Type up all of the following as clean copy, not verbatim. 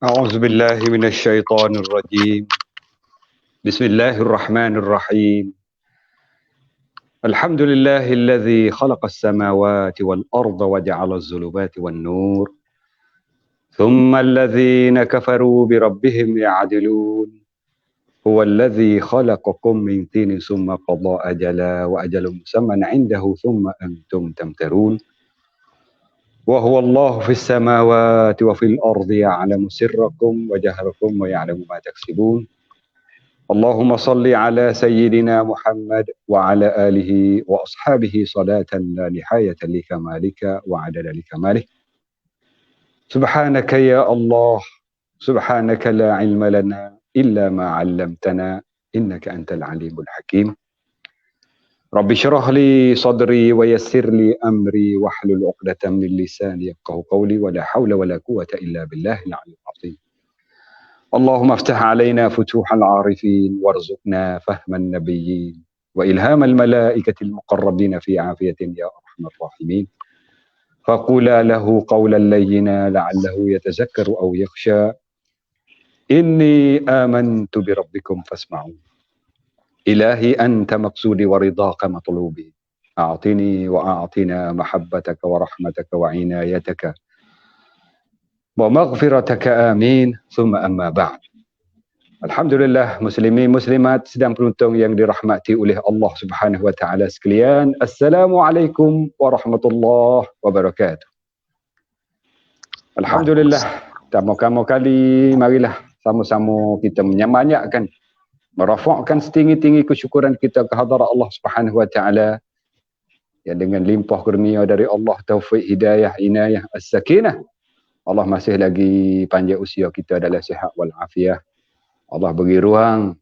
أعوذ بالله من الشيطان الرجيم. بسم الله الرحمن الرحيم. الحمد لله الذي خلق السماوات والأرض وجعل الظلمات والنور ثم الذين كفروا بربهم يعدلون هو الذي خلقكم من طين ثم قضى أجلا وأجل مسمى عنده ثم أنتم تمترون وهو الله في السماوات وفي الأرض يعلم سركم وجهركم ويعلم ما تكسبون. اللهم صل على سيدنا محمد وعلى آله وأصحابه صلاة لا نهاية لكمالك وعدد لكماله. سبحانك يا الله، سبحانك لا علم لنا إلا ما علمتنا إنك أنت العليم الحكيم. رب اشرح لي صدري ويسر لي أمري واحلل عقدة من لساني يفقهوا قولي ولا حول ولا قوة إلا بالله العلي العظيم. اللهم افتح علينا فتوح العارفين وارزقنا فهم النبيين وإلهام الملائكة المقربين في عافية يا أرحم الراحمين. فقولا له قولا لينا لعله يتذكر أو يخشى. إني آمنت بربكم فاسمعون. إلهي أنت مقصودي ورضاك مطلوبي. أعطني وأعطنا محبتك ورحمتك وعنايتك ومغفرتك آمين. ثم أما بعد. Alhamdulillah, muslimin muslimat sedang penonton yang dirahmati oleh Allah Subhanahu wa taala sekalian. Assalamualaikum warahmatullahi wabarakatuh. Alhamdulillah, pertama kali marilah sama-sama kita menyamanyakkan, merafakkan setinggi-tinggi kesyukuran kita ke hadarat Allah Subhanahu wa taala yang dengan limpah kurnia dari Allah, taufik, hidayah, inayah, as-sakinah. Allah masih lagi panjang usia kita dalam sihat wal afiah. Allah beri ruang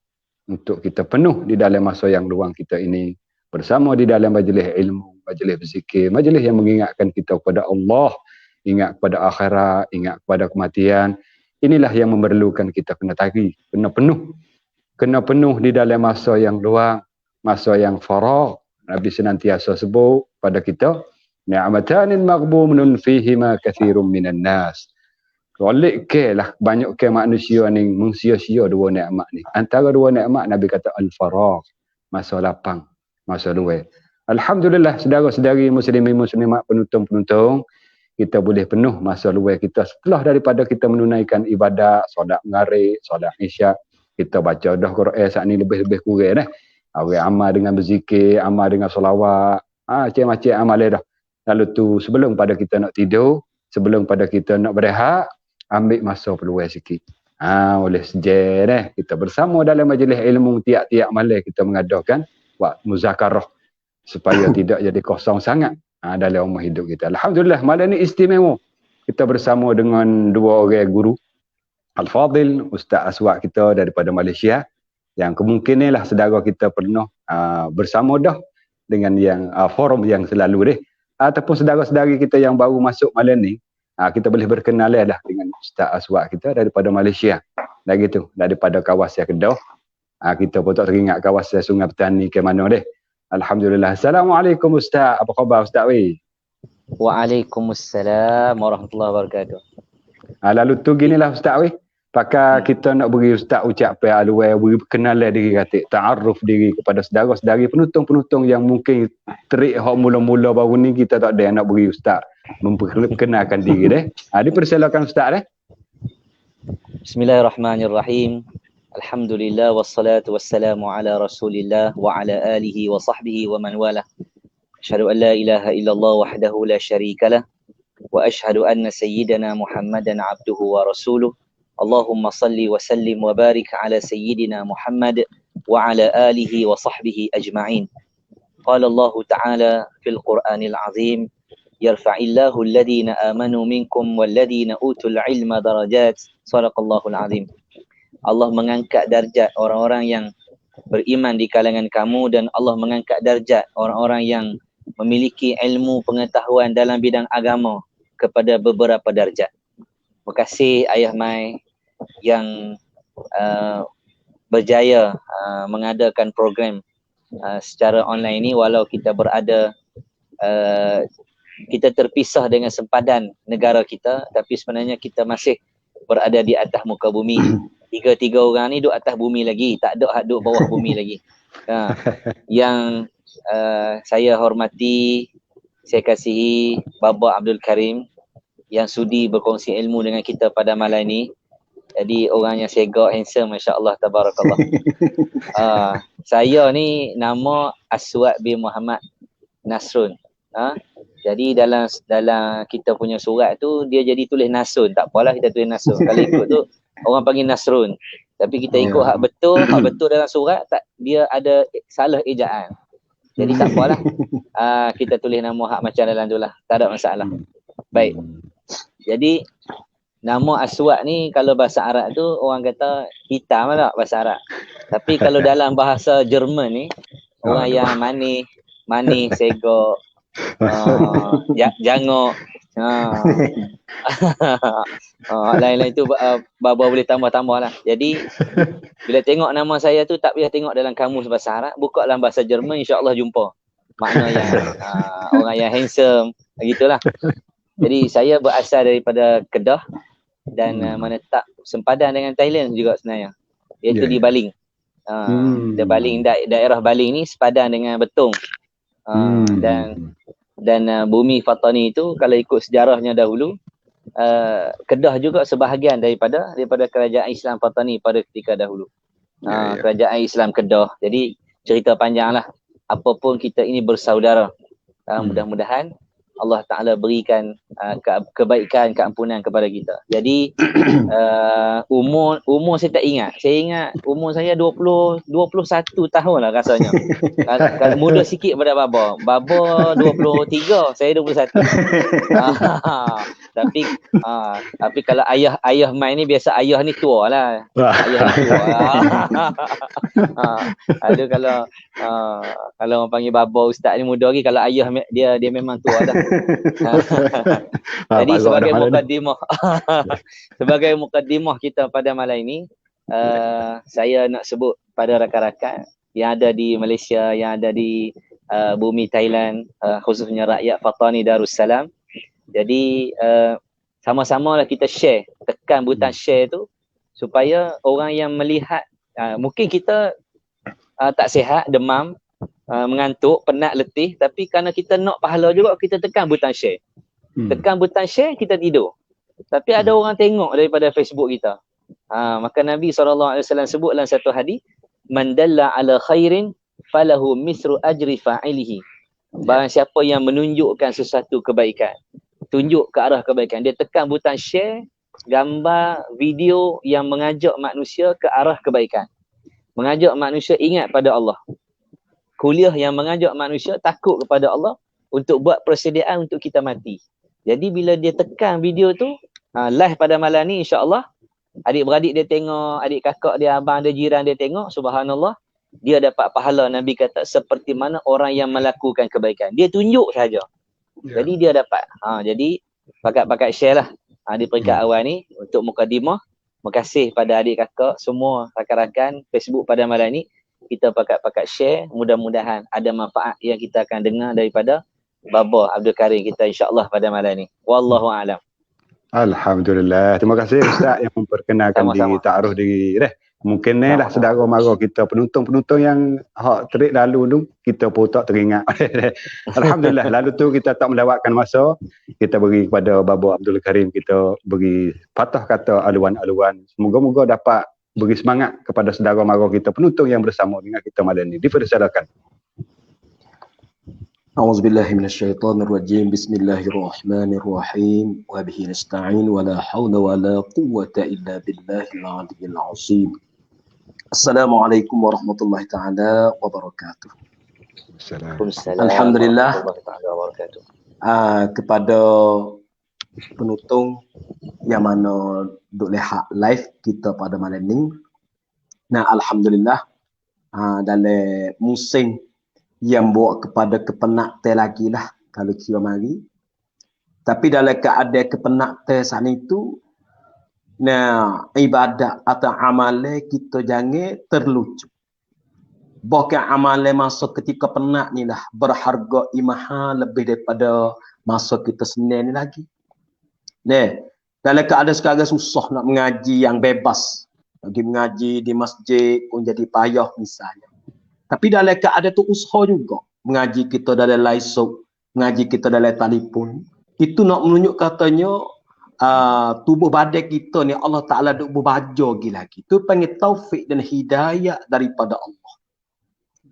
untuk kita penuh di dalam masa yang luang kita ini bersama di dalam majlis ilmu, majlis berzikir, majlis yang mengingatkan kita kepada Allah, ingat kepada akhirat, ingat kepada kematian. Inilah yang memerlukan kita kena tagih, kena penuh di dalam masa yang luang, masa yang faragh. Nabi senantiasa sebut pada kita, ni'matanin maghbunun fihima katsirun minan nas. Golek ke lah banyak ke manusia ni mengsia-sia dua nikmat ni. Antara dua nikmat Nabi kata al-faragh, masa lapang, masa luang. Alhamdulillah, saudara-saudari muslimin muslimat, penonton-penonton, kita boleh penuh masa luang kita setelah daripada kita menunaikan ibadat, solat maghrib, solat isyak, kita baca dah Quran saat ni lebih-lebih kurang dah. Awak amal dengan berzikir, amal dengan solawat, macam-macam amal dah. Lalu tu sebelum pada kita nak tidur, sebelum pada kita nak berehat, ambil masa peluang sikit. Oleh sejarah kita bersama dalam majlis ilmu tiap-tiap malam kita mengadakan waktu muzakarah supaya tidak jadi kosong sangat dalam umur hidup kita. Alhamdulillah, malam ni istimewa. Kita bersama dengan dua orang guru Al-Fadil, Ustaz Aswad kita daripada Malaysia, yang kemungkinan lah saudara kita pernah bersama dah dengan yang forum yang selalu deh, ataupun saudara-saudari kita yang baru masuk malam ni, kita boleh berkenalan lah dengan Ustaz Aswad kita daripada Malaysia. Dah gitu, daripada kawasan Kedah. Kita pun tak teringat kawasan Sungai Petani ke mana deh. Alhamdulillah. Assalamualaikum Ustaz. Apa khabar Ustaz weh? Waalaikumsalam warahmatullahi wabarakatuh. Lalu tu ginilah Ustaz weh. Pakai kita nak beri Ustaz ucapan aluai, beri perkenalan diri kata, ta'aruf diri kepada saudara-saudari penonton-penonton yang mungkin terik hak mula-mula baru ni kita tak ada nak beri Ustaz memperkenalkan diri deh. Dipersilakan Ustaz deh. Bismillahirrahmanirrahim. Alhamdulillah wassalatu wassalamu ala Rasulillah wa ala alihi wa sahbihi wa man walah. Asyhadu an la ilaha illallah wahdahu la syarikalah wa asyhadu anna sayyidana Muhammadan abduhu wa rasuluh. Allahumma salli wa sallim wa barik ala sayyidina Muhammad wa ala alihi wa sahbihi ajma'in. Qala Allah Ta'ala fil Qur'anil Azim, yarfa'illahu alladhina amanu minkum walladhina utul ilma darajat. Sadaqallahul azim. Allah mengangkat darjat orang-orang yang beriman di kalangan kamu, dan Allah mengangkat darjat orang-orang yang memiliki ilmu pengetahuan dalam bidang agama kepada beberapa darjat. Terima kasih Ayah Mai yang berjaya mengadakan program secara online ini, walau kita berada kita terpisah dengan sempadan negara kita, tapi sebenarnya kita masih berada di atas muka bumi. Tiga-tiga orang ni duduk atas bumi lagi, tak ada hak duduk bawah bumi lagi. Yang saya hormati, saya kasihi Baba Abdul Karim yang sudi berkongsi ilmu dengan kita pada malam ini. Jadi orang yang segak, handsome, masya-Allah, tabarakallah. Saya ni nama Aswad bin Muhammad Nasrun. Jadi dalam kita punya surat tu dia jadi tulis Nasrun. Tak apalah kita tulis Nasrun. Kalau ikut tu orang panggil Nasrun. Tapi kita ikut hak betul dalam surat, tak, dia ada salah ejaan. Jadi tak apalah. Kita tulis nama hak macam dalam tu lah. Tak ada masalah. Baik. Jadi nama Aswad ni kalau bahasa Arab tu orang kata hitam lah bahasa Arab. Tapi kalau dalam bahasa Jerman ni orang yang manis, segak, jangok, lain-lain tu Baba boleh tambah-tambah lah. Jadi bila tengok nama saya tu tak payah tengok dalam kamus bahasa Arab, buka dalam bahasa Jerman, insya-Allah jumpa makna yang orang yang handsome, gitulah. Jadi saya berasal daripada Kedah dan menetap sempadan dengan Thailand juga sebenarnya. Iaitu di Baling. Di Baling, daerah Baling ni sepadan dengan Betong. Dan bumi Fatani itu kalau ikut sejarahnya dahulu, Kedah juga sebahagian daripada kerajaan Islam Fatani pada ketika dahulu. Kerajaan Islam Kedah. Jadi cerita panjanglah. Apapun kita ini bersaudara. Mudah-mudahan Allah Ta'ala berikan kebaikan, keampunan kepada kita. Jadi umur saya tak ingat. Saya ingat umur saya 21 tahun lah rasanya. Muda sikit pada Baba. Baba 23, saya 21. Tapi kalau ayah main ni biasa ayah ni tua lah. Ayah ni tua. Ada kalau orang panggil Baba Ustaz ni muda lagi, kalau ayah dia memang tua dah. Jadi sebagai mukadimah kita pada malam ini, saya nak sebut pada rakan-rakan yang ada di Malaysia, yang ada di bumi Thailand, khususnya rakyat Fatani Darussalam. Jadi sama-sama lah kita share, tekan butang share tu supaya orang yang melihat, mungkin kita tak sihat, demam, mengantuk, penat, letih, tapi kerana kita nak pahala juga, kita tekan butang share. Tekan butang share, kita tidur. Tapi ada orang tengok daripada Facebook kita. Maka Nabi SAW sebut dalam satu hadis, man dalla ala khairin falahu misru ajri fa'ilihi. Barang siapa yang menunjukkan sesuatu kebaikan, tunjuk ke arah kebaikan, dia tekan butang share, gambar, video yang mengajak manusia ke arah kebaikan. Mengajak manusia ingat pada Allah. Kuliah yang mengajak manusia takut kepada Allah untuk buat persediaan untuk kita mati. Jadi bila dia tekan video tu, live pada malam ni, insya-Allah adik-beradik dia tengok, adik kakak dia, abang dia, jiran dia tengok, subhanallah, dia dapat pahala. Nabi kata seperti mana orang yang melakukan kebaikan. Dia tunjuk saja. Jadi dia dapat. Jadi pakat-pakat share lah di peringkat awal ni untuk mukadimah. Terima kasih pada adik kakak semua rakan-rakan Facebook pada malam ni. Kita pakat-pakat share, mudah-mudahan ada manfaat yang kita akan dengar daripada Baba Abdul Karim kita, insya-Allah, pada malam ni. Wallahu a'lam. Alhamdulillah. Terima kasih Ustaz yang memperkenalkan diri, ta'aruf diri. Mungkin ni lah saudara mara kita, penonton-penonton yang terik lalu tu, kita pun tak teringat. Alhamdulillah, lalu tu kita tak melewatkan masa, kita beri kepada Baba Abdul Karim, kita beri patah kata aluan-aluan. Semoga-moga dapat beri semangat kepada saudara mara kita, penonton yang bersama dengan kita malam ni. Dipersilakan. A'udzubillahi minasyaitonirrajim. Bismillahirrahmanirrahim. Wa bihi nasta'in wa la haula wa la quwwata illa billahil aliyyil azim. Assalamualaikum warahmatullahi taala wabarakatuh. Assalamualaikum. Alhamdulillah. Kepada penonton yang mana duk lihat live kita pada malam ni. Nah, alhamdulillah, dalam musim yang bawa kepada kepenatan lagi lah kalau kira mari. Tapi dalam keadaan kepenatan saat itu, nah, ibadat atau amalan kita jangan terlucu. Bahkan amalan masa ketika penat ni lah berharga imahal lebih daripada masa kita senang ni lagi. Nah, Dalam keadaan sekarang susah nak mengaji yang bebas. Pergi mengaji di masjid pun jadi payah misalnya. Tapi dalam keadaan tu usaha juga. Mengaji kita dalam laisuk, mengaji kita dalam telefon. Itu nak menunjuk katanya tubuh badan kita ni Allah Ta'ala duk berbaja lagi. Itu panggil taufik dan hidayah daripada Allah.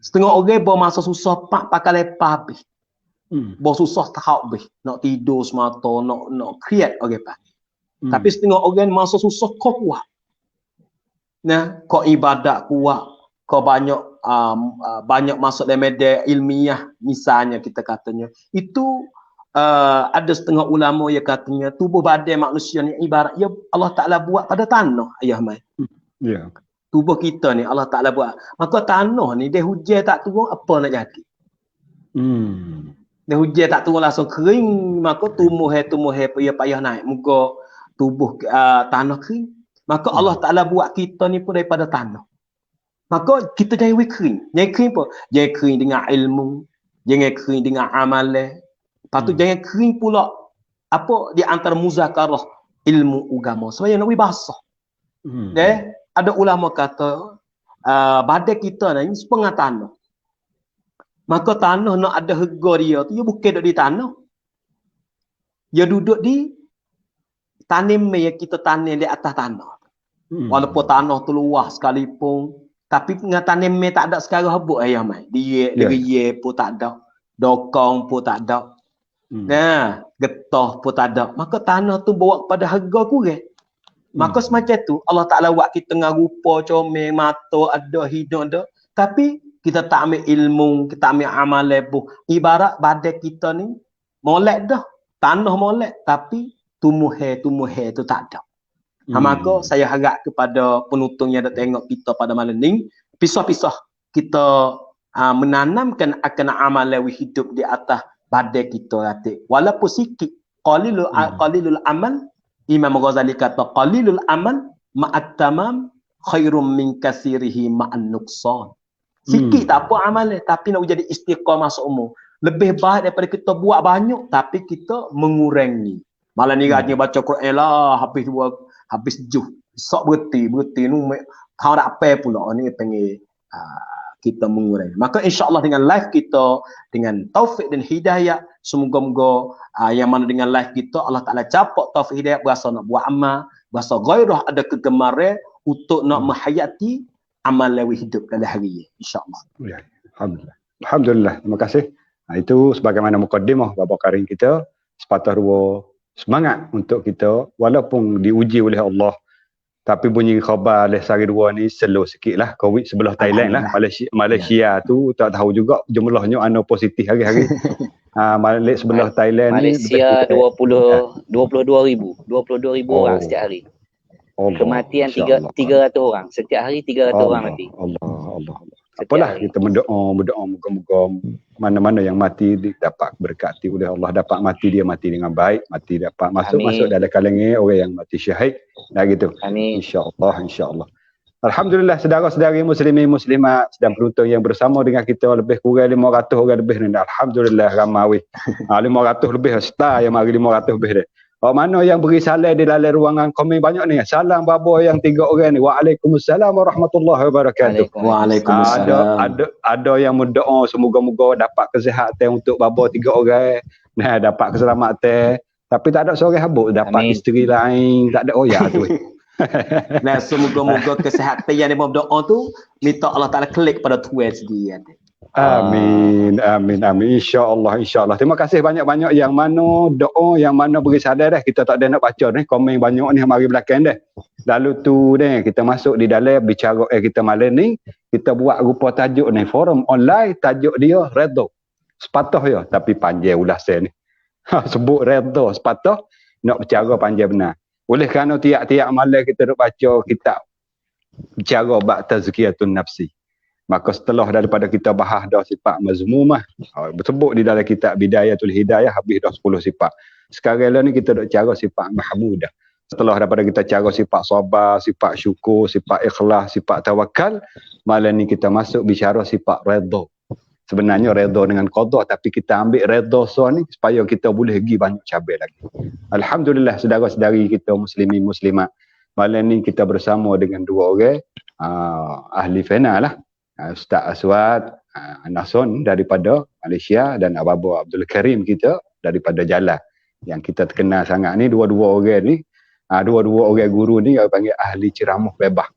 Setengah orang bermasa susah pakai lepas habis. Bersusah tak habis. Nak tidur semata, nak create orang panggil. Tapi setengah orang masa susah kau kuat. Nah, kau ibadat kuat. Kau banyak masuk dalam media ilmiah misalnya kita katanya. Itu ada setengah ulama yang katanya tubuh badan manusia ni ibarat ya Allah Ta'ala buat pada tanah ayah mai. Ya. Tubuh kita ni Allah Ta'ala buat. Maka tanah ni dia hujan tak turun apa nak jadi? Dia hujan tak turun langsung kering, maka tumbuh payah naik. Muka tubuh tanah kering. Maka Allah Ta'ala buat kita ni pun daripada tanah. Maka kita jangan kering. Jangan kering apa? Jangan kering dengan ilmu. Jangan kering dengan amalan. Lepas tu jangan kering pula apa di antara muzakarah ilmu agama. Supaya nak basah. Ada ulama kata badan kita ni setengah tanah. Maka tanah nak ada harga dia tu, dia bukan duduk di tanah. Dia duduk di tanim yang kita tanim di atas tanah. Walaupun tanah tu luas sekalipun, tapi dengan tanim tak ada sekarang habuk ayah mai. Dia pun tak ada. Dokong pun tak ada. Nah, getah pun tak ada. Maka tanah tu bawa kepada harga kurang. Maka semacam tu Allah Ta'ala buat kita dengan rupa, comel, mata, ada, hidung ada. Tapi kita tak ambil ilmu, kita ambil amalan pun. Ibarat badan kita ni molek dah. Tanah molek. Tapi tumbuh tu tak ada. Maka saya harap kepada penonton yang ada tengok kita pada malam ni, pisah-pisah kita menanamkan akan amalan hidup di atas badan kita nanti. Walaupun sikit. Qalilul amal. Imam Ghazali kata qalilul amal ma'at tamam khairum min kasirihi ma'an nuqsan. Sikit tak apa amalan, tapi nak jadi istiqamah seumur. Lebih baik daripada kita buat banyak tapi kita mengurangi. Malam ni rajin baca Quran lah, habis juh. Sok berhenti nu kau tak apa pula ni panggil kita mengurangi. Maka insya-Allah dengan live kita dengan taufik dan hidayah, semoga-moga yang mana dengan live kita Allah Ta'ala capak taufik hidayah berasa nak buat amal, berasa gairah ada kegemaran untuk nak menghayati amal lewi hidup dalam hari ini, insya-Allah. Ya, alhamdulillah. Terima kasih. Itu sebagaimana mukadimah Bapa Karim kita, sepatah dua semangat untuk kita walaupun diuji oleh Allah. Tapi bunyi khabar oleh sehari dua ni slow sikit lah. Covid sebelah Thailand lah. Malaysia tu tak tahu juga jumlahnya ano positif hari-hari. Malaysia sebelah Thailand Malaysia ni 22,000 orang setiap hari. Allah, kematian 300 orang. Setiap hari 300 orang mati. Allah. Apalah kita berdoa moga-moga mana-mana yang mati dapat berkati oleh Allah, dapat mati dengan baik, mati dapat masuk dalam kalangan orang yang mati syahid. Dah gitu. Amin. Insya-Allah. Alhamdulillah saudara-saudari muslimin muslimat sedang penonton yang bersama dengan kita lebih kurang 500 orang lebih ni. Alhamdulillah ramai. 500 lebih star yang mari 500 lebih dah. Mana yang beri salam di dalam ruangan komen banyak ni. Salam babo yang 3 orang ni. Waalaikumsalam warahmatullahi wabarakatuh. Waalaikumsalam. Ada yang berdoa semoga-moga dapat kesihatan untuk babo 3 orang. Nah, dapat keselamatan. Tapi tak ada seorang habuk dapat isteri lain, tak ada oya tu. Nah, semoga-moga kesihatan yang dia berdoa tu minta Allah Ta'ala klik pada Tuhan sendiri. Amin. InsyaAllah. Terima kasih banyak-banyak yang mana doa, yang mana beri sadar dah. Kita tak ada nak baca ni. Komen banyak ni mari belakang dah. Lalu tu dah kita masuk di dalam bicara kita malam ni. Kita buat rupa tajuk ni. Forum online tajuk dia redha. Sepatah ya. Tapi panjang ulasan ni. Sebut redha sepatah. Nak bicara panjang benar. Oleh kerana tiap-tiap malam kita duk baca kitab bicara bab tazkiyatun nafsi. Maka setelah daripada kita bahas dah sifat mazmumah, bersebut di dalam kitab Bidayatul Hidayah habis dah 10 sifat. Sekarang ni kita duk cara sifat mahmudah. Setelah daripada kita cara sifat sabar, sifat syukur, sifat ikhlas, sifat tawakal, malam ni kita masuk bicara sifat redha. Sebenarnya redha dengan qada, tapi kita ambil redha so ni supaya kita boleh pergi banyak cabai lagi. Alhamdulillah saudara-saudari kita muslimin muslimat. Malam ni kita bersama dengan dua orang ahli fena lah. Ustaz Aswad Nason daripada Malaysia dan Ababo Abdul Karim kita daripada Jalan. Yang kita terkenal sangat ni, dua-dua orang ni, dua-dua orang guru ni yang panggil ahli ceramah bebas.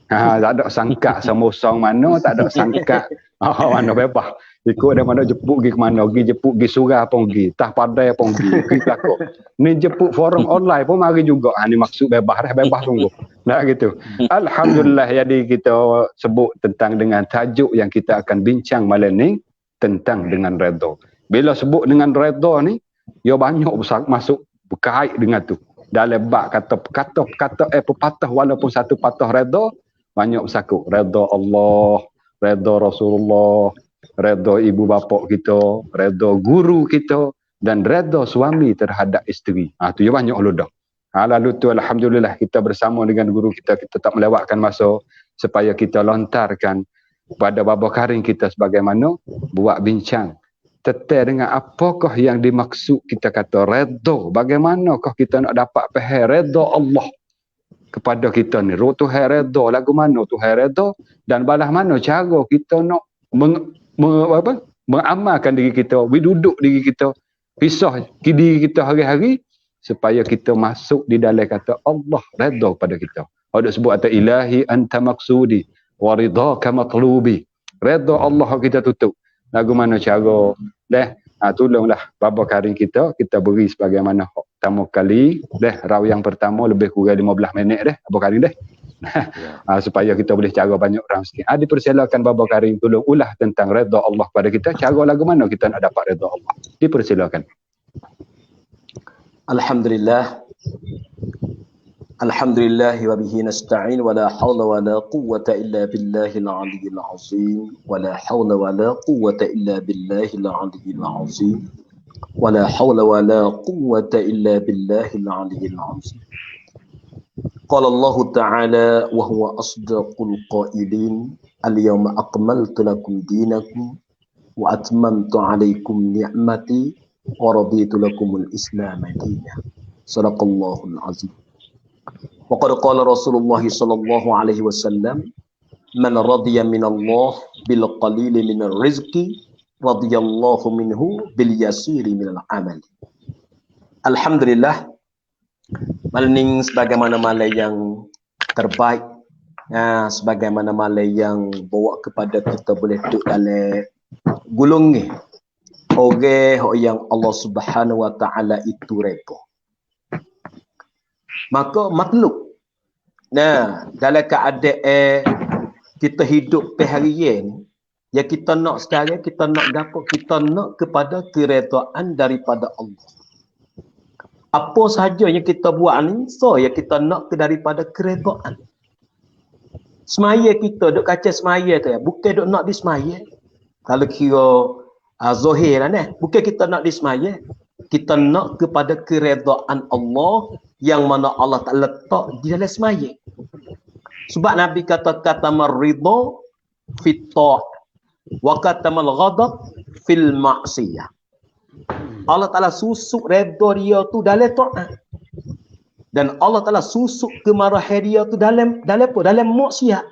Tak ada sangka sama usang mana, tak ada sangka mana bebas. Ikut dia mana jemput pergi ke mana, pergi jemput pergi surah pun pergi, tah padai pun pergi kelakor. Ni jemput forum online pun mari juga. Ni maksud bebas dah, bebas sungguh. Nah gitu. Alhamdulillah, jadi kita sebut tentang dengan tajuk yang kita akan bincang malam ni tentang dengan redha. Bila sebut dengan redha ni, dia banyak masuk berkait dengan tu. Dalam bab kata pepatah, walaupun satu patah redha banyak bersakut. Redha Allah, redha Rasulullah, redha ibu bapa kita, redha guru kita, dan redha suami terhadap isteri. Tu ya banyak ludah. Lalu tu alhamdulillah kita bersama dengan guru kita tak melewatkan masa supaya kita lontarkan pada baba karing kita sebagaimana buat bincang tentang dengan apakah yang dimaksud kita kata redha. Bagaimanakah kita nak dapat faham redha Allah kepada kita ni. Tuhan redha lagu mana Tuhan redha, dan balas mana cara kita nak mengamalkan diri kita, duduk diri kita, pisah diri kita hari-hari supaya kita masuk di dalam kata Allah redha pada kita. Ada sebut kata ilahi anta maksudi wa ridhaka matlubi. Redha Allah kita tutup. Lagu mana cara tolonglah baba karing kita beri sebagaimana pertama kali raw yang pertama lebih kurang 15 minit baba karing supaya kita boleh cara banyak orang sikit. Dipersilakan baba karing tolong ulah tentang redha Allah pada kita. Cara lagu mana kita nak dapat redha Allah? Dipersilakan. Alhamdulillah. Alhamdulillah wa bihi nasta'in wa la hawla wa la quwwata illa billahil aliyyil azim wa la hawla wa la quwwata illa billahil aliyyil azim wa la hawla wa la quwwata illa billahil aliyyil azim. Qala Allah ta'ala wa huwa asdaqul qailin al-yawma akmaltu lakum dinakum wa atmamtu alaykum ni'mati wa raditu lakumul islam dinan. Sadaqallahul azim. وقد قال رسول الله صلى الله عليه وسلم من رضي من الله بالقليل من الرزق رضي الله منه باليسير من العمل. Alhamdulillah, malam sebagaimana malam yang terbaik, sebagaimana malam yang bawa kepada kita boleh duduk dalam gulung ni orang yang Allah Subhanahu wa taala itu redha. Maka makhluk dalam keadaan kita hidup harian yang kita nak sekarang, kita nak gapo? Kita nak kepada keredaan daripada Allah. Apa sahaja yang kita buat ni, yang kita nak daripada keredaan. Semaya kita duk kaca semaya tu bukan duk nak di semaya. Kalau kira zahir bukan kita nak di semaya. Kita nak kepada keredaan Allah yang mana Allah tak letak di dalam semaya. Sebab Nabi kata maridho fit ta'ah wa katamal ghadab fil ma'siyah. Allah Taala susuk redha dia tu dalam taat. Dan Allah Taala susuk kemarahan dia tu dalam apa? Dalam maksiat.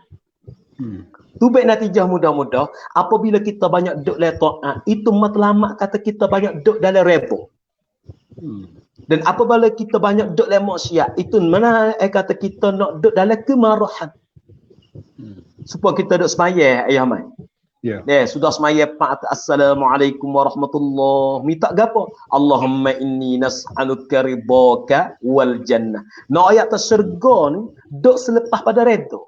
Tu baik natijah mudah-mudah apabila kita banyak duduk dalam taat, itu matlamat kata kita banyak duduk dalam redha. Dan apabila kita banyak duduk dalam maksiat, itu mana kata kita nak duduk dalam kemarahan. Supaya kita duduk semaya ayah mai. Sudah semaya assalamualaikum warahmatullahi. Minta gapo? Allahumma inni nas'aluka ridhaka wal jannah. Nak ayat syurga ni duduk selepas pada redha.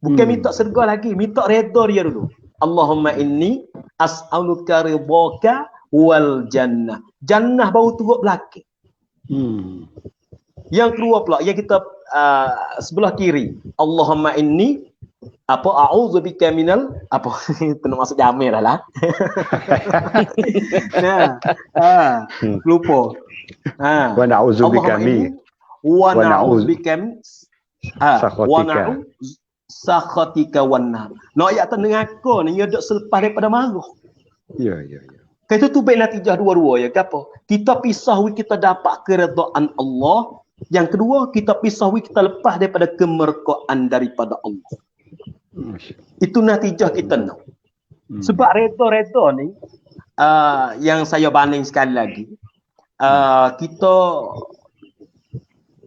Bukan minta syurga lagi, minta redha dia dulu. Allahumma inni as'aluka ridhaka wal jannah. Jannah baru turut belakang. Yang kedua pula yang kita sebelah kiri, Allahumma inni a'udzubika minal itu nak masuk jamir lah. Lupa. Wa na'udzubika min wa na'udzubika sakhatika wan nar. Nak ayat tu dengar ni dia duk selepas daripada marah. Ya, ya, ya. Kita tu baik natijah dua-dua ya. Apa? Kita pisah kita dapat keredaan Allah. Yang kedua, kita pisah kita lepas daripada kemerkaan daripada Allah. Itu natijah kita nak. Sebab reda-reda ni, yang saya banding sekali lagi,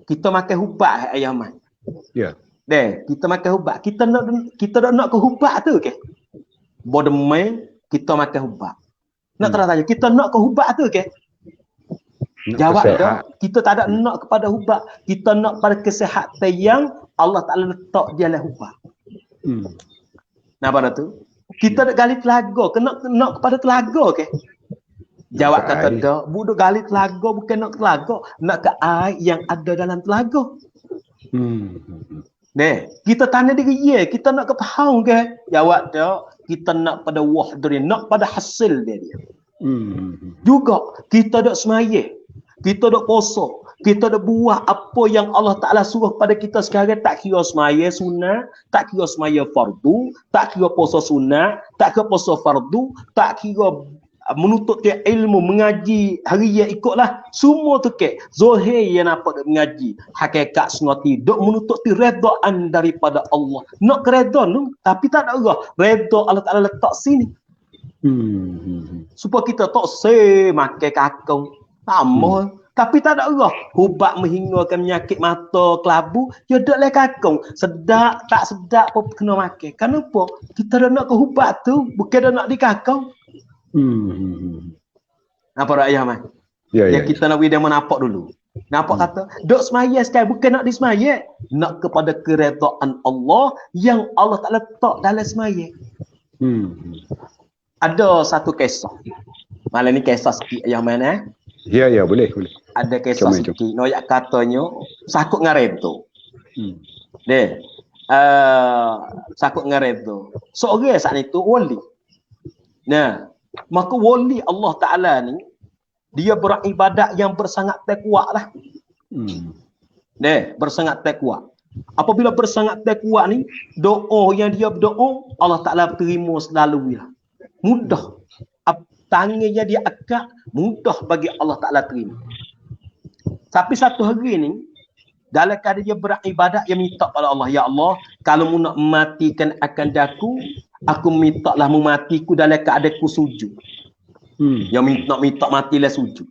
kita makan hubat ayam mai. Ya. Deh, kita makan hubat. Kita nak ke hubat tu ke? Bodemai kita makan hubat. Nak tanya, kita nak ke hubat tu ke? Jawab dah, kita tak ada nak kepada hubat. Kita nak pada kesihatan yang Allah Ta'ala letak di dalam hubat. Nampak tu? Kita nak gali telaga, nak kepada telaga ke? Jawab kata dah, budak gali telaga bukan nak telaga, nak ke air yang ada dalam telaga. Kita tanya diri ya, kita nak ke pahang ke? Jawab dah, kita nak pada wahdur, nak pada hasil dia. Juga kita dak semaya, kita dak puasa, kita dak buat apa yang Allah Ta'ala suruh pada kita sekarang, tak kira semaya sunnah, tak kira semaya fardu, tak kira puasa sunnah, tak kira puasa fardu, tak kira menuntut ilmu, mengaji hari yang ikutlah. Semua tu ke zahir yang nampak mengaji. Hakikat sengoti dok menuntut redaan daripada Allah. Nak kereda tu, tapi tak ada reda Allah Ta'ala letak sini. Supaya kita tak makan kakao. Sama. Tapi tak ada ubat menghinggakan penyakit mata, kelabu, ya dak le kakao. Sedap, tak sedap pun kena makan. Kenapa? Kita dah nak ke ubat tu, bukan dah nak di kakao. Nampak tak ayah mai? Yang kita nak dia menampak dulu. Nampak kata, dok semaya sekali bukan nak disemaya, nak kepada keredaan Allah yang Allah Ta'ala letak dalam semaya. Ada satu kisah. Malam ni kisah sikit ayah mai Ya, boleh. Ada kisah sikit. Noyak katanya sakut ngaredo. Sakut ngaredo. Seorang saat itu wali. Nah, maka wali Allah Ta'ala ni dia beribadat yang bersangat takwa lah. Bersangat takwa. Apabila bersangat takwa ni, doa yang dia berdoa Allah Ta'ala terima selalu lah. Mudah. Tangannya dia akak, mudah bagi Allah Ta'ala terima. Tapi satu hari ni, dalam keadaan dia beribadat, dia minta pada Allah, ya Allah, kalau mu nak matikan akan aku minta lah mematiku dalam keadaan ku sujud. Yang minta matilah sujud.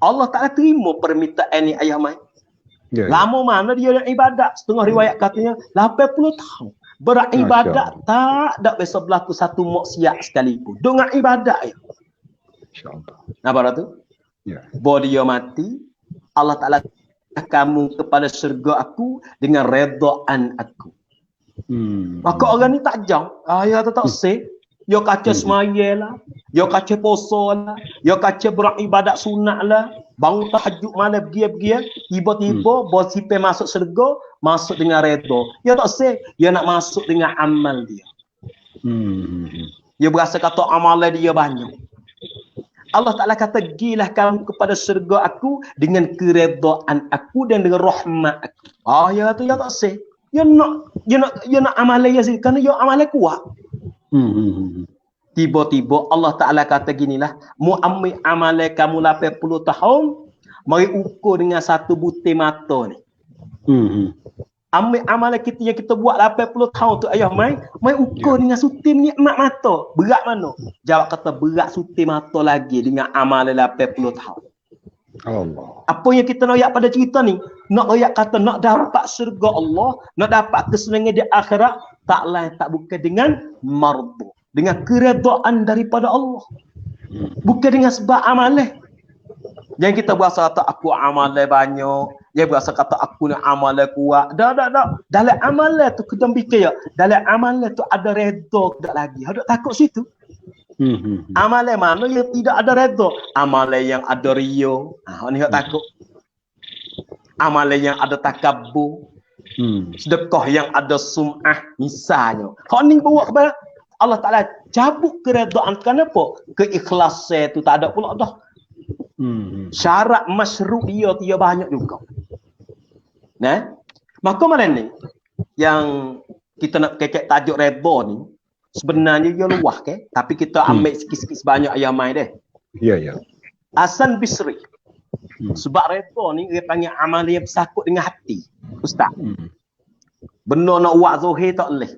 Allah Ta'ala terima permintaan ni ayah mai. Lama mana dia ibadat? Setengah riwayat katanya 80 tahun. Beribadat tak ada biasa berlaku satu maksiat sekalipun. Dengan ibadat ya. InsyaAllah. Nampak tu? Bahawa dia mati, Allah Ta'ala kamu kepada syurga aku dengan redaan aku. Maka orang ni tak jauh. Ya tak say. Yo kaca semaya lah. Yo kaca puasa lah. Yo kaca beribadat sunat lah. Bangun tahajud malam bergiat-giat. Tiba-tiba bersipai masuk syurga. Masuk dengan redha. Ya tak say. Ya nak masuk dengan amal dia. Dia berasa kata amal dia banyak. Allah Ta'ala kata, gilah kamu kepada syurga aku dengan keredaan aku dan dengan rahmat aku. Ya tu ya tak say. Ya nak amal dia sih. Kerana ya amal kuat. Tiba-tiba Allah Ta'ala kata ginilah, mu ambil amal kamu 80 tahun, mari ukur dengan satu butir mata ni. Ambil amal kita yang kita buat 80 tahun tu ayah mai ukur dengan sutir nikmat mata. Berat mana? Jawab kata berat sutir mata lagi dengan amal 80 tahun. Allah. Apa yang kita nak royak pada cerita ni? Nak royak kata nak dapat syurga Allah, nak dapat kesenangan di akhirat, tak lain tak bukan dengan marbu, dengan keredaan daripada Allah. Bukan dengan sebab amalan. Yang kita berasa kata aku amalan banyak, dia berasa kata aku ni amalan kuat. Dah. Dalam amalan tu kita fikir ya, dalam amalan tu ada redha tak lagi. Ada takut situ. Amalan mana yang tidak ada redha? Amalan yang ada riya. Ni tak takut. Amalan yang ada takabur. Sedekah yang ada sum'ah misalnya. Hak ni bawa kepada Allah Ta'ala cabut keredaan. Kenapa? Keikhlasan tu tak ada pula dah. Syarat masyru' dia banyak juga. Maka malam ni yang kita nak kekek tajuk redha ni, sebenarnya dia luah ke, tapi kita ambil sikit-sikit sebanyak ayam mai deh. Ya, ya. Hasan Bisri. Sebab redha ni dia panggil amal yang bersangkut dengan hati. Ustaz. Benda nak buat zahir tak boleh.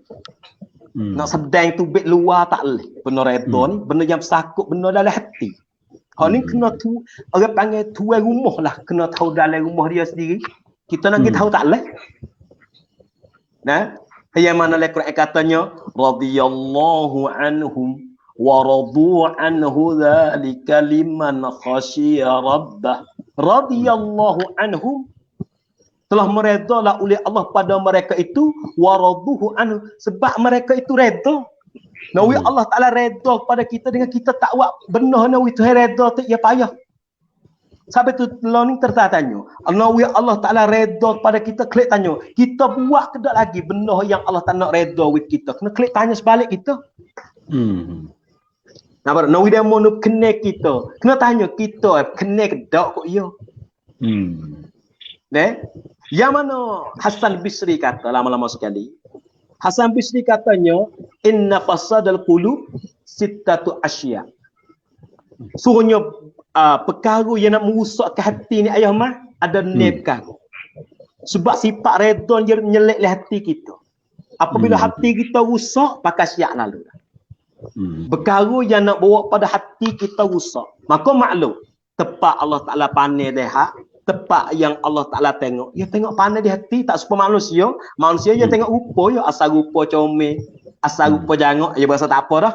Nak sedang tu bit luar tak boleh. Benda redha ni benda yang bersangkut benda dalam hati. Hal ni kena tu orang panggil tuan rumah lah, kena tahu dalam rumah dia sendiri. Kita nak tahu tak boleh. Nah, yang mana dalam Quran katanya radhiyallahu anhum wa radu anhu dzalika liman khasyiya rabbah. Radhiyallahu anhum, telah meredalah oleh Allah pada mereka itu, wa raduhu anhu, sebab mereka itu redha. Nawi Allah Taala redha pada kita dengan kita tak buat benar nawi tu redha tu ya payah. Sampai tu learning tertanya. Nawi Allah Taala redha pada kita, klik tanya, kita buat ke tak lagi benar yang Allah Taala nak redha with kita. Kena klik tanya sebalik kita. Nampak? Nawi dia mau connect kita. Kena tanya kita connect dak kok ya. Yang mana Hasan Bisri kata lama-lama sekali. Hasan Bisri katanya inna fasadal qulub sittatu asya. Suruhnya perkara yang nak merosakkan hati ni ayah mah ada 6 perkara. Sebab sifat redha dia menyelek hati kita. Apabila hati kita rusak, pakai siap lalu. Perkara yang nak bawa pada hati kita rusak, maka maklum tepat Allah Ta'ala pandai lihat, tepat yang Allah Ta'ala tengok. Ya tengok pandai di hati, tak seperti manusia. Manusia dia tengok rupa, ya asal rupa comel, asal rupa jangok, ya berasa tak apa dah.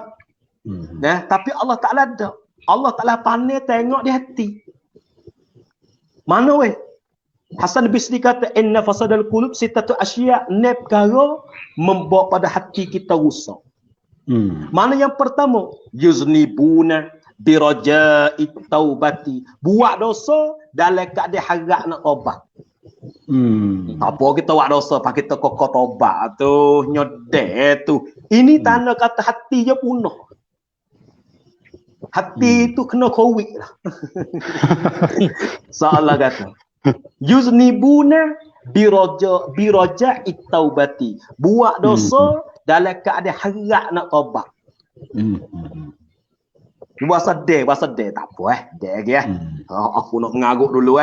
Nah, tapi Allah Ta'ala ada. Allah Ta'ala pandai tengok di hati. Mana weh? Hasan Bisri kata inna fasadal qulub sittatu asya, 6 perkara membawa pada hati kita rusak. Mana yang pertama? Yuznibuna biraja'i taubati. Buat dosa dalam keadaan harap nak taubat. Apa kita buat dosa pak kita kokoh taubat tu, nyodek tu. Ini tanda kata hati je punah. Hati tu kena covid lah. Salah kata. Yuznibuna biraja'i taubati. Buat dosa dalam keadaan harap nak taubat. Bahasa deh tak apa deh lagi aku nak mengarut dulu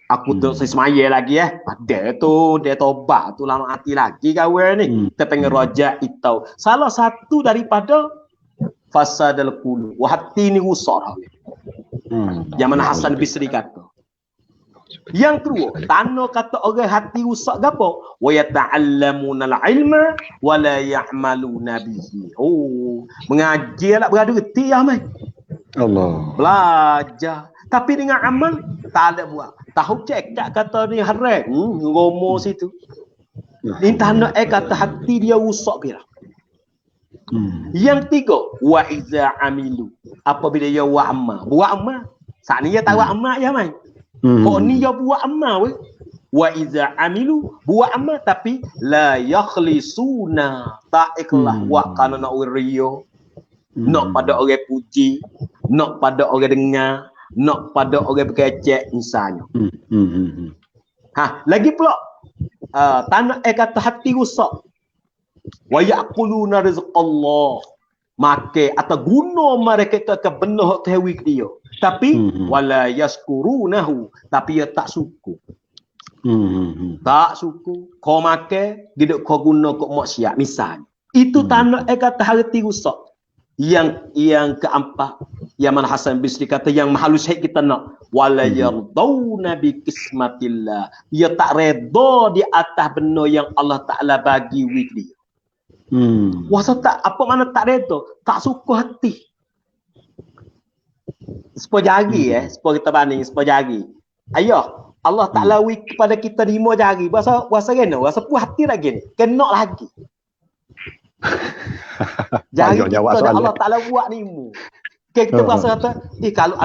aku tu semaya lagi deh tu dia taubat tu lama hati lagi kawan ni. Kita pengen raja itu. Salah satu daripada fasadal qulub. Hati ni rusak dah. Yang mana Hasan Bisri kata. Yang kedua, tanda kata orang hati rusak gapo? Wa yata'allamuna al-ilma wa la ya'maluna bihi. Oh, mengajar lah berada-reti ya mai. Allah. Belajar, tapi dengan amal tak ada buat. Tahu cek tak kata ni haram, ngomo situ. Ini tanda kata hati dia rusak kira. Yang tiga, wa iza amilu. Apabila dia buat amal. Saat ni dia tak buat amal ya mai. Kok ni dia buat amal weh. Wa iza amilu, buat amal tapi la yakhlisuna, tak ikhlas buat kerana nak riya, nak pada orang puji, nak pada orang dengar, nak pada orang berkecek misalnya. Lagi pula tanda kata hati rusak. Wa yaquluna rizqallah, makan atau guna mereka itu akan benar tahu dia. Tapi wala yaskurunahu, tapi dia tak syukur. Tak syukur. Kau makan, dia kau guna kau maksiat misalnya. Itu tanda kata hati rusak. Yang keempat, yang mana Hasan Bisri kata yang halus kita nak, wala yardawna bi qismatillah. Dia tak redha di atas benda yang Allah Taala bagi with dia. Wasa tak, apa mana tak redha? Tak suka hati. Sepuluh jari sepuluh kita banding sepuluh jari. Ayah, Allah Ta'ala kepada kita 5 jari. Bahasa kena, bahasa puas hati lagi ni. Kena lagi. Jari kita Allah Ta'ala buat 5. Kita bahasa kata, kalau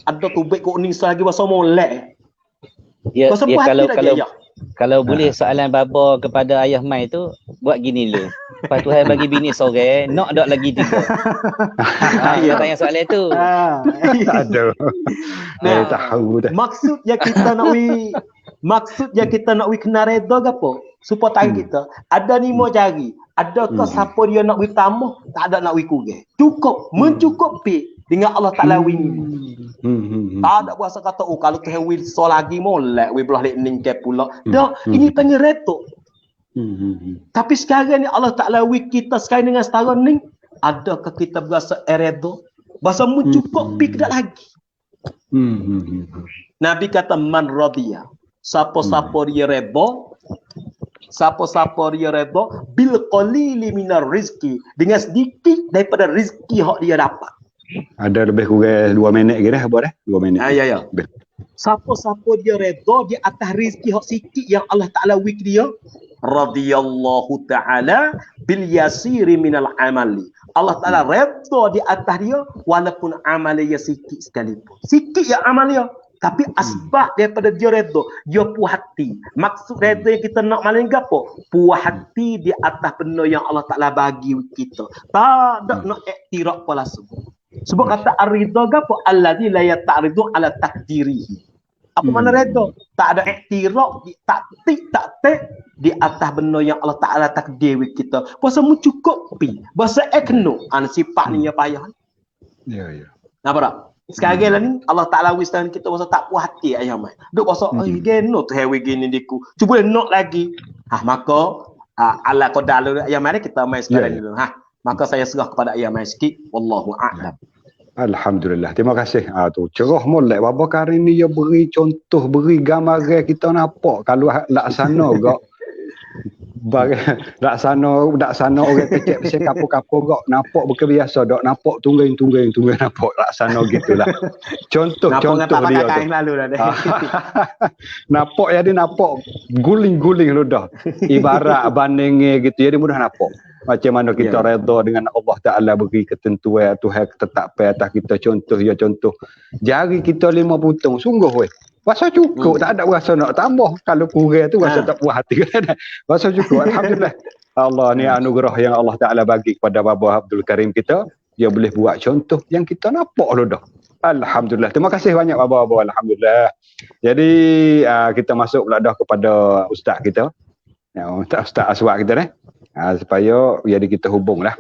ada tubik kuning lagi bahasa molek. Ya, kalau boleh soalan baba kepada ayah mai tu, buat gini dulu. Lepas Tuhan bagi bini sore, nak tak lagi 3. Tanya soalan tu. Tak ada. Tahu dah. Maksud yang kita nak Maksudnya kita nak kena reda ke apa? Supaya tangan kita ada 5 jari. Adakah siapa dia nak tambah? Tak ada nak kurang. Cukup, mencukupi dengan Allah Ta'ala win. Tak ada berasa kata, oh kalau Tuhan win so lagi molek, we belah ning ke pula. Tak, ini panggil reto. Tapi sekarang ni Allah Ta'ala win kita sekarang dengan setara ni, adakah kita berasa redo? Berasa mencukupi ke tak lagi? Nabi kata man radiya. Siapa-siapa dia reda, siapa-siapa dia reda bil qalili minar rizki, dengan sedikit daripada rezeki hak dia dapat. Ada lebih kurang 2 minit ke dah apa dah? 2 minit. Ya. Siapa-siapa dia reda di atas rezeki hak sikit yang Allah Ta'ala wik dia, radhiyallahu ta'ala bil yasiri minal amali. Allah Ta'ala reda di atas dia walaupun amal dia sikit sekalipun. Sikit ya amal dia. Tapi asbab daripada dia reda, dia puas hati. Maksud reda yang kita nak maling apa? Puas hati di atas benda yang Allah Ta'ala bagi kita. Tak ada nak iktiraf pula semua. Sebab kata ar-ridha apa? Allazi la yata'ridu ala takdirihi. Apa makna reda? Tak ada iktiraf, tak di atas benda yang Allah Ta'ala takdir kita. Puasa mencukupi. Bahasa ekno. Sifat ni yang payah. Ya. Nampak tak? Sekarang lah ni Allah Ta'ala wisdan kita pasal tak puas hati ayah mai. Duk pasal geno tu hewe gini diku. Cuba nak lagi. Maka ala qadar ayah mai kita mai sekarang ni. Maka saya serah kepada ayah mai sikit. Wallahu a'lam. Alhamdulillah. Terima kasih. Tu cerah molek bapa hari ni dia beri contoh, beri gambaran kita nampak kalau laksana gak laksana orang kecil pasal kapur-kapur gak nampak bukan biasa dak nampak tunggang nampak laksana gitulah. Contoh dia tu. Lalu dah. Nampak jadi nampak guling-guling lu dah. Ibarat banding gitu jadi mudah nampak. Macam mana kita reda dengan Allah Ta'ala beri ketentuan Tuhan tetapkan atas kita. Contoh jari kita 5 potong sungguh weh. Rasa cukup, tak ada rasa nak tambah. Kalau kurang tu rasa tak puas hati. Rasa cukup, alhamdulillah. Allah ni anugerah yang Allah Ta'ala bagi kepada Baba Abdul Karim kita. Dia boleh buat contoh yang kita nampak lu dah. Alhamdulillah. Terima kasih banyak Baba. Alhamdulillah. Jadi kita masuk pula dah kepada ustaz kita. Ustaz Aswad kita ni. Supaya jadi kita hubung lah.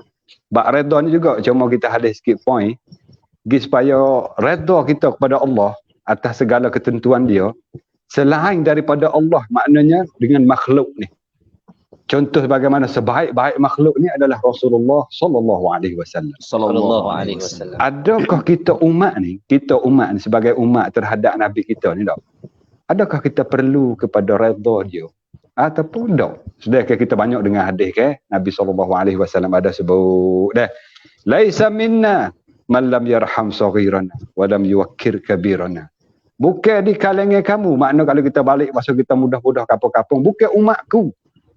Bak redha ni juga cuma kita hadis sikit point. Supaya redha kita kepada Allah atas segala ketentuan dia selain daripada Allah, maknanya dengan makhluk ni. Contoh bagaimana sebaik-baik makhluk ni adalah Rasulullah sallallahu alaihi wasallam. Adakah kita umat ni sebagai umat terhadap nabi kita ni tak? Adakah kita perlu kepada redha dia ataupun tak? Sedangkan kita banyak dengar hadis ke Nabi sallallahu alaihi wasallam ada sebut dah, laisa minna man lam yarham saghirana wa lam yuwakkir kabirana. Bukan di kalangan kamu. Makna kalau kita balik masa kita mudah-mudah kapung-kapung, bukan umatku.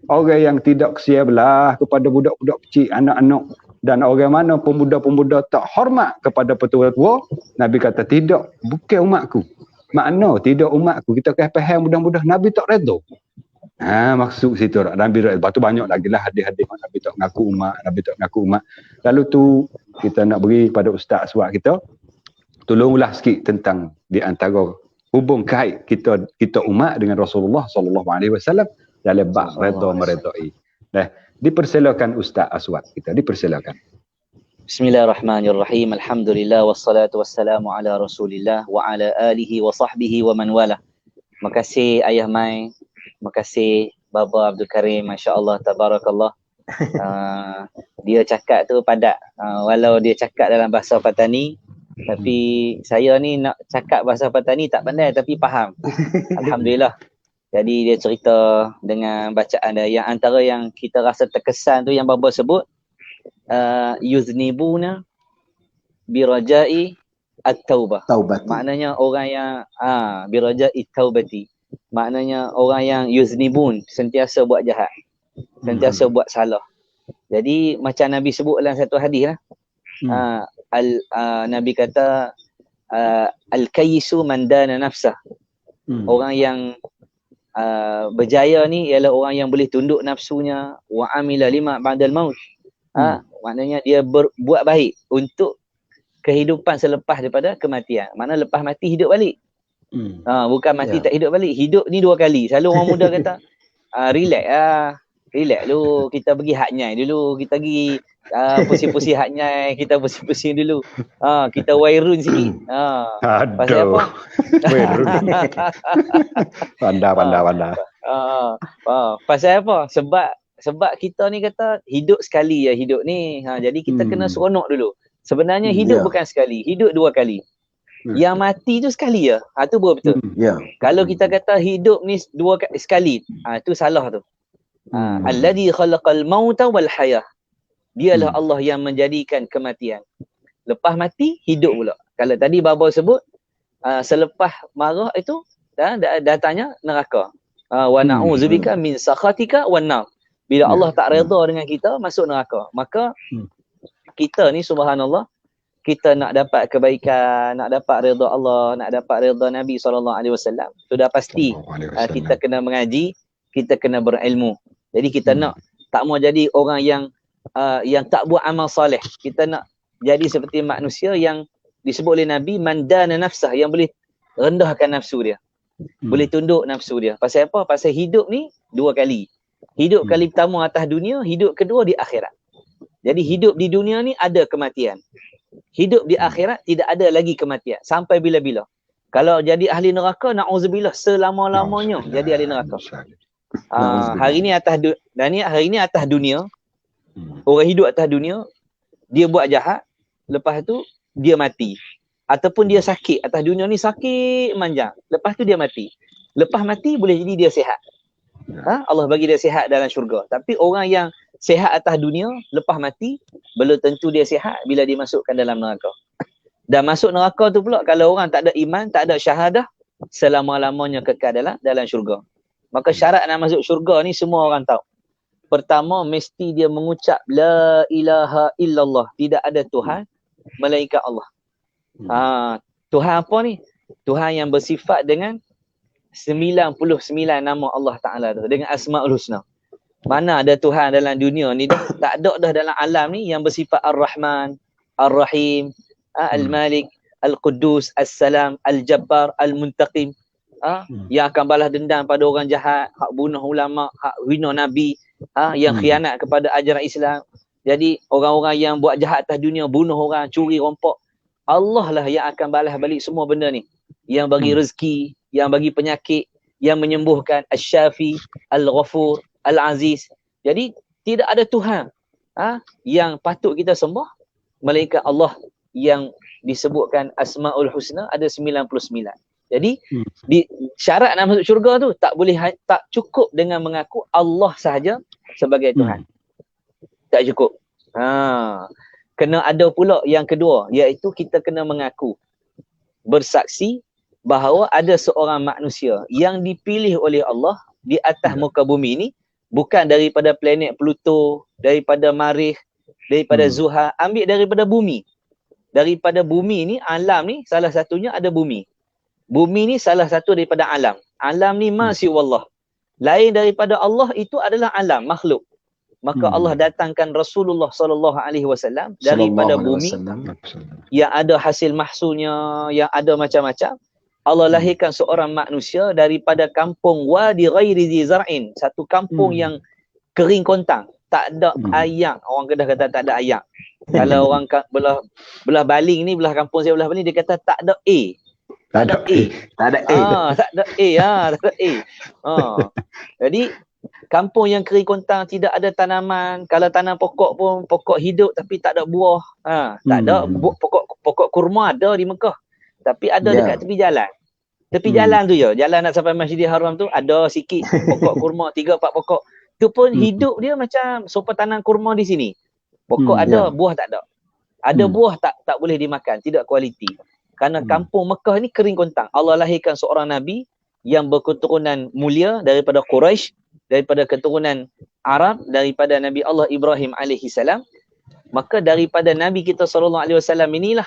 Orang yang tidak kesia belah kepada budak-budak kecil, anak-anak, dan orang mana pemuda-pemuda tak hormat kepada petua-tua, Nabi kata tidak, bukan umatku. Makna tidak umatku. Kita kena faham mudah-mudah Nabi tak redha. Maksud situ Nabi redha. Lepas tu banyak lagi lah hadis-hadis Nabi tak ngaku umat. Lalu tu kita nak beri pada Ustaz Aswad kita, tolonglah sikit tentang di antara hubung kait kita umat dengan Rasulullah sallallahu alaihi wasallam dalam bab redha meredai. Dipersilakan Ustaz Aswad kita, dipersilakan. Bismillahirrahmanirrahim. Alhamdulillah wassalatu wassalamu ala Rasulillah wa ala alihi wa sahbihi wa man wala. Makasih Ayah Mai, makasih Baba Abdul Karim, masya-Allah tabarakallah. Dia cakap tu padat, walau dia cakap dalam bahasa Patani, tapi saya ni nak cakap bahasa Patani tak pandai tapi faham. Alhamdulillah. Jadi dia cerita dengan bacaan dia yang antara yang kita rasa terkesan tu yang Baba sebut, yuznibuna birajai at-taubah. Maknanya orang yang birajai taubati. Maknanya orang yang yuznibun, sentiasa buat jahat, sentiasa buat salah. Jadi macam Nabi sebut dalam satu hadis lah. Nabi kata al-kayyisu man dana nafsah. Orang yang berjaya ni ialah orang yang boleh tunduk nafsunya, wa amila lima ba'dal maut. Maknanya dia buat baik untuk kehidupan selepas daripada kematian. Maknanya lepas mati hidup balik. Bukan mati Ya. tak hidup balik. Hidup ni 2 kali. Selalu orang muda kata, relax lah. Relax dulu. Kita pergi haknyai dulu. Kita pergi pusing-pusing haknyai. Kita pusing-pusing dulu. Kita wairun sikit. Pasal apa? Wairun. Pandai. Pasal apa? Sebab kita ni kata hidup sekali ya hidup ni. Jadi kita kena seronok dulu. Sebenarnya hidup bukan sekali. Hidup 2 kali. Yang mati tu sekali ya. Tu baru betul. Kalau kita kata hidup ni sekali, tu salah tu. Alladzi khalaqal mauta wal hayah. Dialah Allah yang menjadikan kematian. Lepas mati, hidup pula. Kalau tadi Baba sebut, selepas marah itu, datanya neraka. Wa na'udzubika min sakhatika wan nar. Bila Allah tak redha dengan kita, masuk neraka. Maka kita ni subhanallah, kita nak dapat kebaikan, nak dapat redha Allah, nak dapat redha Nabi SAW, sudah pasti kita kena mengaji, kita kena berilmu. Jadi kita nak tak mau jadi orang yang tak buat amal soleh. Kita nak jadi seperti manusia yang disebut oleh Nabi mandana nafsah, yang boleh rendahkan nafsu dia. Boleh tunduk nafsu dia. Pasal apa? Pasal hidup ni 2 kali. Hidup kali pertama atas dunia, hidup kedua di akhirat. Jadi hidup di dunia ni ada kematian. Hidup di akhirat tidak ada lagi kematian. Sampai bila-bila. Kalau jadi ahli neraka, na'udzubillah, selama-lamanya jadi ahli neraka. Hari ni atas dunia, orang hidup atas dunia, dia buat jahat, lepas tu dia mati. Ataupun dia sakit, atas dunia ni sakit manjang, lepas tu dia mati. Lepas mati boleh jadi dia sihat. Allah bagi dia sihat dalam syurga. Tapi orang yang sihat atas dunia, lepas mati, belum tentu dia sihat bila dimasukkan dalam neraka. Dan masuk neraka tu pula, kalau orang tak ada iman, tak ada syahadah, selama-lamanya kekal dalam syurga. Maka syarat nak masuk syurga ni semua orang tahu. Pertama, mesti dia mengucap la ilaha illallah, tidak ada Tuhan melainkan Allah. Tuhan apa ni? Tuhan yang bersifat dengan 99 nama Allah Ta'ala tu, dengan Asma'ul Husna. Mana ada Tuhan dalam dunia ni dah, tak ada dah dalam alam ni yang bersifat Ar-Rahman, Ar-Rahim, Al-Malik, Al-Quddus, As-Salam, Al-Jabbar, Al-Muntaqim, yang akan balas dendam pada orang jahat, hak bunuh ulama, hak hina Nabi, yang khianat kepada ajaran Islam. Jadi orang-orang yang buat jahat atas dunia, bunuh orang, curi, rompok, Allah lah yang akan balas balik semua benda ni. Yang bagi rezeki, yang bagi penyakit, yang menyembuhkan, Asy-Syafi, Al-Ghafur, Al-Aziz. Jadi tidak ada Tuhan yang patut kita sembah melainkan Allah yang disebutkan Asma'ul Husna ada 99. Jadi syarat nak masuk syurga tu tak cukup dengan mengaku Allah sahaja sebagai Tuhan. Tak cukup. Kena ada pula yang kedua, iaitu kita kena mengaku, bersaksi bahawa ada seorang manusia yang dipilih oleh Allah di atas muka bumi ni, bukan daripada planet Pluto, daripada Marikh, daripada Zuhal, ambil daripada bumi. Daripada bumi ni, alam ni salah satunya ada bumi. Bumi ni salah satu daripada alam. Alam ni masya Allah. Lain daripada Allah itu adalah alam, makhluk. Maka Allah datangkan Rasulullah SAW daripada bumi yang ada hasil mahsulnya, yang ada macam-macam. Allah lahirkan seorang manusia daripada kampung Wadi Ghairi Zi Zar'in, satu kampung yang kering kontang, tak ada ayak. Orang Kedah kata tak ada ayak. Kalau orang belah Baling ni, belah kampung saya belah Baling, dia kata tak ada A. Tak ada A. Jadi kampung yang kering kontang, tidak ada tanaman. Kalau tanam pokok pun pokok hidup tapi tak ada buah. Tak ada pokok kurma ada di Mekah. Tapi ada dekat tepi jalan. Tepi jalan tu je. Jalan nak sampai Masjidil Haram tu ada sikit pokok kurma, 3-4 pokok. Tu pun hidup dia macam sopa tanam kurma di sini. Pokok ada, buah tak ada. Ada buah tak boleh dimakan, tidak kualiti. Kerana kampung Mekah ni kering kontang. Allah lahirkan seorang Nabi yang berketurunan mulia daripada Quraisy, daripada keturunan Arab, daripada Nabi Allah Ibrahim alaihissalam. Maka daripada Nabi kita SAW inilah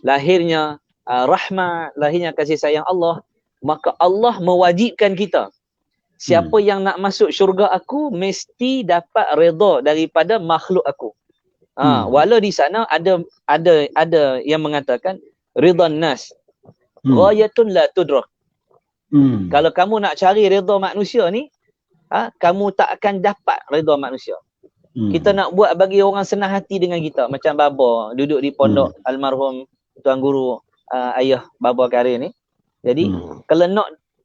lahirnya rahmat, lahirnya kasih sayang Allah. Maka Allah mewajibkan kita, siapa yang nak masuk syurga aku mesti dapat redha daripada makhluk aku. Walau di sana ada yang mengatakan ridhan nas, ghayatun la tudrak. Kalau kamu nak cari redha manusia ni, kamu tak akan dapat redha manusia. Kita nak buat bagi orang senang hati dengan kita. Macam Baba duduk di pondok almarhum Tuan Guru ayah Baba Karim ni. Jadi kalau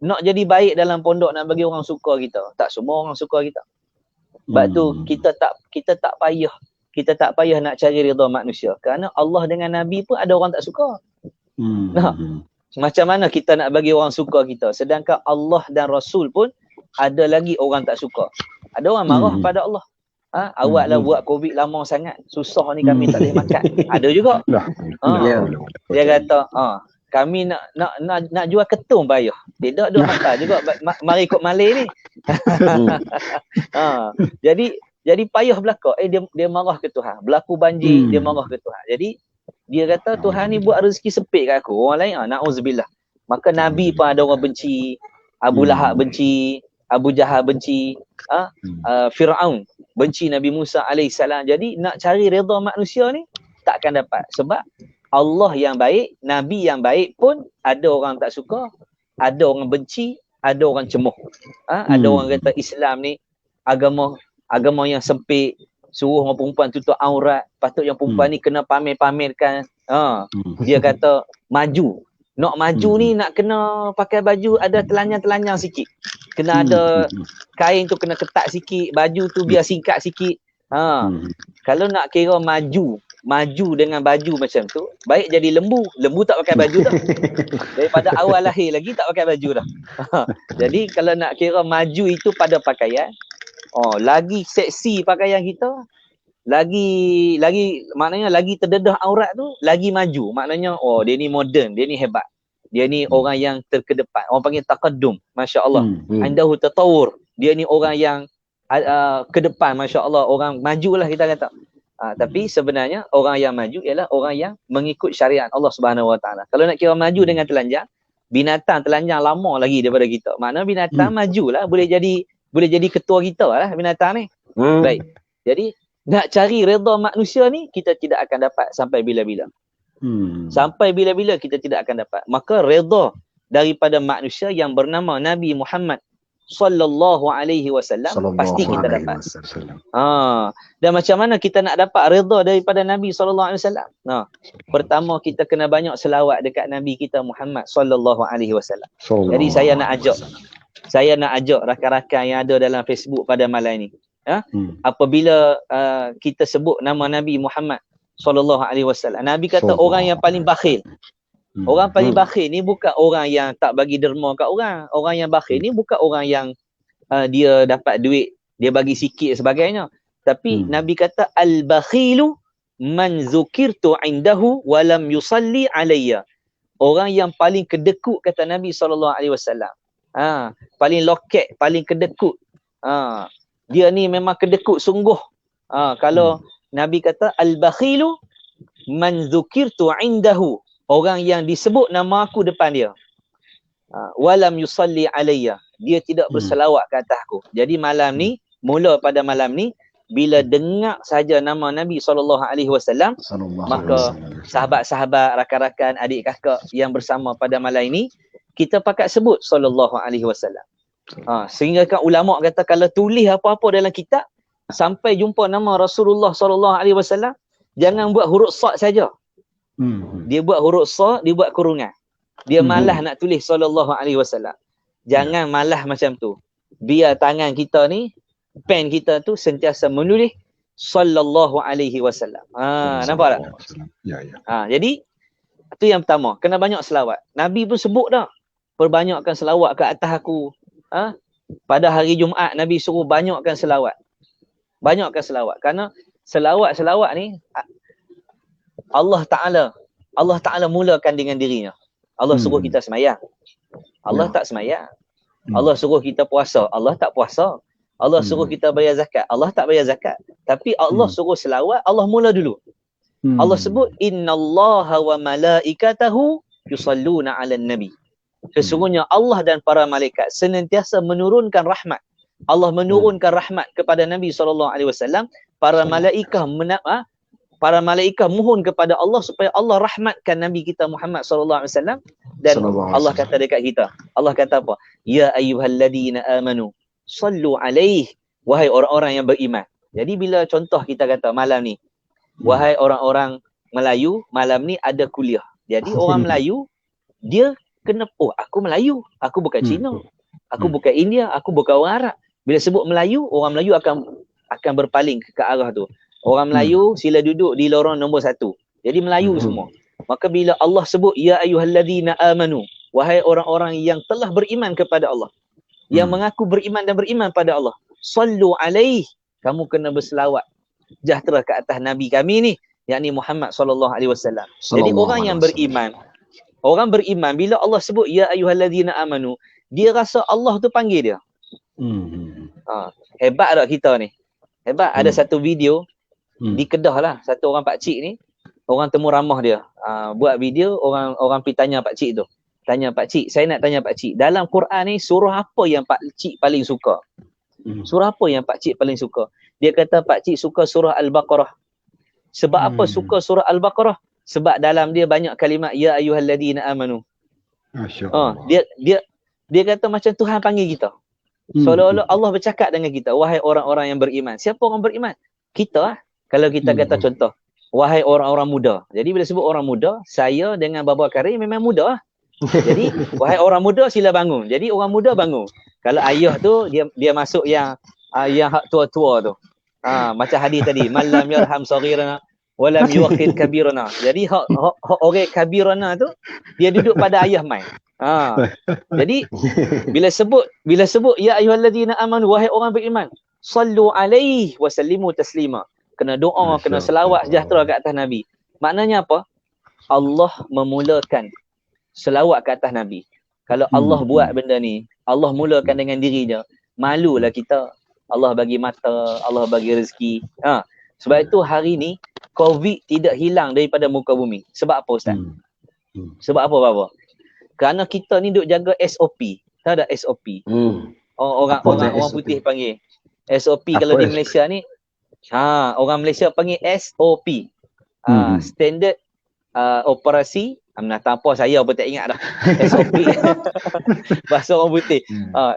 nak jadi baik dalam pondok, nak bagi orang suka kita, tak semua orang suka kita. Sebab tu kita tak payah. Kita tak payah nak cari redha manusia. Kerana Allah dengan Nabi pun ada orang tak suka. Nah, macam mana kita nak bagi orang suka kita? Sedangkan Allah dan Rasul pun ada lagi orang tak suka. Ada orang marah pada Allah. Awak lah buat COVID lama sangat. Susah ni kami tak boleh makan. Ada juga. Dia kata, kami nak jual ketum payah. Tidak duk makan juga. Mari ikut Malay ni. Jadi payah belaka. Dia marah ke Tuhan. Berlaku banjir, dia marah ke Tuhan. Jadi dia kata Tuhan ni buat rezeki sempit kat aku. Orang lain, na'udzubillah. Maka Nabi pun ada orang benci. Abu Lahab benci. Abu Jahal benci. Fir'aun benci Nabi Musa alaihissalam. Jadi nak cari redha manusia ni takkan dapat. Sebab Allah yang baik, Nabi yang baik pun ada orang tak suka, ada orang benci, ada orang cemuh. Ada orang kata Islam ni agama yang sempit, suruh orang perempuan tutup aurat, patut yang perempuan ni kena pamer-pamerkan. Dia kata maju. Nak maju ni nak kena pakai baju ada telanjang-telanjang sikit. Kena ada kain tu kena ketat sikit, baju tu biar singkat sikit. Kalau nak kira maju dengan baju macam tu, baik jadi lembu. Lembu tak pakai baju dah. Daripada awal lahir lagi tak pakai baju dah. Jadi kalau nak kira maju itu pada pakaian, lagi seksi pakaian kita, lagi maknanya lagi terdedah aurat tu, lagi maju. Maknanya dia ni moden, dia ni hebat. Dia ni orang yang terkedepan. Orang panggil taqaddum. Masya-Allah. Indahu tatawur. Dia ni orang yang ke depan, masya-Allah, orang majulah kita kata. Tapi sebenarnya orang yang maju ialah orang yang mengikut syariat Allah Subhanahu Wa Taala. Kalau nak kira maju dengan telanjang, binatang telanjang lama lagi daripada kita. Maknanya binatang majulah, boleh jadi ketua kita lah binatang ni. Baik. Jadi nak cari redha manusia ni kita tidak akan dapat sampai bila-bila. Sampai bila-bila kita tidak akan dapat. Maka redha daripada manusia yang bernama Nabi Muhammad sallallahu alaihi wasallam pasti kita dapat. Dan macam mana kita nak dapat redha daripada Nabi sallallahu alaihi wasallam? Pertama kita kena banyak selawat dekat Nabi kita Muhammad sallallahu alaihi wasallam. Jadi saya nak ajak rakan-rakan yang ada dalam Facebook pada malam ni. Apabila kita sebut nama Nabi Muhammad sallallahu alaihi wasallam, Nabi kata orang yang paling bakhil. Orang paling bakhil ni bukan orang yang tak bagi derma kat orang. Orang yang bakhil ni bukan orang yang dia dapat duit, dia bagi sikit sebagainya. Tapi Nabi kata al-bakhilu man zukirtu indahu wa lam yusalli alayya. Orang yang paling kedekut kata Nabi sallallahu alaihi wasallam. Paling loket, paling kedekut. Dia ni memang kedekut sungguh. Kalau Nabi kata al-bakhilu man zukirtu indahu, orang yang disebut nama aku depan dia. Walam yusalli alayya, dia tidak berselawat ke atasku. Jadi malam ni, mula pada malam ni, bila dengar saja nama Nabi SAW, maka sahabat-sahabat, rakan-rakan, adik kakak yang bersama pada malam ini, kita pakat sebut SAW. Sehingga kan ulama kata kalau tulis apa-apa dalam kitab, sampai jumpa nama Rasulullah SAW, jangan buat huruf sad saja. Dia buat huruf sad, dia buat kurungan. Dia malah nak tulis SAW. Jangan malah macam tu. Biar tangan kita ni, pen kita tu sentiasa menulis SAW. Nampak tak? Ya. Jadi itu yang pertama, kena banyak selawat. Nabi pun sebut dah, perbanyakkan selawat ke atas aku. Pada hari Jumaat Nabi suruh banyakkan selawat. Banyakkan selawat. Kerana selawat ni Allah Ta'ala mulakan dengan dirinya. Allah suruh kita semayang. Allah tak semayang. Allah suruh kita puasa. Allah tak puasa. Allah suruh kita bayar zakat. Allah tak bayar zakat. Tapi Allah suruh selawat, Allah mula dulu. Allah sebut innallaha wa malaikatahu yusalluna 'alan nabi. Sesungguhnya Allah dan para malaikat senantiasa menurunkan rahmat. Allah menurunkan rahmat kepada Nabi SAW. Para malaikat mohon kepada Allah supaya Allah rahmatkan Nabi kita Muhammad SAW Dan Sallallahu alaihi Allah wasallam. kata dekat kita, Allah kata apa? Ya ayyuhalladzina amanu sallu alaihi, wahai orang-orang yang beriman. Jadi bila contoh kita kata malam ni, wahai orang-orang Melayu, malam ni ada kuliah. Jadi orang Melayu dia kena, oh aku Melayu, aku bukan Cina, aku bukan India, aku bukan orang Arab. Bila sebut Melayu, orang Melayu akan berpaling ke arah tu. Orang Melayu sila duduk di lorong nombor 1. Jadi Melayu semua. Maka bila Allah sebut ya ayyuhalladzina amanu, wahai orang-orang yang telah beriman kepada Allah, yang mengaku beriman dan beriman pada Allah, sallu alaihi, kamu kena berselawat sejahtera ke atas nabi kami ni, yakni Muhammad sallallahu alaihi wasallam. Jadi orang yang beriman, orang beriman bila Allah sebut ya ayyuhalladzina amanu, dia rasa Allah tu panggil dia. Hebat tak kita ni? Hebat. Ada satu video di Kedah lah, satu orang pakcik ni, orang temu ramah dia, buat video, orang pergi tanya pakcik tu. Tanya pakcik, saya nak tanya pakcik, dalam Quran ni surah apa yang pakcik paling suka? Surah apa yang pakcik paling suka? Dia kata pakcik suka surah Al-Baqarah. Sebab apa suka surah Al-Baqarah? Sebab dalam dia banyak kalimat ya ayyuhalladzina amanu. Masya-Allah. Dia kata macam Tuhan panggil kita. Seolah-olah Allah bercakap dengan kita, wahai orang-orang yang beriman. Siapa orang beriman? Kita lah. Kalau kita kata contoh, wahai orang-orang muda. Jadi bila sebut orang muda, saya dengan Baba Karim memang muda lah. Jadi wahai orang muda sila bangun. Jadi orang muda bangun. Kalau ayah tu dia masuk yang hak tua-tua tu. Macam hadis tadi, malam yarham saghirana walam yuqid kabirana. Jadi hak orang kabirana tu dia duduk pada ayah mai. Jadi bila sebut ya ayyuhalladzina amanu, wahai orang beriman, sallu alaihi wa sallimu taslima. Kena doa, kena selawat sejahtera ke atas nabi. Maknanya apa? Allah memulakan selawat ke atas nabi. Kalau Allah buat benda ni, Allah mulakan dengan dirinya, malulah kita. Allah bagi mata, Allah bagi rezeki. Sebab itu hari ni COVID tidak hilang daripada muka bumi. Sebab apa Ustaz? Sebab apa Baba? Kerana kita ni duk jaga SOP. Tahu tak SOP? Orang putih panggil SOP. Kalau di Malaysia ni, orang Malaysia panggil SOP. Standard operasi. Nak apa saya pun tak ingat dah. SOP. Bahasa orang putih.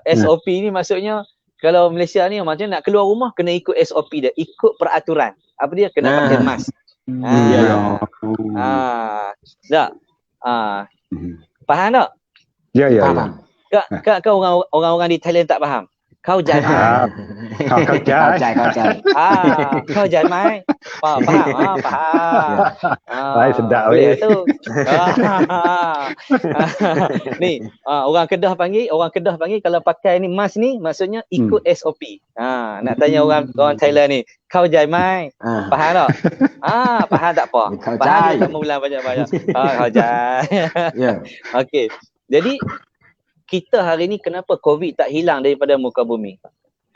SOP ni maksudnya kalau Malaysia ni macam nak keluar rumah kena ikut SOP dia, ikut peraturan. Apa dia? Kena pakai mask. Tak? Faham tak? Ya. Kau orang-orang di Thailand tak faham. Kau jangan. Kau jangan. Kau jangan mai. Faham? Baik, sedap weh. Tu. Ni, orang Kedah panggil kalau pakai ni mask ni maksudnya ikut SOP. Nak tanya orang Thailand ni, kau jangan mai. Faham tak? Faham tak apa? Faham tak mengulang banyak-banyak. Kau jangan. Okey. Jadi kita hari ni kenapa COVID tak hilang daripada muka bumi?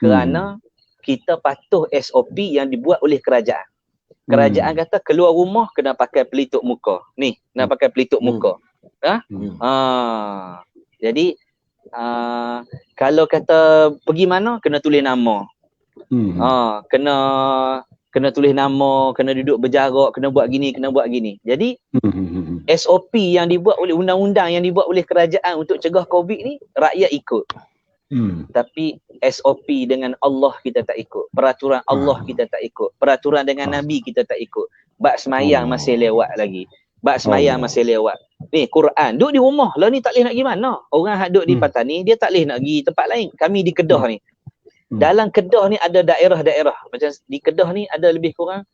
Kerana kita patuh SOP yang dibuat oleh kerajaan. Kerajaan kata keluar rumah kena pakai pelitup muka. Ni, nak pakai pelitup muka. Jadi kalau kata pergi mana kena tulis nama. Kena tulis nama, kena duduk berjarak, kena buat gini, kena buat gini. Jadi SOP yang dibuat oleh undang-undang yang dibuat oleh kerajaan untuk cegah COVID ni, rakyat ikut. Tapi SOP dengan Allah kita tak ikut. Peraturan Allah kita tak ikut. Peraturan dengan Nabi kita tak ikut. Bab semayang masih lewat lagi. Bab semayang masih lewat. Ni Quran, duduk di rumah. Lah ni tak boleh nak pergi mana? Orang yang duduk di Patani, dia tak boleh nak pergi tempat lain. Kami di Kedah ni. Dalam Kedah ni ada daerah-daerah. Macam di Kedah ni ada lebih kurang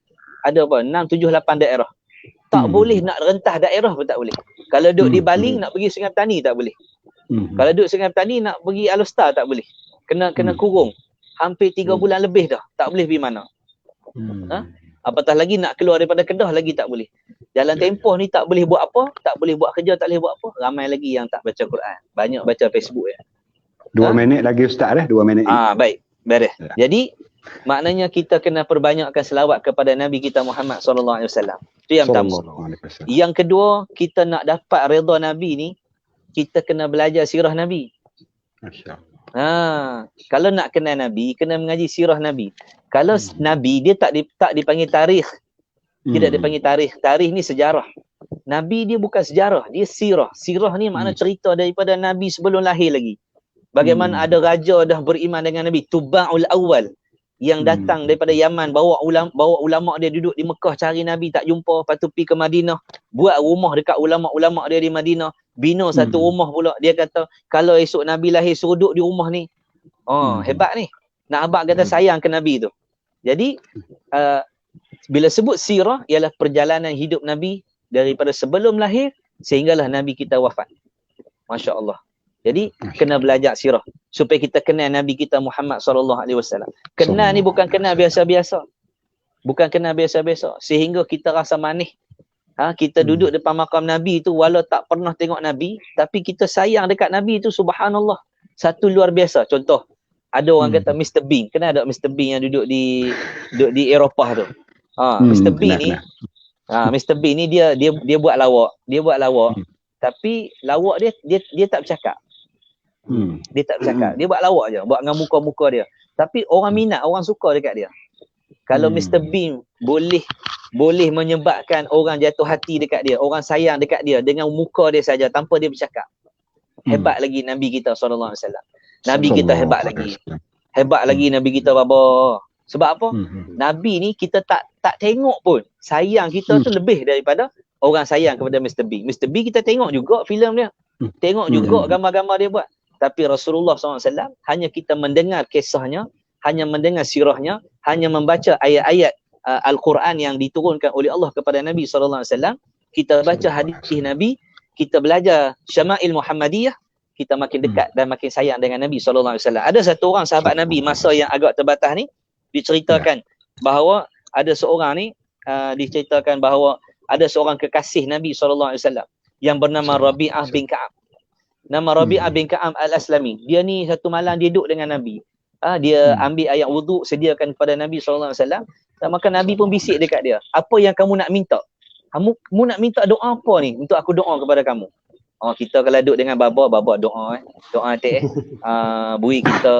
ada apa? 6, 7, 8 daerah. Tak boleh nak rentah daerah pun tak boleh. Kalau duduk di Baling nak pergi Sungai Petani tak boleh. Kalau duduk Sungai Petani nak pergi Alostar tak boleh. Kena kurung. Hampir 3 bulan lebih dah. Tak boleh pergi mana. Apatah lagi nak keluar daripada Kedah lagi tak boleh. Jalan tempoh ni tak boleh buat apa, tak boleh buat kerja, tak boleh buat apa. Ramai lagi yang tak baca Quran. Banyak baca Facebook ya. 2 minit lagi Ustaz 2 minit. Baik. Beres. Jadi maknanya kita kena perbanyakkan selawat kepada Nabi kita Muhammad sallallahu alaihi wasallam. Itu yang pertama. Yang kedua, kita nak dapat redha Nabi ni, kita kena belajar sirah Nabi. Masya-Allah. Kalau nak kenal Nabi, kena mengaji sirah Nabi. Kalau Nabi dia tak dipanggil tarikh. Tidak dipanggil tarikh. Tarikh ni sejarah. Nabi dia bukan sejarah, dia sirah. Sirah ni makna cerita daripada Nabi sebelum lahir lagi. Bagaimana ada raja dah beriman dengan Nabi, Tuba'ul Awal, yang datang daripada Yaman, bawa ulama dia duduk di Mekah cari Nabi tak jumpa, lepas tu pergi ke Madinah, buat rumah dekat ulama-ulama dia di Madinah, bina satu rumah pula. Dia kata kalau esok Nabi lahir suruh duduk di rumah ni. Hebat ni. Nak abang kata sayang ke Nabi tu. Jadi bila sebut sirah ialah perjalanan hidup Nabi daripada sebelum lahir sehinggalah Nabi kita wafat. Masya Allah. Jadi kena belajar sirah supaya kita kenal Nabi kita Muhammad SAW. Kenal ni bukan kenal biasa-biasa. Bukan kenal biasa-biasa sehingga kita rasa manis. Kita duduk depan makam Nabi tu walau tak pernah tengok Nabi, tapi kita sayang dekat Nabi tu, subhanallah. Satu luar biasa. Contoh, ada orang kata Mr. Bean. Kenal ada Mr. Bean yang duduk di Eropah tu? Mr. Bean ni Mr. Bean ni dia buat lawak. Dia buat lawak. Tapi lawak dia tak bercakap. Dia tak bercakap. Dia buat lawak je, buat dengan muka-muka dia. Tapi orang minat, orang suka dekat dia. Kalau Mr. Bean boleh menyebabkan orang jatuh hati dekat dia, orang sayang dekat dia dengan muka dia saja tanpa dia bercakap. Hebat lagi Nabi kita SAW. Nabi kita hebat lagi. Hebat lagi Nabi kita, Baba. Sebab apa? Nabi ni kita tak tengok pun. Sayang kita tu lebih daripada orang sayang kepada Mr. B. Mr. B kita tengok juga filem dia. Tengok juga gambar-gambar dia buat. Tapi Rasulullah SAW hanya kita mendengar kisahnya, hanya mendengar sirahnya, hanya membaca ayat-ayat Al-Quran yang diturunkan oleh Allah kepada Nabi SAW. Kita baca hadis Nabi, kita belajar Syama'il Muhammadiyah, kita makin dekat dan makin sayang dengan Nabi SAW. Ada satu orang sahabat Nabi masa yang agak terbatas ni, diceritakan bahawa ada seorang ni, diceritakan bahawa ada seorang kekasih Nabi SAW yang bernama Rabi'ah bin Ka'ab. Nama Rabi'ah bin Ka'ab al-Aslami. Dia ni satu malam dia duduk dengan Nabi. Dia ambil air wuduk, sediakan kepada Nabi SAW. Dan maka Nabi pun bisik dekat dia. Apa yang kamu nak minta? Kamu nak minta doa apa ni untuk aku doa kepada kamu? Kita kalau duduk dengan baba doa doa bui kita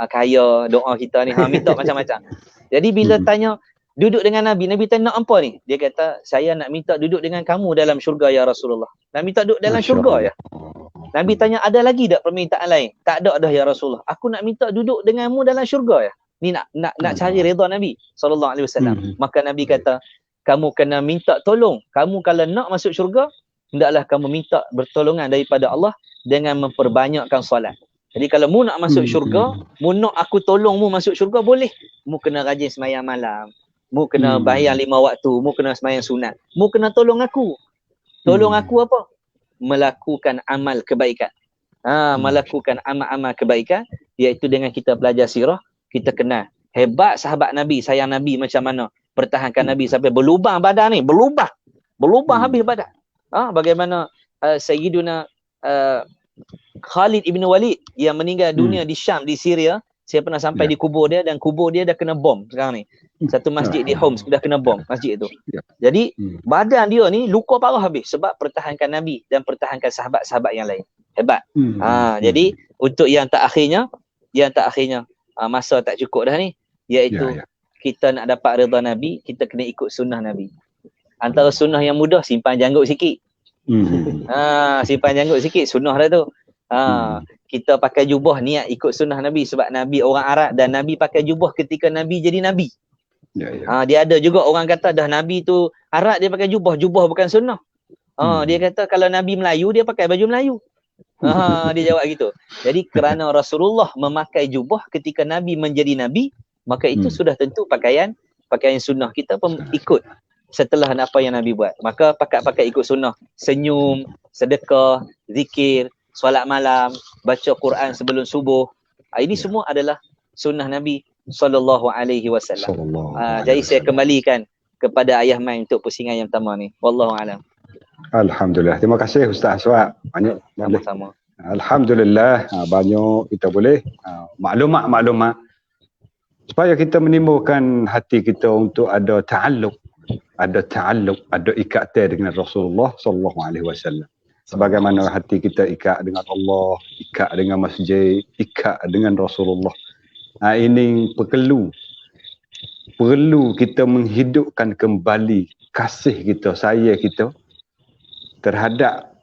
kaya, doa kita ni minta macam-macam. Jadi bila tanya duduk dengan Nabi tanya nak apa ni? Dia kata saya nak minta duduk dengan kamu dalam syurga ya Rasulullah. Nak minta duduk dalam syurga ya. Nabi tanya ada lagi tak permintaan lain? Tak ada dah ya Rasulullah. Aku nak minta duduk denganmu dalam syurga ya. Ni nak cari redha Nabi SAW. Maka Nabi kata kamu kena minta tolong. Kamu kalau nak masuk syurga, hendaklah kamu minta pertolongan daripada Allah dengan memperbanyakkan solat. Jadi kalau mu nak masuk syurga, mu nak aku tolong mu masuk syurga, boleh. Mu kena rajin sembahyang malam. Mu kena bayar 5 waktu. Mu kena sembahyang sunat. Mu kena tolong aku. Tolong aku apa? Melakukan amal kebaikan. Melakukan amal-amal kebaikan, iaitu dengan kita belajar sirah, kita kenal hebat sahabat Nabi, sayang Nabi macam mana, pertahankan Nabi sampai berlubang badan ni, berlubang habis badan. Bagaimana Sayyiduna Khalid ibn Walid yang meninggal dunia di Syam, di Syria. Saya pernah sampai di kubur dia, dan kubur dia dah kena bom sekarang ni. Satu masjid di Homs dah kena bom masjid itu. Jadi badan dia ni luka parah habis sebab pertahankan Nabi dan pertahankan sahabat-sahabat yang lain. Hebat. Jadi untuk yang tak akhirnya masa tak cukup dah ni, iaitu kita nak dapat redha Nabi, kita kena ikut sunnah Nabi. Antara sunnah yang mudah, simpan janggut sikit. Simpan janggut sikit, sunnah dah tu. Kita pakai jubah, niat ikut sunnah Nabi sebab Nabi orang Arab dan Nabi pakai jubah ketika Nabi jadi Nabi. Dia ada juga orang kata dah Nabi tu Arab dia pakai jubah bukan sunnah. Dia kata kalau Nabi Melayu dia pakai baju Melayu. Dia jawab gitu. Jadi kerana Rasulullah memakai jubah ketika Nabi menjadi Nabi, maka itu sudah tentu pakaian sunnah. Kita pun ikut setelah apa yang Nabi buat. Maka pakai ikut sunnah. Senyum, sedekah, zikir, solat malam, baca Quran sebelum subuh. Ini semua adalah sunnah Nabi SAW. Jadi saya kembalikan kepada Ayah Mai untuk pusingan yang pertama ni. Wallahualam. Alhamdulillah. Terima kasih Ustaz Aswad. Banyak sama-sama. Alhamdulillah, banyak kita boleh maklumat supaya kita menimbulkan hati kita untuk ada ta'alluq, ada ikatan dengan Rasulullah SAW. Sebagaimana hati kita ikat dengan Allah, ikat dengan masjid, ikat dengan Rasulullah. Ini perlu kita menghidupkan kembali kasih kita, sayang kita terhadap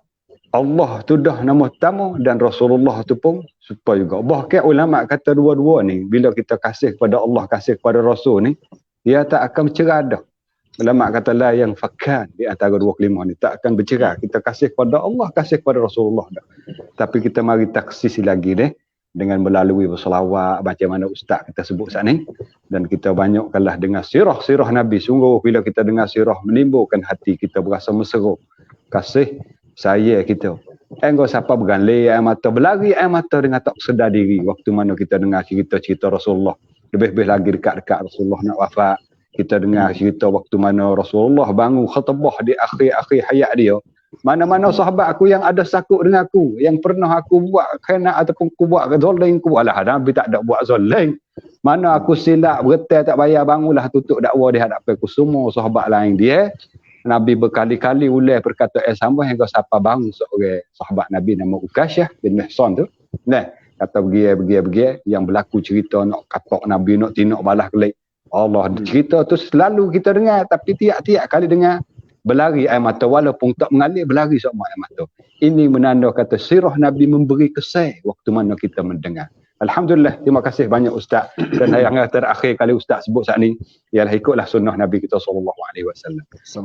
Allah tu dah nama utama dan Rasulullah tu pun super juga. Bahkan ulama kata dua-dua ni, bila kita kasih kepada Allah, kasih kepada Rasul ni, dia tak akan bercerai dah. Ulama kata la yang fakkan di antara dua kelima ni, tak akan bercerai. Kita kasih kepada Allah, kasih kepada Rasulullah dah. Tapi kita mari taksisi lagi deh, dengan melalui berselawat, macam mana Ustaz kita sebut saat ni. Dan kita banyakkanlah dengar sirah-sirah Nabi. Sungguh bila kita dengar sirah, menimbulkan hati kita berasa mesra. Kasih saya kita. Engkau siapa bergalai air mata, berlari air mata dengan tak sedar diri waktu mana kita dengar cerita-cerita Rasulullah. Lebih-lebih lagi dekat-dekat Rasulullah nak wafat. Kita dengar cerita waktu mana Rasulullah bangun khutbah di akhir-akhir hayat dia. Mana-mana sahabat aku yang ada sakut dengan aku, yang pernah aku buat kena ataupun aku buat zalim, aku buatlah. Nabi tak ada buat zalim. Mana aku silap, bergetar tak bayar, bangunlah tutup dakwah di hadapan aku. Semua sahabat lain dia. Nabi berkali-kali ulai perkataan sama hingga siapa bangun seorang sahabat Nabi nama Ukasyah bin Mihsan tu. Nah, kata begitu yang berlaku cerita nak katok Nabi, nak tindak balas kelik. Allah, cerita tu selalu kita dengar, tapi tiap-tiap kali dengar berlari air mata, walaupun tak mengalir berlari sama air mata. Ini menanda kata sirah Nabi memberi kesan waktu mana kita mendengar. Alhamdulillah, terima kasih banyak Ustaz. Dan yang terakhir kali Ustaz sebut saat ni ialah ikutlah sunnah Nabi kita SAW.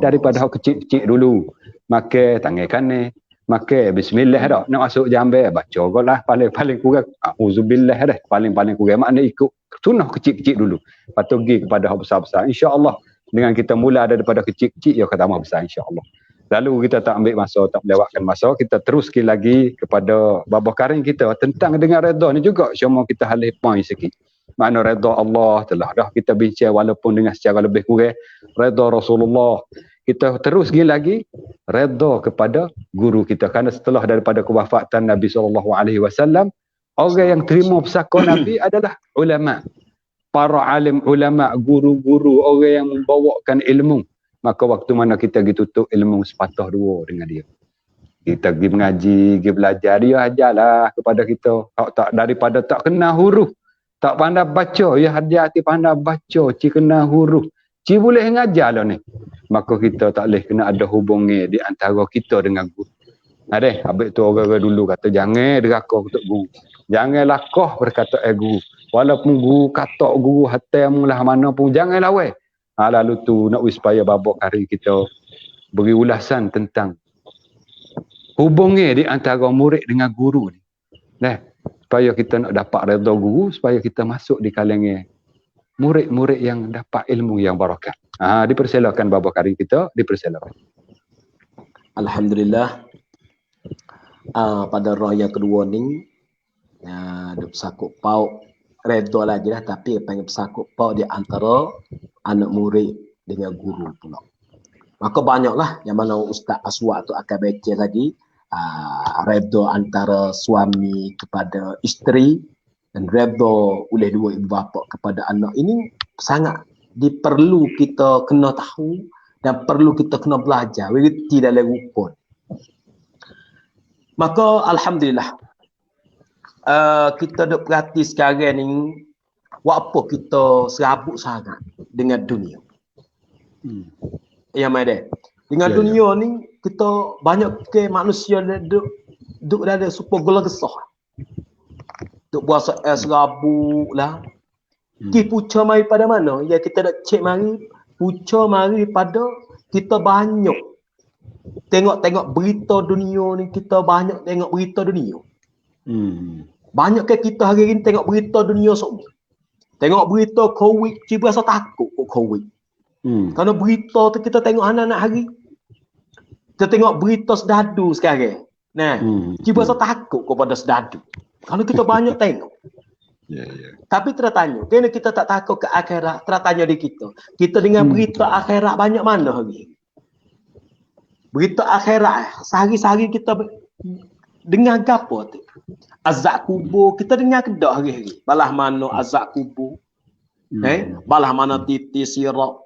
Daripada kecil-kecil dulu, makan tangan kanan, makan bismillah dah. Nak masuk jambai, baca lah paling-paling kurang auzubillah dah. Paling-paling kurang makna ikut sunnah kecil-kecil dulu. Lepas tu pergi kepada hal besar-besar. InsyaAllah dengan kita mula daripada kecil-kecil, ya kata tambah besar insyaAllah. Lalu kita tak ambil masa, tak melewatkan masa, kita terus sekali lagi kepada babah karing kita tentang dengan redha ni juga. Cuma kita halih point sikit. Makna redha Allah telah dah kita bincang walaupun dengan secara lebih kurang. Redha Rasulullah. Kita terus sekali lagi redha kepada guru kita. Kerana setelah daripada kewafatan Nabi SAW, orang yang terima pesaka Nabi adalah ulama. Para alim ulama, guru-guru, orang yang membawakan ilmu. Maka waktu mana kita pergi tutup ilmu sepatah dua dengan dia. Kita pergi mengaji, pergi belajar, dia ajarlah kepada kita. Tak daripada tak kenal huruf, tak pandai baca, ya hati-hati pandai baca, ci kenal huruf. Ci boleh ngajar lah ni. Maka kita tak boleh kena ada hubungan di antara kita dengan guru. Ada, habis tu orang-orang dulu kata jangan deraka untuk guru. Jangan lakah berkata guru. Walaupun guru kata guru hatimu lah mana pun jangan lawan. Lalu tu nak supaya babak hari kita beri ulasan tentang hubungan di antara murid dengan guru ni. Nah, supaya kita nak dapat redha guru, supaya kita masuk di kalangan murid-murid yang dapat ilmu yang barakah. Dipersilakan babak hari kita, dipersilakan. Alhamdulillah. Pada raya kedua ni ada pesakut paut redha lagi lah, tapi panggil pesakut paut di antara anak murid dengan guru pula. Maka banyaklah yang mana Ustaz Aswad tu akan baca tadi, redha antara suami kepada isteri dan redha oleh dua ibu bapa kepada anak. Ini sangat diperlu kita kena tahu dan perlu kita kena belajar werti dalam rukun. Maka alhamdulillah kita duk perhati sekarang ni apa kita serabut sangat dengan dunia. Ya mai dengan dunia ni kita banyak ke manusia duk ada super gula gesah. Duk puasa serabut lah. Ki puca mari pada mana? Ya kita nak cek mari puca mari pada kita banyak tengok berita dunia ni, kita banyak tengok berita dunia. Banyak ke kita hari ni tengok berita dunia semua. Tengok berita COVID, cik berasa takut kok COVID. Kerana berita tu kita tengok anak-anak hari. Kita tengok berita sedadu sekarang. Nah, cik berasa takut kepada sedadu. Kalau kita banyak tengok. Tapi tertanya, kenapa kita tak takut ke akhirat? Tertanya di kita. Kita dengan berita akhirat banyak mana hari? Berita akhirat, sehari-hari kita dengar gapo tu? Azab kubur, kita dengar ke dak hari-hari? Balah mana azab kubur? Balah mana titi sirat?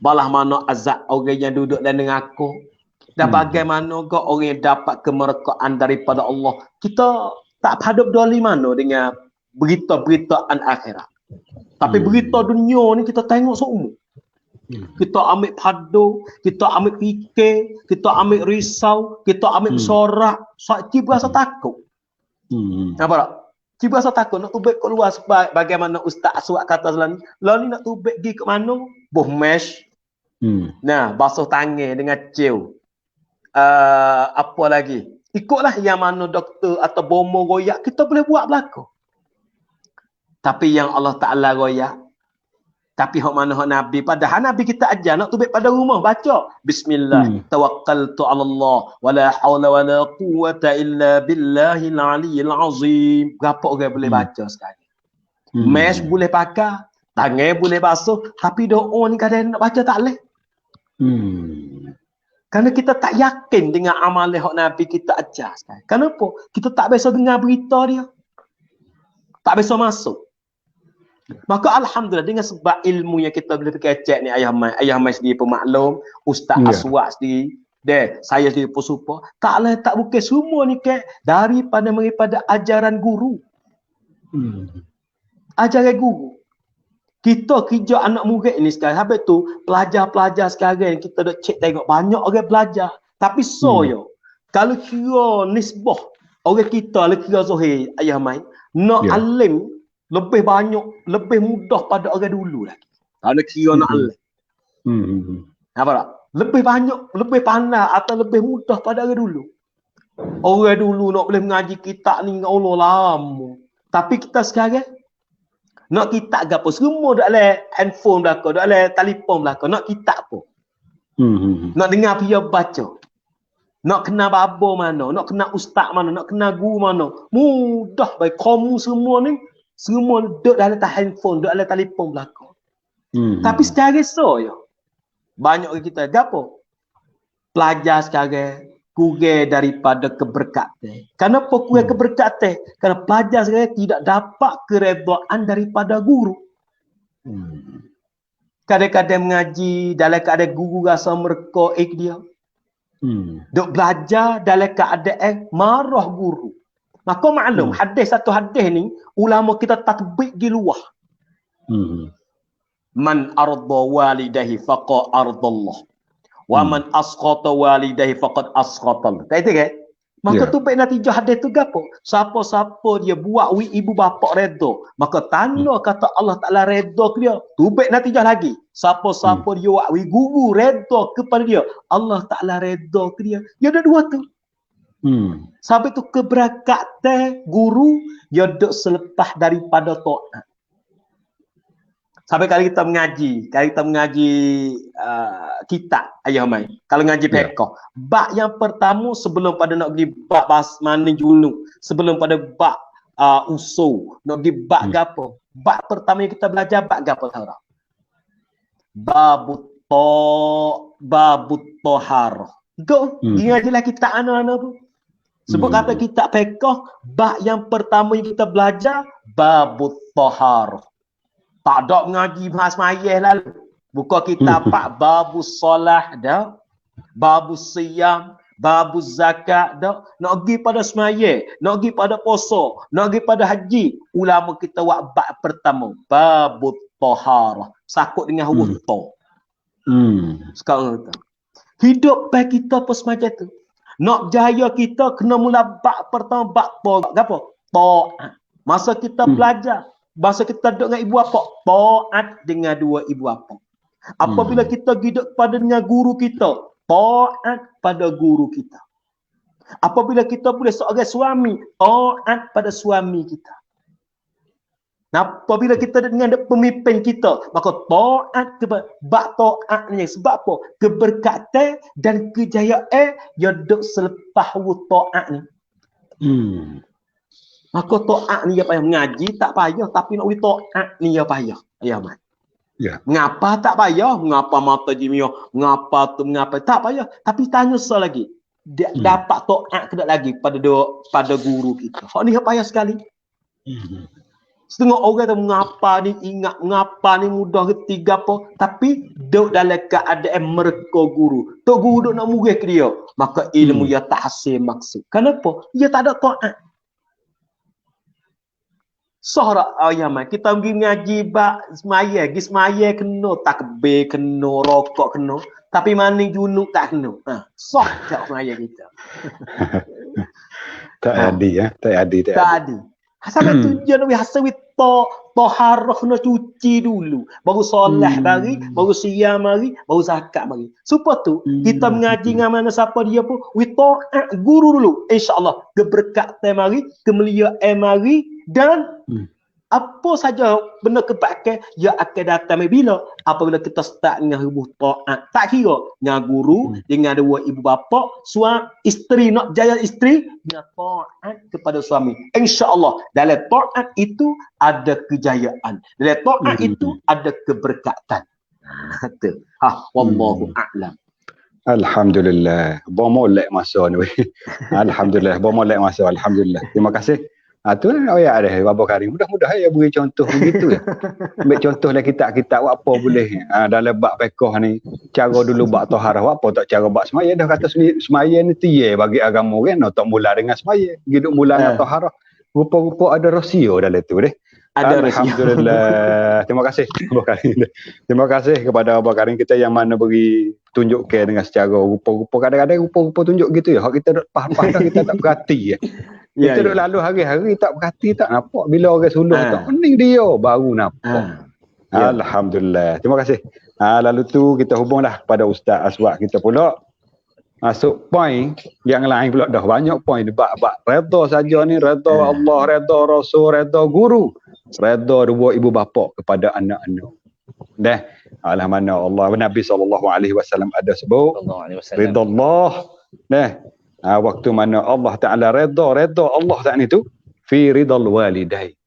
Balah mana azab orang yang duduk dan neraka? Dan bagaimana ke orang yang dapat kemerdekaan daripada Allah? Kita tak hadap doli mana dengan berita-beritaan akhirat. Tapi berita dunia ni kita tengok semua. Kita ambil padu, kita ambil fikir, kita ambil risau, kita ambil bersorak. Cik berasa takut. Apa tak? Cik berasa takut nak tubik kat luar sebab bagaimana Ustaz Aswad kata selalu ni. Lalu ni nak tubik pergi ke mana? Boh mesh. Nah, basuh tangan dengan ciu. Apa lagi? Ikutlah yang mana doktor atau bomo royak, kita boleh buat belaka. Tapi yang Allah Ta'ala royak, tapi hak mana hak Nabi, padahal Nabi kita ajar nak tubik pada rumah baca bismillah tawakkaltu 'ala Allah wala haula wala quwwata illa billahil aliyyil azim. Berapa orang boleh baca sekarang? Mesh boleh pakai, tangan boleh basuh, tapi doa ni kadang nak baca tak leh. Kerana kita tak yakin dengan amalan hak Nabi kita ajar sekarang. Kenapa? Kita tak biasa dengar berita dia. Tak biasa masuk. Maka alhamdulillah dengan sebab ilmu yang kita boleh kecek ni ayah mai sendiri pemaklum, Ustaz Aswad sendiri, saya sendiri pun support. Tak bukan semua ni daripada ajaran guru. Ajaran guru. Kita kerja anak murid ni sekarang, habis tu pelajar-pelajar sekarang kita dok cek tengok banyak orang belajar. Tapi kalau kira nisbah orang kita kira Zohir ayah mai nak alim lebih banyak, lebih mudah pada orang dulu lagi. Kalau kira nak alim. Apa tak? Lebih banyak, lebih pandai atau lebih mudah pada orang dulu. Orang dulu nak boleh mengaji kitab ni dengan Allah lama. Tapi kita sekarang nak kitab ke apa? Semua dah ada handphone belakang, dah ada telefon belakang. Nak kitab apa? Nak dengar dia baca. Nak kenal babo mana, nak kenal ustaz mana, nak kenal guru mana. Mudah baik kamu semua ni. Semua duduk dalam handphone, duduk dalam telefon belakang. Tapi sekarang banyak kita gapo? Pelajar sekarang kurang daripada keberkatan. Kenapa kurang keberkatan? Kerana pelajar sekarang tidak dapat keredaan daripada guru. Kadang-kadang mengaji dalam keadaan guru rasa mereka dia. Duk belajar dalam keadaan marah guru. Maka maklum, satu hadis ni, ulama kita tatbik di luar. Man arda walidahi faqa ardallah. Wa man asqata walidahi faqad asqatallah. Tak itu kan? Maka tu baik natijah hadis tu gapo? Siapa-siapa dia buat ibu bapa redha, maka tanda kata Allah Taala redha ke dia. Tu baik natijah lagi. Siapa-siapa dia buat guru redha kepada dia, Allah Taala redha ke dia. Ya ada dua tu. Sampai tu keberkatan guru dia duk selepas daripada taat. Sampai kali kita mengaji kitab ayah mai. Kalau ngaji fiqh, bab yang pertama sebelum pada nak pergi bab basmani junub, sebelum pada bab usul, nak pergi bab gapo? Bab pertama yang kita belajar bab gapo tahu tak? Babut taharah. Go, ngajilah kitab anak-anak tu. Sebab kata kitab fiqh, bab yang pertama yang kita belajar babut taharah. Tak ada mengaji bahas mayah lalu. Buka kitab babus solah dah. Babus siyam, babus zakat dah. Nak pergi pada semaya, nak pergi pada puasa, nak pergi pada haji. Ulama kita buat bab pertama, babut taharah. Sakut dengan huruf ta. Sekarang kita. Hidup baik kita pun semacam tu. Nak jaya kita kena mula bab pertama, bab apa? Taat. Masa kita belajar, masa kita duduk dengan ibu bapa, taat dengan dua ibu bapa. Apabila kita hidup pada dengan guru kita, taat pada guru kita. Apabila kita boleh seorang suami, taat pada suami kita. Nah, apabila kita dengan pemimpin kita, maka taat kepada bab taatnya. Sebab apa? Keberkatan dan kejayaan yang duduk selepas taat ni. Maka taat ni dia payah mengaji, tak payah. Tapi nak taat ni dia payah. Ya, Mat. Ya. Mengapa tak payah? Mengapa mata jimio? Mengapa tu? Mengapa? Tak payah. Tapi tanya soal lagi. Dapat taat ke tak lagi pada guru kita. Hak ni dia payah sekali. Setengah orang tu mengapa ni ingat, mengapa ni mudah ketiga apa. Tapi duduk dalam keadaan mereka guru. Tok guru duduk nak murid ke dia. Maka ilmu dia tak hasil maksud. Kenapa? Dia tak ada taat. Sohra Yaman kita pergi ngaji semaya kena takbir kena rokok kena tapi maning junub tak kena. Soh tak semaya kita. Tak ada tak ada. Tak ada. Sampai tujuan biasa taharah kena cuci dulu. Baru solat mari, baru siam mari, baru zakat mari. Supaya tu kita mengaji dengan mana siapa dia pun taat guru dulu. Insya-Allah keberkatan mari, kemuliaan mari dan apa saja benda kebaikan yang akan datang bila apabila kita start dengan hubung taat. Tak kira dengan guru, dengan dua ibu bapa, suami, isteri nak jaya isteri, dengan taat kepada suami. Insya-Allah dalam taat itu ada kejayaan. Dalam taat itu ada keberkatan. Wallahu a'lam. Alhamdulillah. Bomolek masa ni. Alhamdulillah. Bomolek masa. Alhamdulillah. Terima kasih. Tu ayat ada Bapa Karim. Mudah-mudah ya beri contoh begitu ya. Ambil contohlah kitab-kitab apa boleh. Dalam bab fiqh ni, cara dulu bab taharah apa tak cara bab semaya dah kata semaya ni tiye bagi agama kan tak mula dengan semaya. Hidup mula dengan taharah. Rupa-rupa ada rahsia dalam tu deh. Alhamdulillah. Terima kasih Bapa Karim. Terima kasih kepada Bapa Karim kita yang mana beri tunjukkan dengan secara rupa-rupa. Kadang-kadang rupa-rupa tunjuk gitu ya. Hak kita faham kita tak perhati ya. Kita duduk lalu hari-hari tak perhati tak nampak. Bila orang sulung tak pening dia baru nampak. Alhamdulillah. Terima kasih. Lalu tu kita hubunglah pada Ustaz Aswad kita pula. Masuk poin yang lain pula dah banyak poin bab redha saja ni, redha Allah, redha Rasul, redha guru, redha dua ibu bapa kepada anak-anak. Dah. Alah mana Allah Nabi SAW ada sebut redha Allah. Dah. Waktu mana Allah Ta'ala redha Allah Ta'ala itu fi ridal walidai.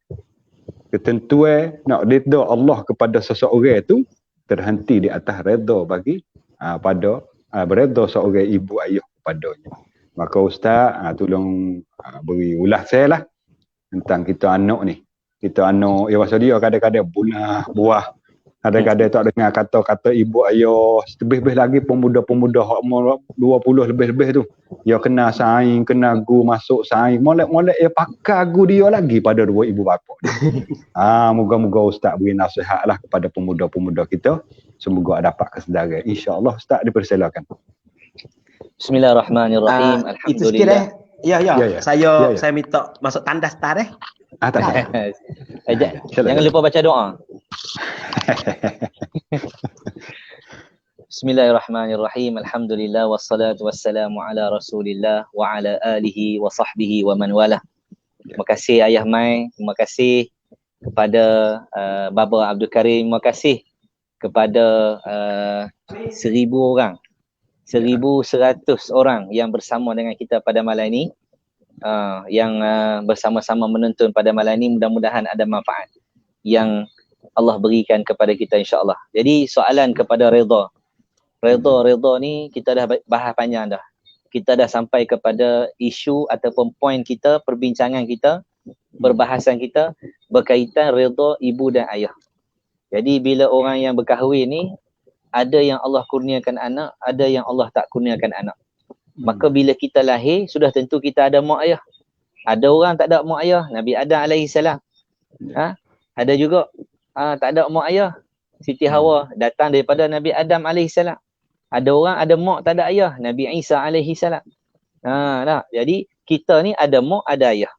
Ketentuan nak redha Allah kepada seseorang itu terhenti di atas redha bagi pada beredha seorang ibu ayah kepadanya. Maka Ustaz tolong beri ulas saya lah tentang kita anak ni. Kita anak ya masa dia kadang-kadang buah kadang-kadang tak dengar kata-kata ibu ayah, lebih-lebih lagi pemuda-pemuda umur 20 lebih-lebih tu. Dia kena saing, kena gu masuk saing, molek-molek dia pakai gu dia lagi pada dua ibu bapa. Moga-moga Ustaz beri nasihatlah kepada pemuda-pemuda kita. Semoga dapat kesedaran. Insya-Allah Ustaz dipersilakan. Bismillahirrahmanirrahim. Alhamdulillah. Ya. Saya minta masuk tandas tar Jangan lupa baca doa. Bismillahirrahmanirrahim. Alhamdulillah wassalatu wassalamu ala Rasulillah wa ala alihi wa sahbihi wa man wala. Terima kasih Ayah Mai, terima kasih kepada Baba Abdul Karim, terima kasih kepada 1,000 orang. 1,100 orang yang bersama dengan kita pada malam ini. Yang bersama-sama menonton pada malam ini, mudah-mudahan ada manfaat yang Allah berikan kepada kita insya-Allah. Jadi soalan kepada redha ni kita dah bahas panjang dah. Kita dah sampai kepada isu ataupun poin kita, perbincangan kita, perbahasan kita berkaitan redha ibu dan ayah. Jadi bila orang yang berkahwin ni, ada yang Allah kurniakan anak, ada yang Allah tak kurniakan anak. Maka bila kita lahir, sudah tentu kita ada mak ayah. Ada orang tak ada mak ayah, Nabi Adam alaihissalam. Ada juga tak ada mak ayah, Siti Hawa datang daripada Nabi Adam alaihissalam. Ada orang ada mak tak ada ayah, Nabi Isa alaihissalam. Jadi kita ni ada mak ada ayah.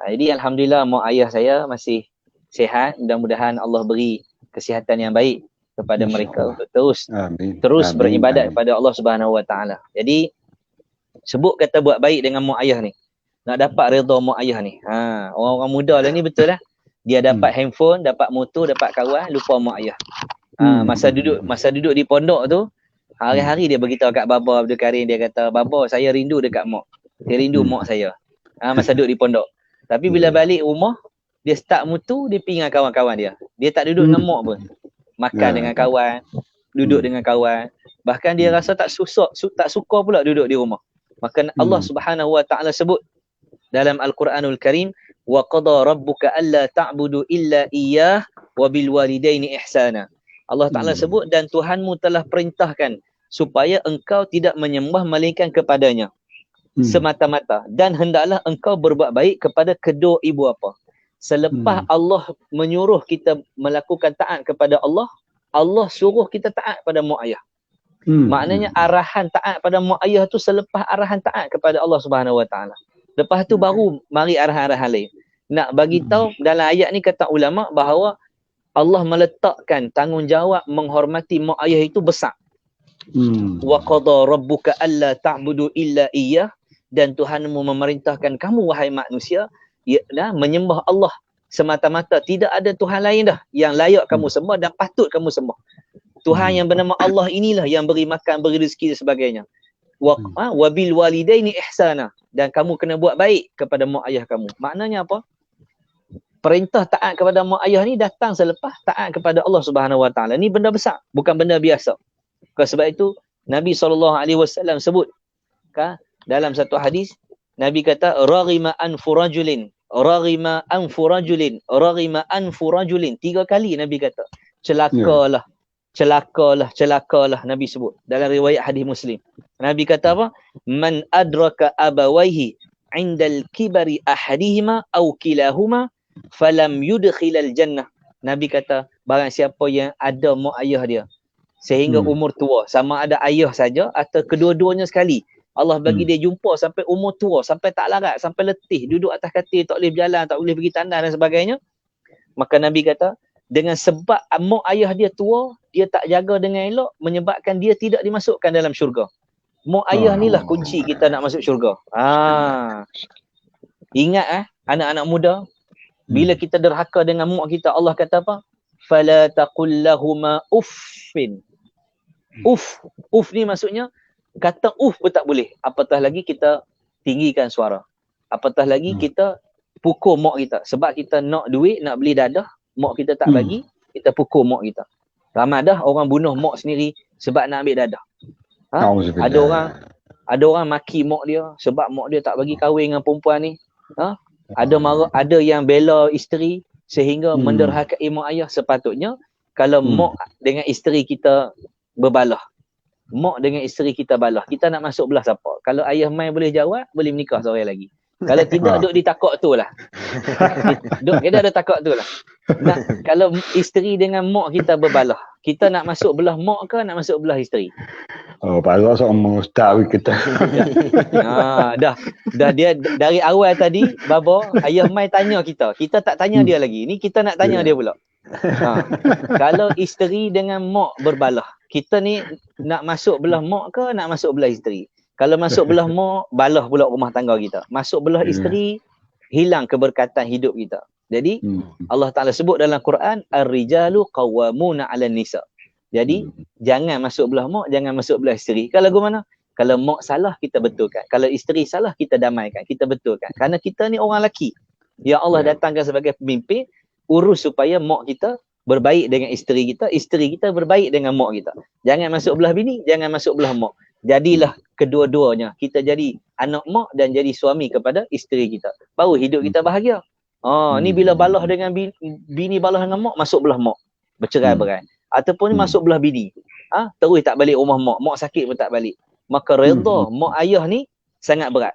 Jadi alhamdulillah mak ayah saya masih sihat. Mudah-mudahan Allah beri kesihatan yang baik kepada mereka untuk terus beribadat kepada Allah Subhanahu Wa Taala. Jadi sebut kata buat baik dengan mak ayah ni, nak dapat redha mak ayah ni. Orang-orang muda lah ni betul lah. Dia dapat handphone, dapat motor, dapat kawan, lupa mak ayah. Masa duduk di pondok tu, hari-hari dia beritahu kat Baba Abdul Karim, dia kata, "Baba, saya rindu dekat mak. Saya rindu mak saya." Masa duduk di pondok. Tapi bila balik rumah, dia start motor, dia pergi dengan kawan-kawan dia. Dia tak duduk dengan mak pun. Makan dengan kawan, duduk dengan kawan. Bahkan dia rasa tak suka pula duduk di rumah. Maka Allah Subhanahu Wa Taala sebut dalam Al-Quranul Karim, wa qada rabbuka alla ta'budu illa iyyah wa bil walidaini ihsana. Allah Taala sebut dan Tuhanmu telah perintahkan supaya engkau tidak menyembah melainkan kepadanya semata-mata, dan hendaklah engkau berbuat baik kepada kedua ibu bapa. Selepas Allah menyuruh kita melakukan taat kepada Allah, Allah suruh kita taat pada mak ayah. Maknanya arahan taat pada mak ayah tu selepas arahan taat kepada Allah Subhanahu Wa Taala. Lepas tu baru mari arahan-arahan lain. Nak bagi tahu dalam ayat ni kata ulama bahawa Allah meletakkan tanggungjawab menghormati mak ayah itu besar. Wa qada rabbuka alla ta'budu illa iyyah, dan Tuhanmu memerintahkan kamu wahai manusia menyembah Allah semata-mata, tidak ada Tuhan lain dah yang layak kamu sembah dan patut kamu sembah. Tuhan yang bernama Allah inilah yang beri makan, beri rezeki dan sebagainya. Wa bil walidaini ihsana, dan kamu kena buat baik kepada mak ayah kamu. Maknanya apa? Perintah taat kepada mak ayah ni datang selepas taat kepada Allah Subhanahu Wa Taala. Ni benda besar, bukan benda biasa. Sebab itu Nabi SAW sebut dalam satu hadis, Nabi kata raghima anfu rajulin, raghima anfu rajulin, raghima anfu rajulin. 3 kali Nabi kata celakalah, celakalah, celakalah, Nabi sebut dalam riwayat hadis Muslim. Nabi kata apa? Man adraka abawaihi indal kibari ahadihima aw kilahuma falam yudkhilal jannah. Nabi kata barang siapa yang ada mak ayah dia sehingga umur tua, sama ada ayah saja atau kedua-duanya sekali, Allah bagi dia jumpa sampai umur tua, sampai tak larat, sampai letih, duduk atas katil, tak boleh berjalan, tak boleh pergi tandas dan sebagainya. Maka Nabi kata, dengan sebab mak ayah dia tua, dia tak jaga dengan elok, menyebabkan dia tidak dimasukkan dalam syurga. Mak ayah ni lah kunci kita nak masuk syurga. Ingat anak-anak muda, bila kita derhaka dengan mak kita, Allah kata apa? Fala taqul lahuma uffin. Uff ni maksudnya kata pun tak boleh. Apatah lagi kita tinggikan suara. Apatah lagi kita pukul mak kita. Sebab kita nak duit, nak beli dadah, mak kita tak bagi, kita pukul mak kita. Ramai dah orang bunuh mak sendiri sebab nak ambil dadah. Ada orang maki mak dia sebab mak dia tak bagi kahwin dengan perempuan ni. Ada yang bela isteri sehingga menderhakai mak ayah. Sepatutnya kalau mak dengan isteri kita berbalah, mak dengan isteri kita balah, kita nak masuk belah siapa? Kalau ayah mai boleh jawab, boleh menikah seorang lagi. Kalau tidak, duduk di takak tu lah. Kita ada takak tu lah. Kalau isteri dengan mak kita berbalah, kita nak masuk belah mak ke nak masuk belah isteri? Pasal seorang ustaz kita. Dah dia dari awal tadi, Baba, ayah mai tanya kita. Kita tak tanya dia lagi. Ni kita nak tanya dia pula. Kalau isteri dengan mak berbalah, kita ni nak masuk belah mak ke nak masuk belah isteri? Kalau masuk belah mak, balah pula rumah tangga kita. Masuk belah isteri, hilang keberkatan hidup kita. Jadi Allah Ta'ala sebut dalam Quran, ar-rijalu qawwamuna 'alan nisa. Jadi jangan masuk belah mak, jangan masuk belah isteri. Kalau mana? Kalau mak salah, kita betulkan. Kalau isteri salah, kita damaikan, kita betulkan. Kerana kita ni orang lelaki yang Allah datangkan sebagai pemimpin, urus supaya mak kita berbaik dengan isteri kita berbaik dengan mak kita. Jangan masuk belah bini, jangan masuk belah mak. Jadilah kedua-duanya. Kita jadi anak mak dan jadi suami kepada isteri kita. Baru hidup kita bahagia. Ni bila balah dengan bini balah dengan mak, masuk belah mak. Bercerai-berai. Ataupun masuk belah bini. Terus tak balik rumah mak. Mak sakit pun tak balik. Maka redha mak ayah ni sangat berat.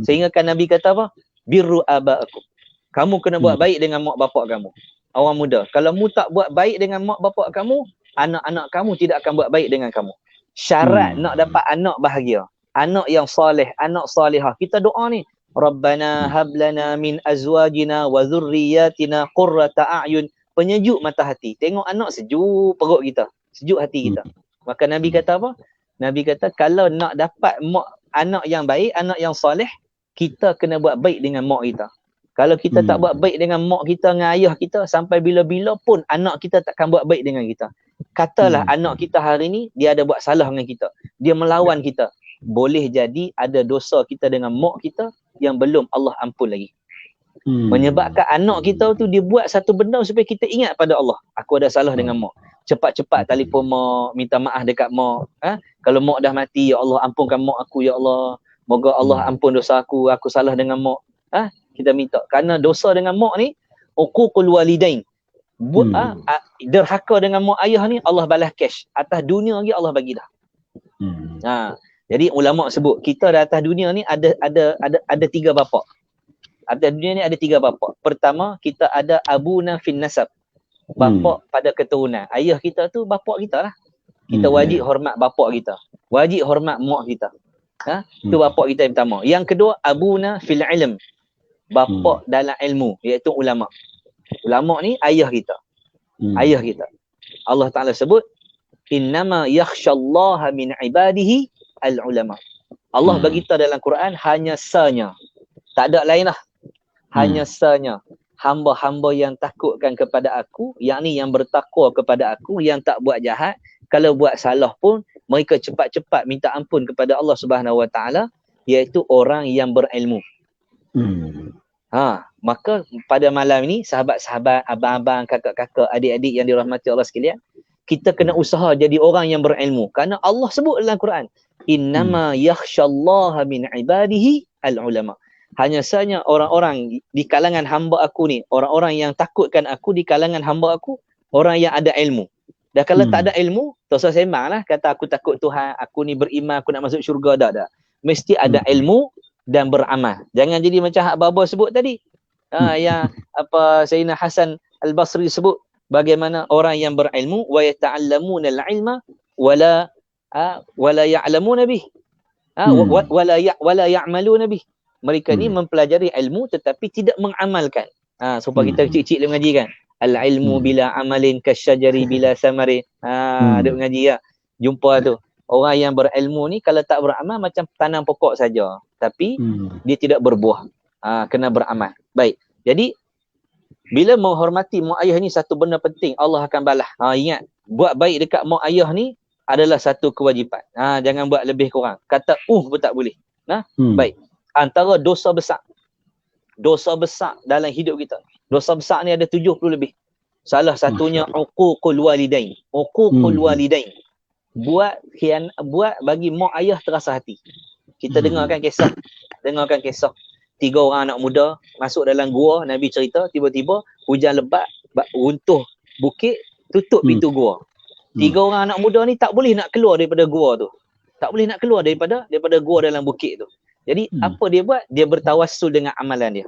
Sehingga kan Nabi kata apa? Birru aba'akum. Kamu kena buat baik dengan mak bapak kamu. Orang muda, kalau mu tak buat baik dengan mak bapak kamu, anak-anak kamu tidak akan buat baik dengan kamu. Syarat nak dapat anak bahagia, anak yang soleh, anak solehah. Kita doa ni, Rabbana hablana min azwajina wa dhurriyyatina qurrata a'yun. Penyejuk mata hati. Tengok anak sejuk perut kita, sejuk hati kita. Maka Nabi kata apa? Nabi kata kalau nak dapat anak yang baik, anak yang soleh, kita kena buat baik dengan mak kita. Kalau kita tak buat baik dengan mak kita, dengan ayah kita, sampai bila-bila pun anak kita takkan buat baik dengan kita. Katalah anak kita hari ni, dia ada buat salah dengan kita. Dia melawan kita. Boleh jadi ada dosa kita dengan mak kita yang belum Allah ampun lagi. Menyebabkan anak kita tu dia buat satu benda supaya kita ingat pada Allah. Aku ada salah dengan mak. Cepat-cepat telefon mak, minta maaf dekat mak. Kalau mak dah mati, ya Allah ampunkan mak aku, ya Allah. Moga Allah ampun dosa aku salah dengan mak. Kita minta. Kerana dosa dengan mak ni, uququl walidain. Derhaka dengan mak ayah ni, Allah balas cash. Atas dunia lagi Allah bagi dah. Jadi ulama sebut, kita di atas dunia ni ada 3 bapa. Atas dunia ni ada 3 bapa. Pertama, kita ada abuna fin nasab. Bapa pada keturunan. Ayah kita tu bapa kita lah. Kita wajib hormat bapa kita. Wajib hormat mak kita. Tu bapa kita yang pertama. Yang kedua, abuna fil ilm. Bapa dalam ilmu, iaitu ulama. Ulama ni ayah kita. Ayah kita. Allah Ta'ala sebut, innama yakhshallaha min ibadihi al-ulama. Allah beritahu dalam Quran, hanya sanya. Tak ada lain lah. Hanya sanya. Hamba-hamba yang takutkan kepada aku, yakni yang bertakwa kepada aku, yang tak buat jahat. Kalau buat salah pun, mereka cepat-cepat minta ampun kepada Allah Subhanahu Wa Taala, iaitu orang yang berilmu. Maka pada malam ini, sahabat-sahabat, abang-abang, kakak-kakak, adik-adik yang dirahmati Allah sekalian, kita kena usaha jadi orang yang berilmu. Kerana Allah sebut dalam Quran, innama yakhshallaha min ibadihi al-ulama. Hanya sahaja orang-orang di kalangan hamba aku ni, orang-orang yang takutkan aku di kalangan hamba aku, orang yang ada ilmu. Dan kalau tak ada ilmu, tak usah sembang lah, kata aku takut Tuhan, aku ni beriman, aku nak masuk syurga, dah. Mesti ada ilmu dan beramal. Jangan jadi macam Hak Baba sebut tadi. Yang Sayyidina Hasan Al-Basri sebut, bagaimana orang yang berilmu, wa yata'allamuna al-ilma wala ya'lamuna bih. Wala ya'maluna bih. Mereka ni mempelajari ilmu tetapi tidak mengamalkan. Supaya kita kecil-kecil mengaji kan. Al-ilmu bila amalin kasyajari bila samari. Ada mengaji ya. Jumpa tu. Orang yang berilmu ni kalau tak beramal macam tanam pokok saja. Tapi dia tidak berbuah. Kena beramal. Baik. Jadi bila menghormati mak ayah ni satu benda penting, Allah akan balas. Ingat, buat baik dekat mak ayah ni adalah satu kewajipan. Jangan buat lebih kurang. Kata pun tak boleh. Baik. Antara dosa besar. Dosa besar dalam hidup kita. Dosa besar ni ada 70 lebih. Salah satunya uququl walidain. Uququl walidain. Buat bagi mak ayah terasa hati. Kita dengarkan kisah. 3 orang anak muda masuk dalam gua, Nabi cerita, tiba-tiba hujan lebat, runtuh bukit, tutup pintu gua. 3 orang anak muda ni tak boleh nak keluar daripada gua tu. Tak boleh nak keluar daripada gua dalam bukit tu. Jadi apa dia buat? Dia bertawassul dengan amalan dia.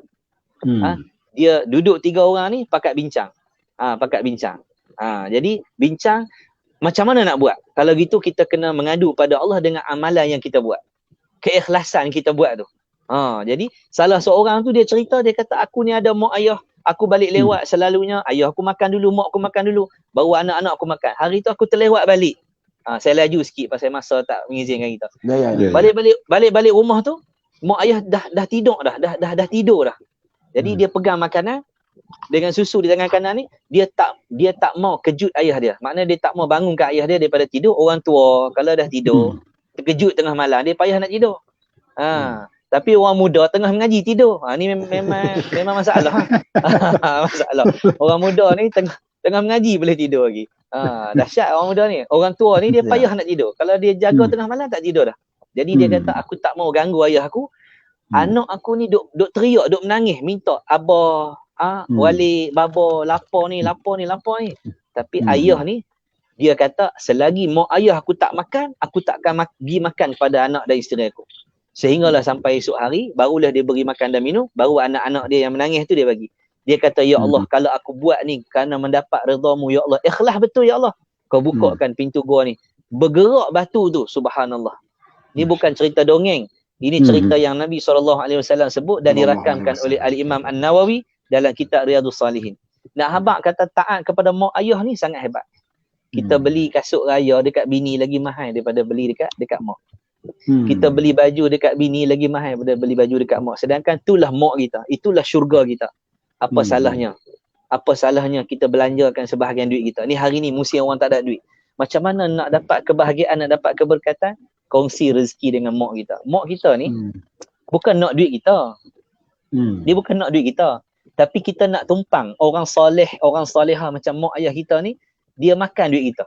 Dia duduk 3 orang ni pakat bincang. Jadi bincang macam mana nak buat? Kalau gitu kita kena mengadu pada Allah dengan amalan yang kita buat. Keikhlasan kita buat tu. Jadi salah seorang tu dia cerita, dia kata aku ni ada mak ayah, aku balik lewat selalunya, ayah aku makan dulu, mak aku makan dulu, baru anak-anak aku makan. Hari tu aku terlewat balik. Saya laju sikit pasal masa tak mengizinkan kita. Balik rumah tu, mak ayah dah tidur dah tidur dah. Jadi dia pegang makanan dengan susu di tangan kanan ni, dia tak mau kejut ayah dia. Maknanya dia tak mau bangunkan ayah dia daripada tidur. Orang tua kalau dah tidur, terkejut tengah malam, dia payah nak tidur. Tapi orang muda tengah mengaji tidur. Ni memang masalah. Masalah. Orang muda ni tengah mengaji boleh tidur lagi. Dahsyat orang muda ni. Orang tua ni dia payah nak tidur. Kalau dia jaga tengah malam tak tidur dah. Jadi dia kata aku tak mau ganggu ayah aku. Anak aku ni duk teriak, duk menangis, minta abah, wali, baba, lapar ni. Tapi ayah ni dia kata selagi mak ayah aku tak makan, aku takkan pergi makan kepada anak dan isteri aku. Sehinggalah sampai esok hari, barulah dia beri makan dan minum, baru anak-anak dia yang menangis tu dia bagi. Dia kata, ya Allah, kalau aku buat ni kerana mendapat redamu, ya Allah, ikhlas betul ya Allah. Kau bukakan pintu gua ni. Bergerak batu tu, subhanallah. Ni bukan cerita dongeng. Ini cerita yang Nabi SAW sebut dan dirakamkan oleh Al-Imam An-Nawawi dalam kitab Riyadhus Salihin. Nak habaq kata taat kepada mak ayah ni sangat hebat. Kita beli kasut raya dekat bini lagi mahal daripada beli dekat mak. Kita beli baju dekat bini lagi mahal daripada beli baju dekat mak. Sedangkan itulah mak kita, itulah syurga kita. Apa salahnya? Apa salahnya kita belanjakan sebahagian duit kita? Ni hari ni musim orang tak ada duit. Macam mana nak dapat kebahagiaan, nak dapat keberkatan? Kongsi rezeki dengan mak kita. Mak kita ni bukan nak duit kita. Dia bukan nak duit kita. Tapi kita nak tumpang orang soleh, orang solehah macam mak ayah kita ni, dia makan duit kita.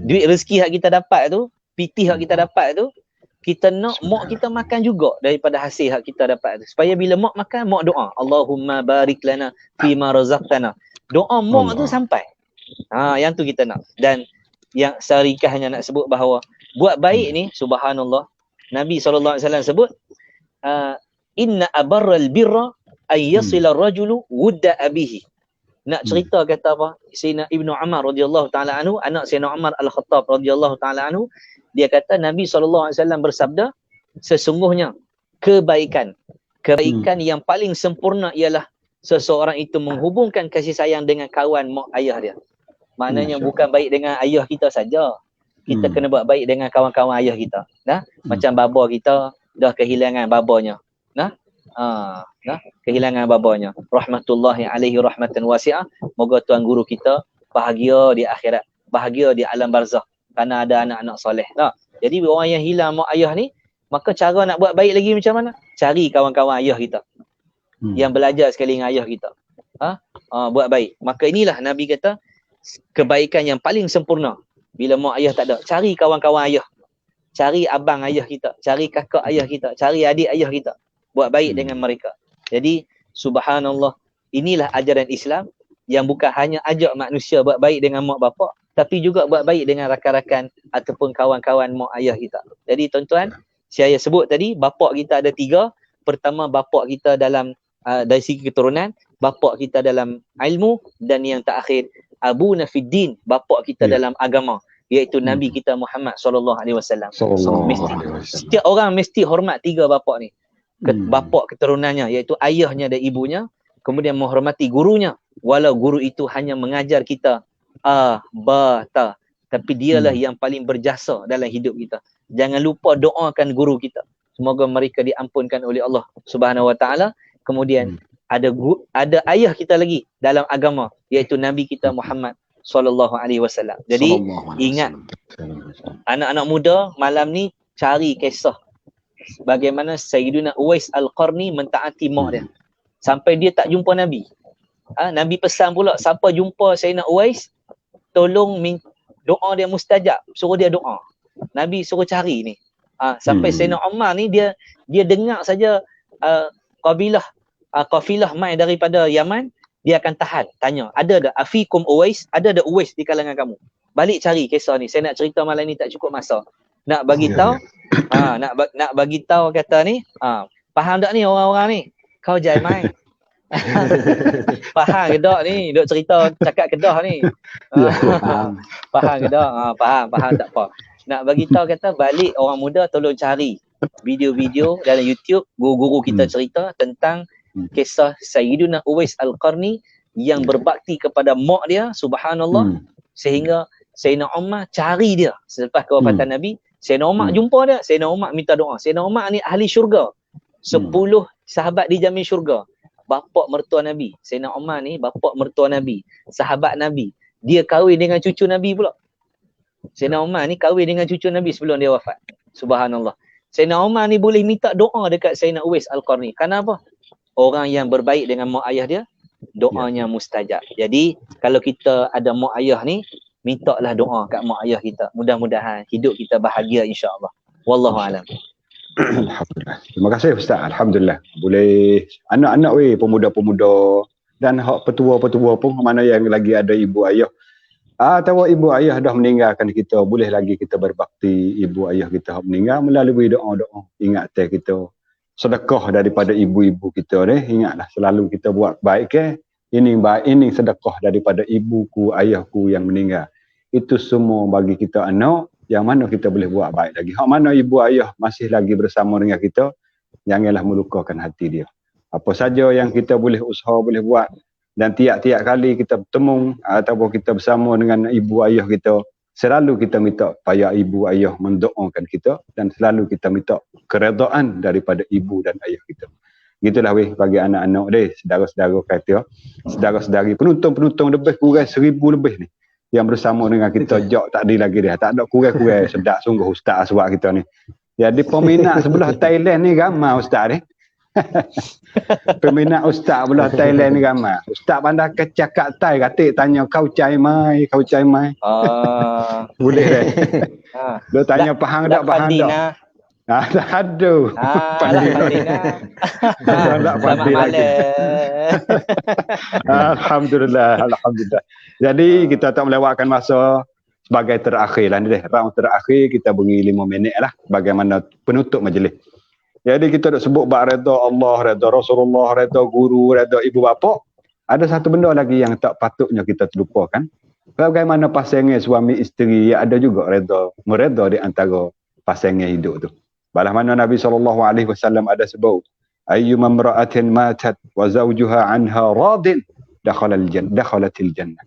Duit rezeki yang kita dapat tu, pitih yang kita dapat tu, kita nak mak kita makan juga daripada hasil yang kita dapat tu. Supaya bila mak makan, mak doa, Allahumma barik lana fima razaqtana. Doa mak tu sampai. Yang tu kita nak. Dan yang seringkahnya nak sebut bahawa buat baik ni, subhanallah, Nabi SAW sebut, inna abarral birra ay yasila ar-rajulu wudda abihi. Nak cerita kata apa? Sayyidina Ibnu Umar radhiyallahu taala anhu, anak Sayyidina Umar Al-Khattab radhiyallahu taala anhu, dia kata Nabi SAW bersabda, sesungguhnya kebaikan yang paling sempurna ialah seseorang itu menghubungkan kasih sayang dengan kawan mak ayah dia. Maknanya bukan baik dengan ayah kita saja. Kita kena buat baik dengan kawan-kawan ayah kita. Macam baba kita dah kehilangan babanya. Kehilangan babanya. Rahmatullahi alaihi rahmatan wasi'ah. Moga tuan guru kita bahagia di akhirat, bahagia di alam barzakh kerana ada anak-anak soleh. Jadi orang yang hilang mak ayah ni, maka cara nak buat baik lagi macam mana? Cari kawan-kawan ayah kita. Yang belajar sekali dengan ayah kita. Buat baik. Maka inilah Nabi kata kebaikan yang paling sempurna bila mak ayah tak ada. Cari kawan-kawan ayah. Cari abang ayah kita, cari kakak ayah kita, cari adik ayah kita. Buat baik dengan mereka. Jadi subhanallah, inilah ajaran Islam yang bukan hanya ajak manusia buat baik dengan mak bapak, tapi juga buat baik dengan rakan-rakan ataupun kawan-kawan mak ayah kita. Jadi tuan-tuan, saya sebut tadi bapak kita ada 3. Pertama, bapak kita dalam dari segi keturunan, bapak kita dalam ilmu, dan yang terakhir abuna fid din, bapak kita dalam agama, iaitu Nabi kita Muhammad sallallahu alaihi wasallam. Setiap orang mesti hormat 3 bapak ni. Bapak keturunannya iaitu ayahnya dan ibunya, kemudian menghormati gurunya walau guru itu hanya mengajar kita ta, tapi dialah yang paling berjasa dalam hidup kita. Jangan lupa doakan guru kita, semoga mereka diampunkan oleh Allah Subhanahu wa taala. Kemudian ada ayah kita lagi dalam agama, iaitu Nabi kita Muhammad sallallahu alaihi wasallam. Jadi ingat, anak-anak muda malam ni cari kisah bagaimana Sayyidina Uwais Al-Qarni mentaati mak dia sampai dia tak jumpa Nabi. Nabi pesan pula, siapa jumpa Sayyidina Uwais, tolong doa dia mustajab, suruh dia doa. Nabi suruh cari ni. Sampai Sayyidina Umar ni dia dengar saja kafilah mai daripada Yaman, dia akan tahan, tanya, ada afikum Uwais, ada Uwais di kalangan kamu? Balik cari kisah ni. Saya nak cerita malam ni tak cukup masa. Nak bagi tahu, nak bagi tahu kata ni, faham tak ni orang-orang ni? Kau jangan main. Faham ke tak ni? Duk cerita cakap Kedah ni. Faham ke tak? Faham tak apa. Nak bagi tahu kata balik orang muda tolong cari video-video dalam YouTube guru-guru kita cerita tentang kisah Sayyidina Uwais Al-Qarni yang berbakti kepada mak dia, subhanallah, sehingga Sayyidina Umar cari dia selepas kewafatan Nabi. Sayyidina Umar jumpa dia, Sayyidina Umar minta doa. Sayyidina Umar ni ahli syurga. 10 sahabat dijamin syurga. Bapak mertua Nabi. Sayyidina Umar ni bapak mertua Nabi, sahabat Nabi. Dia kahwin dengan cucu Nabi pula. Sayyidina Umar ni kahwin dengan cucu Nabi sebelum dia wafat. Subhanallah. Sayyidina Umar ni boleh minta doa dekat Sayyidina Uwais Al-Qarni. Kenapa? Orang yang berbaik dengan mak ayah dia, doanya mustajab. Jadi kalau kita ada mak ayah ni, mintalah doa kat mak ayah kita. Mudah-mudahan hidup kita bahagia insya-Allah. Wallahu a'lam. Alhamdulillah. Terima kasih Ustaz. Alhamdulillah. Boleh anak-anak pemuda-pemuda dan hak petua-petua pun mana yang lagi ada ibu ayah. Atau ibu ayah dah meninggalkan kita, boleh lagi kita berbakti ibu ayah kita meninggal melalui doa-doa. Ingat kita sedekah daripada ibu-ibu kita ni. Ingatlah selalu kita buat baik ke. Ini baik, ini sedekah daripada ibuku, ayahku yang meninggal. Itu semua bagi kita anak yang mana kita boleh buat baik lagi. Hak mana ibu ayah masih lagi bersama dengan kita, janganlah melukakan hati dia. Apa saja yang kita boleh usaha, boleh buat, dan tiap-tiap kali kita bertemu ataupun kita bersama dengan ibu ayah kita, selalu kita minta supaya ibu ayah mendoakan kita dan selalu kita minta keredaan daripada ibu dan ayah kita. Gitulah bagi anak-anak deh, saudara-saudara kata, saudara-saudari, penonton-penonton lebih kurang 1000 lebih ni yang bersama dengan kita. Jok tak ada lagi dia. Tak ada kurang-kurang. Sedap sungguh Ustaz Aswad kita ni. Jadi peminat sebelah Thailand ni ramai Ustaz ni. Peminat Ustaz sebelah Thailand ni ramai. Ustaz pandai cakap Thai, katik tanya kau cai mai, kau cai mai. Boleh deh. Dia tanya faham tak, faham tak? Aduh. Selamat malam. Alhamdulillah. Jadi kita tak melewatkan masa sebagai terakhir lah ni deh. Round terakhir kita beri 5 minit lah bagaimana penutup majlis. Jadi kita nak sebut bab redha Allah, redha Rasulullah, redha guru, redha ibu bapa. Ada satu benda lagi yang tak patutnya kita terlupakan. Bagaimana pasangan suami isteri yang ada juga mereda di antara pasangan hidup tu. Balah mana Nabi SAW ada sebut, ayyuma imra'atin matat wa zawjuha anha radin dakhalatil jannah.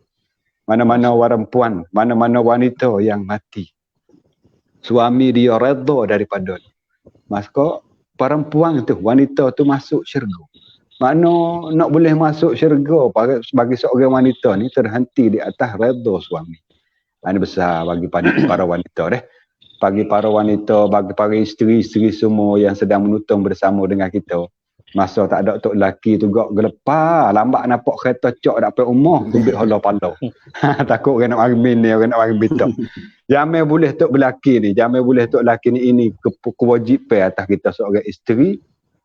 Mana-mana perempuan, mana-mana wanita yang mati, suami dia redha daripada dia, maka perempuan tu, wanita tu masuk syurga. Makna nak boleh masuk syurga bagi seorang wanita ni terhenti di atas redha suami. Ini besar bagi para wanita deh. Bagi para wanita, bagi para isteri-isteri semua yang sedang menutang bersama dengan kita. Masa tak ada tok lelaki tu gak gelepar, lambat nampak kereta cok dapat umur, tumbik hola pala. Takut orang nak mari min ni, orang nak mari bitok. Jamai boleh tok berlaki ni, jamai boleh tok lelaki ni, ini kewajipan atas kita seorang isteri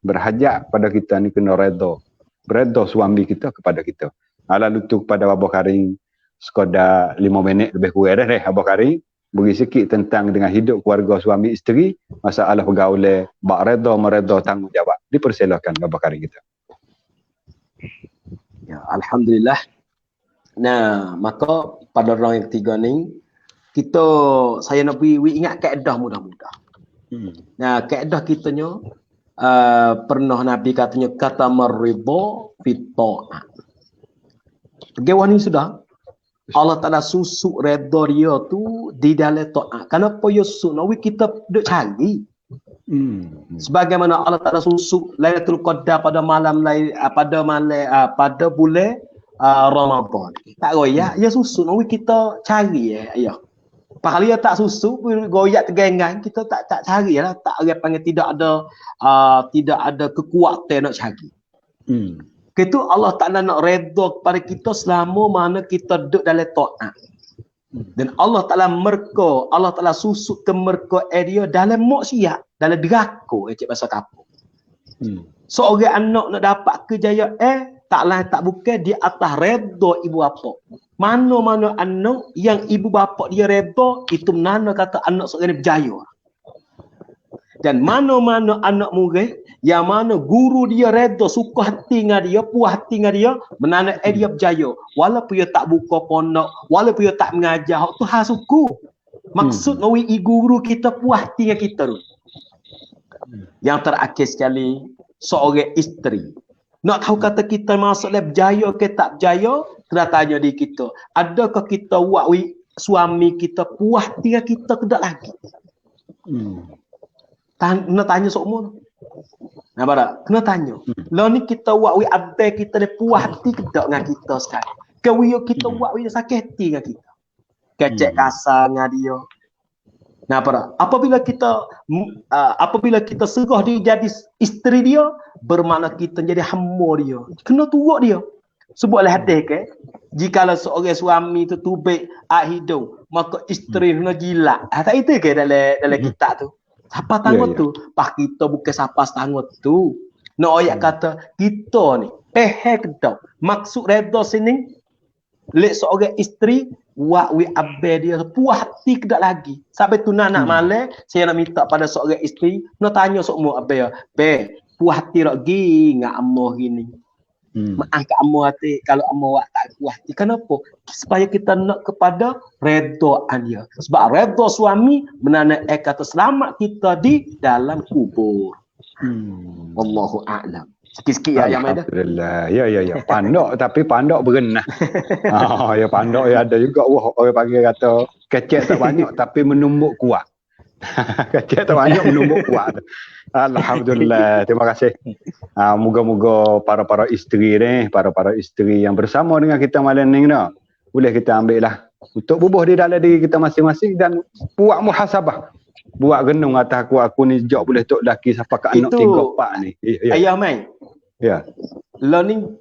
berhajat pada kita ni kena redha suami kita kepada kita. Lalu tu kepada Abah Karim sekadar 5 minit lebih kurang dah Abah Karim beri sikit tentang dengan hidup keluarga suami isteri, masalah pergaulan, bab redha meredha tanggungjawab. Dipersilakan Abah Karim kita. Ya, alhamdulillah. Nah, maka pada orang yang ketiga ni saya nak ingat kaedah mudah-mudah. Nah, kaedah kitanya pernah Nabi katanya kata maribo fito'ah. Pegawai ni sudah Allah Ta'ala susuk redha dia tu di dalam ta'ah. Kenapa ya susuk? Nawi kita duk cari. Sebagaimana Allah Ta'ala susuk Lailatul Qadar pada pada bulan Ramadan. Tak royak, ya susuk. Nawi kita cari ya. Kalau dia tak susu, goyak tegangan, kita tak cari lah. Tak ada panggil tidak ada kekuatan nak cari. Itu Allah Ta'ala nak redha kepada kita selama mana kita duduk dalam ta'at. Dan Allah Ta'ala susuk ke merka dia dalam maksiat, dalam deraka, cik bahasa kapur. Seorang anak nak dapat kejayaan, tak lain tak bukan di atas redha ibu bapa. Mana-mana anak yang ibu bapa dia redha, itu mana kata anak seorang berjaya. Dan mana-mana anak murid yang mana guru dia redha, suka hati dengan dia, puas hati dengan dia, menana dia berjaya. Walaupun dia tak buka pondok, walaupun dia tak mengajar, tu hal suku. Maksud ngawi guru kita puas hati dengan kita tu. Yang terakhir sekali, seorang isteri. Nak tahu kata kita masuk berjaya ke tak berjaya, kena tanya di kita. Adakah kita buat suami kita puas dengan kita ke tak lagi? Kena tanya semua. Nampak tak? Kena tanya. Lalu ni kita buat abang kita dia puas hati ke tak dengan kita sekarang? Kalau kita buat sakit hati dengan kita. Kecek kasar dengan dia. Nampak tak? Apabila kita serah dia jadi isteri dia, bermakna kita jadi hamba dia. Kena turut dia. Sebutlah hadis ke, jikalau seorang suami tu tubik hidung, maka isteri kena jilat. Tak itu ke dalam kitab tu? Siapa tanggut tu? Pak kita bukan siapa tanggut tu. Nak ayat kata kita ni ke tak? Maksud redha sini lek seorang isteri buat abang dia puas hati ke tak lagi. Sampai tu nak malam saya nak minta pada seorang isteri nak tanya semua abang dia, puas hati lagi ngak amah gini. Maaf ke amah hati kalau amah buat tak puas hati. Kenapa? Supaya kita nak kepada redhaan dia. Sebab redha suami menanda kata selamat kita di dalam kubur. Wallahu a'lam. Sikit-sikit ya yang ada. Alhamdulillah. Ya. Pandok tapi pandok berenah. Ya pandok ya ada juga orang panggil kata kecek tak banyak tapi menumbuk kuat. Kecek tak banyak menumbuk kuat. Alhamdulillah. Terima kasih. Moga-moga para isteri ni, para isteri yang bersama dengan kita malam ni dah. Boleh kita ambil lah untuk bubuh di dalam diri kita masing-masing dan buat muhasabah. Buat renung atas aku ni jauh boleh tok laki siapa ke anak 3 4 ni. Ayah mai. Ya. Learning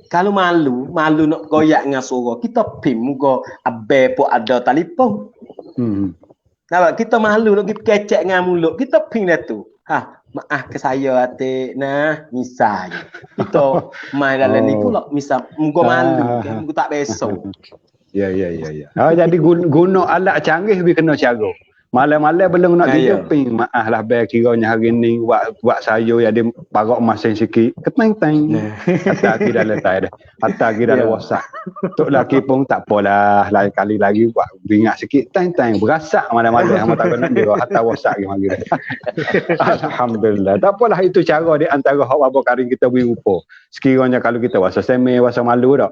kalau malu nak goyak dengan suara, kita pim muka abe pun ada telefon. Nampak kita malu nak pergi kecek dengan mulut, kita pim dah tu. Maaf ke saya atik misal. Kita main dalam ni pula misal muka malu kan, muka tak besok. Ya. Jadi guna alat canggih lebih kena cara. Malam-malam belum nak Ya, tidur ping. Maaf lah bel kiranya hari ni buat sayur yang dia parok masing sikit. Keteng-teng. Hatta lagi dah letak dah. Hatta lagi dah Ya. WhatsApp. Tok laki pun tak apalah. Lain kali lagi buat beringat sikit. Teng-teng. Berasak malam-malam. Hama tak nak dia. Hatta WhatsApp lagi mari dah. Alhamdulillah. Tak apalah itu cara di antara hak apa kali kita beri rupa. Sekiranya kalau kita rasa semeh, rasa malu dah.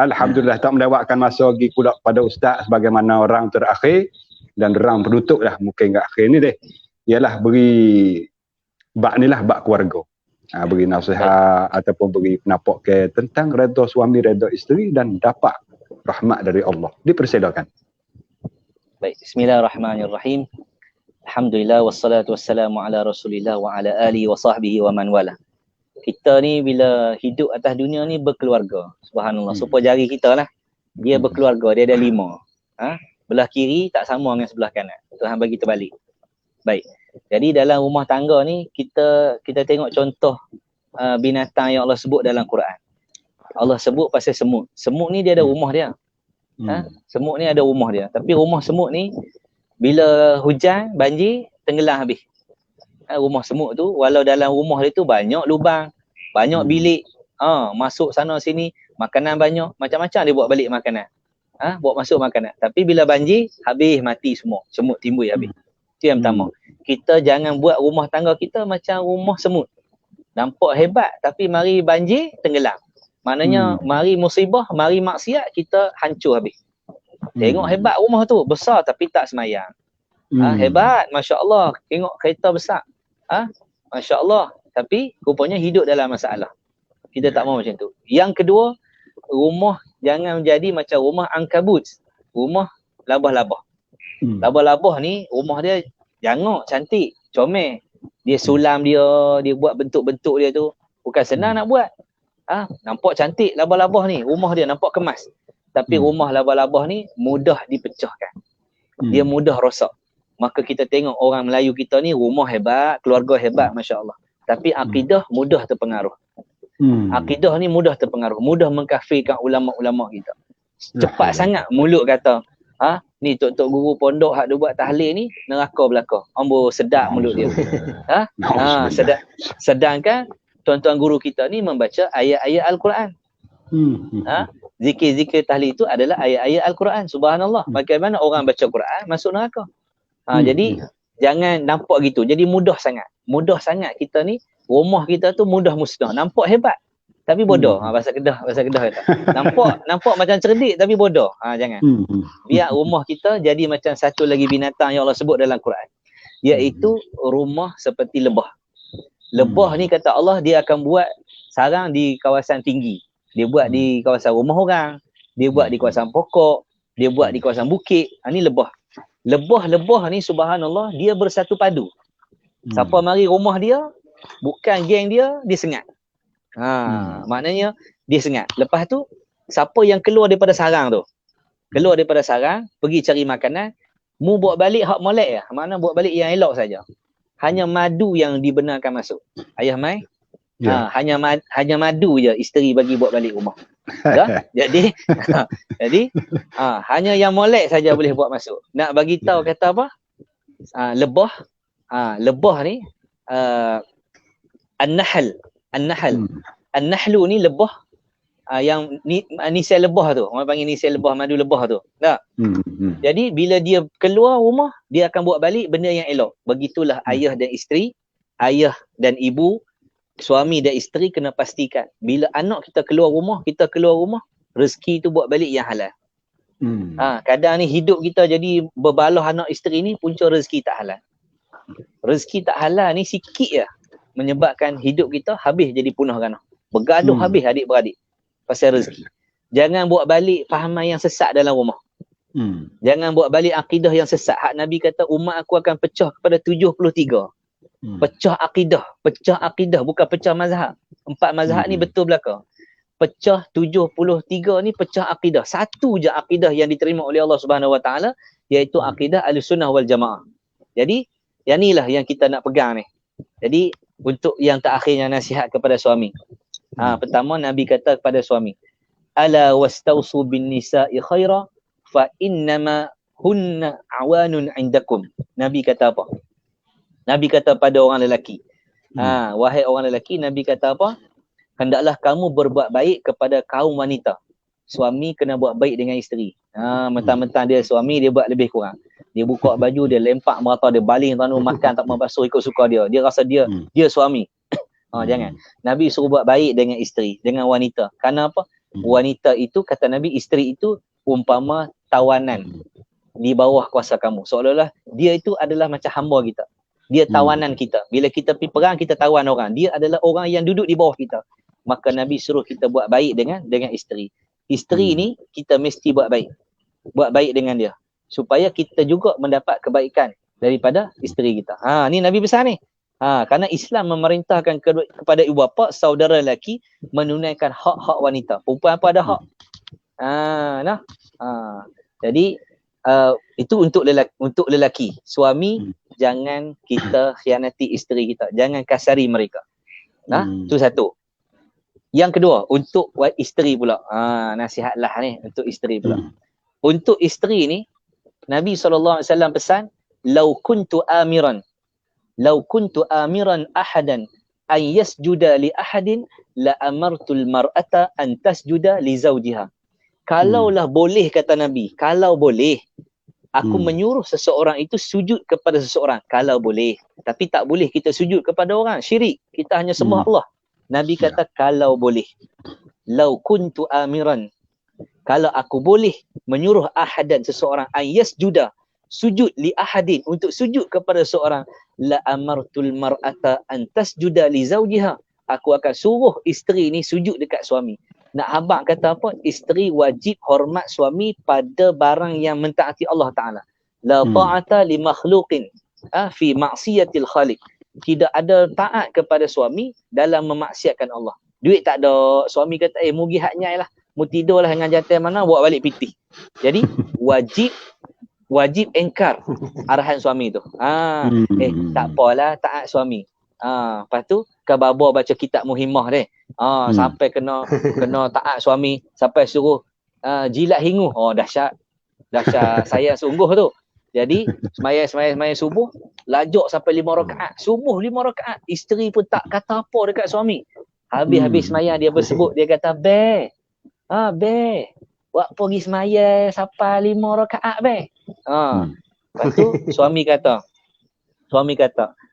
Alhamdulillah tak melewatkan masa lagi pula pada ustaz sebagaimana orang terakhir dan orang penutup lah mungkin kat akhir ni deh. Ialah beri bak ni lah bak keluarga. Beri nasihat ataupun beri pendapat ke tentang redha suami, redha isteri dan dapat rahmat dari Allah. Dipersilakan. Baik, bismillahirrahmanirrahim. Alhamdulillah wassalatu wassalamu ala Rasulillah wa ala alihi wa sahbihi wa man wala. Kita ni bila hidup atas dunia ni berkeluarga. Subhanallah. Supaya jari kita lah. Dia berkeluarga, dia ada 5. Belah kiri tak sama dengan sebelah kanan. Tuhan bagi terbalik. Baik. Jadi dalam rumah tangga ni kita tengok contoh binatang yang Allah sebut dalam Quran. Allah sebut pasal semut. Semut ni dia ada rumah dia. Semut ni ada rumah dia. Tapi rumah semut ni bila hujan, banjir, tenggelam habis. Rumah semut tu walau dalam rumah dia tu banyak lubang, banyak bilik. Masuk sana sini, makanan banyak, macam-macam dia buat balik makanan. Buat masuk makanan. Tapi bila banjir, habis mati semua. Semut timbul habis. Itu yang pertama. Kita jangan buat rumah tangga kita macam rumah semut. Nampak hebat tapi mari banjir, tenggelam. Maknanya mari musibah, mari maksiat, kita hancur habis. Tengok hebat rumah tu, besar tapi tak semayang. Hebat, Masya Allah. Tengok kereta besar. Masya Allah. Tapi rupanya hidup dalam masalah. Kita tak mahu macam tu. Yang kedua, rumah jangan menjadi macam rumah angkabut. Rumah labah-labah. Labah-labah ni rumah dia jangok, cantik, comel. Dia sulam dia buat bentuk-bentuk dia tu. Bukan senang nak buat. Nampak cantik labah-labah ni. Rumah dia nampak kemas. Tapi rumah labah-labah ni mudah dipecahkan. Dia mudah rosak. Maka kita tengok orang Melayu kita ni rumah hebat, keluarga hebat, Masya Allah. Tapi akidah mudah terpengaruh. Akidah ni mudah terpengaruh, mudah mengkafirkan ulama-ulama kita. Cepat sangat mulut kata, ni tok-tok guru pondok hak dia buat tahlil ni neraka belaka. Ambo sedap mulut dia. Sedangkan tuan-tuan guru kita ni membaca ayat-ayat Al-Quran. Zikir-zikir tahlil itu adalah ayat-ayat Al-Quran. Subhanallah. Bagaimana orang baca Quran masuk neraka. Jadi jangan nampak gitu. Jadi mudah sangat. Mudah sangat kita ni, rumah kita tu mudah musnah. Nampak hebat tapi bodoh. Bahasa Kedah kata. Nampak macam cerdik tapi bodoh. Jangan. Biar rumah kita jadi macam satu lagi binatang yang Allah sebut dalam Quran. Iaitu rumah seperti lebah. Lebah ni kata Allah dia akan buat sarang di kawasan tinggi. Dia buat di kawasan rumah orang. Dia buat di kawasan pokok. Dia buat di kawasan bukit. Ni lebah. Lebah ni subhanallah dia bersatu padu. Siapa mari rumah dia, bukan geng dia sengat. Maknanya dia sengat. Lepas tu siapa yang keluar daripada sarang tu? Keluar daripada sarang, pergi cari makanan, mu bawa balik hak molek ya. Makna bawa balik yang elok saja. Hanya madu yang dibenarkan masuk. Ayah mai. Hanya madu je isteri bagi bawa balik rumah. Jadi hanya yang molek saja boleh buat masuk. Nak bagi tahu kata apa? Lebah ni An-nahlu ni lebah yang nisai lebah tu. Orang panggil nisai lebah, madu lebah tu. Tak? Jadi bila dia keluar rumah, dia akan buat balik benda yang elok. Begitulah ayah dan isteri, ayah dan ibu, suami dan isteri kena pastikan bila anak kita keluar rumah, rezeki tu buat balik yang halal. Kadang ni hidup kita jadi berbalah anak isteri ni punca rezeki tak halal. Rezeki tak halal ni sikit je menyebabkan hidup kita habis jadi punah ganah. Bergaduh habis adik-beradik pasal rezeki. Jangan buat balik fahaman yang sesat dalam rumah. Jangan buat balik akidah yang sesat. Hak Nabi kata umat aku akan pecah kepada 73. Pecah akidah bukan pecah mazhab. 4 mazhab ni betul belaka. Pecah 73 ni pecah akidah. Satu je akidah yang diterima oleh Allah Subhanahu Wa Taala iaitu akidah Ahlussunnah wal Jamaah. Jadi yang inilah yang kita nak pegang ni. Jadi untuk yang terakhirnya nasihat kepada suami. Pertama Nabi kata kepada suami, ala wastausu bin nisa'i khaira fa innama hunna awanun indakum. Nabi kata apa? Nabi kata pada orang lelaki. Wahai orang lelaki, Nabi kata apa? Hendaklah kamu berbuat baik kepada kaum wanita. Suami kena buat baik dengan isteri. Mentang-mentang dia suami, dia buat lebih kurang. Dia buka baju, dia lempak merata, dia baling tanah, makan tak mau basuh ikut suka dia. Dia rasa dia suami. Jangan. Nabi suruh buat baik dengan isteri, dengan wanita. Kerana apa? Wanita itu, kata Nabi, isteri itu umpama tawanan di bawah kuasa kamu. Seolah-olah dia itu adalah macam hamba kita. Dia tawanan kita. Bila kita pergi perang, kita tawan orang. Dia adalah orang yang duduk di bawah kita. Maka Nabi suruh kita buat baik dengan isteri. Isteri ni kita mesti buat baik. Buat baik dengan dia. Supaya kita juga mendapat kebaikan daripada isteri kita. Ni Nabi besar ni. Kerana Islam memerintahkan kepada ibu bapa, saudara lelaki menunaikan hak-hak wanita. Perempuan apa ada hak? Jadi itu untuk lelaki. Suami, jangan kita khianati isteri kita. Jangan kasari mereka. Itu satu. Yang kedua, untuk isteri pula. Nasihatlah ni untuk isteri pula. Untuk isteri ni, Nabi SAW pesan, "Lau kuntu amiran ahadan an yasjuda li ahadin la amartul mar'ata an tasjuda li zawjiha." Kalaulah boleh, kata Nabi, kalau boleh, aku menyuruh seseorang itu sujud kepada seseorang. Kalau boleh. Tapi tak boleh kita sujud kepada orang. Syirik. Kita hanya sembah Allah. Nabi kata kalau boleh. Lau kuntu amiran. Kalau aku boleh menyuruh ahadan seseorang ayas juda sujud li ahadin, untuk sujud kepada seseorang, la amartul mar'ata an tasjuda li zawjiha. Aku akan suruh isteri ni sujud dekat suami. Nak habaq kata apa? Isteri wajib hormat suami pada barang yang mentaati Allah Ta'ala. La ta'ata li makhluqin fi maksiatil khaliq. Tidak ada taat kepada suami dalam memaksiatkan Allah. Duit tak ada, suami kata, mugi haknya lah, mu tidurlah dengan jantan mana, buat balik pitih. Jadi wajib engkar arahan suami tu. Tak apalah, taat suami. Lepas tu kababa baca kitab muhimmah deh. Sampai kena taat suami, sampai suruh jilat hingu. Dahsyat saya sungguh tu. Jadi semaya subuh, lajak sampai 5 rakaat. Subuh 5 rakaat. Isteri pun tak kata apa dekat suami. Habis semaya dia bersebut, dia kata, "Be, buat pergi semaya sampai 5 rakaat be." Lepas tu suami kata,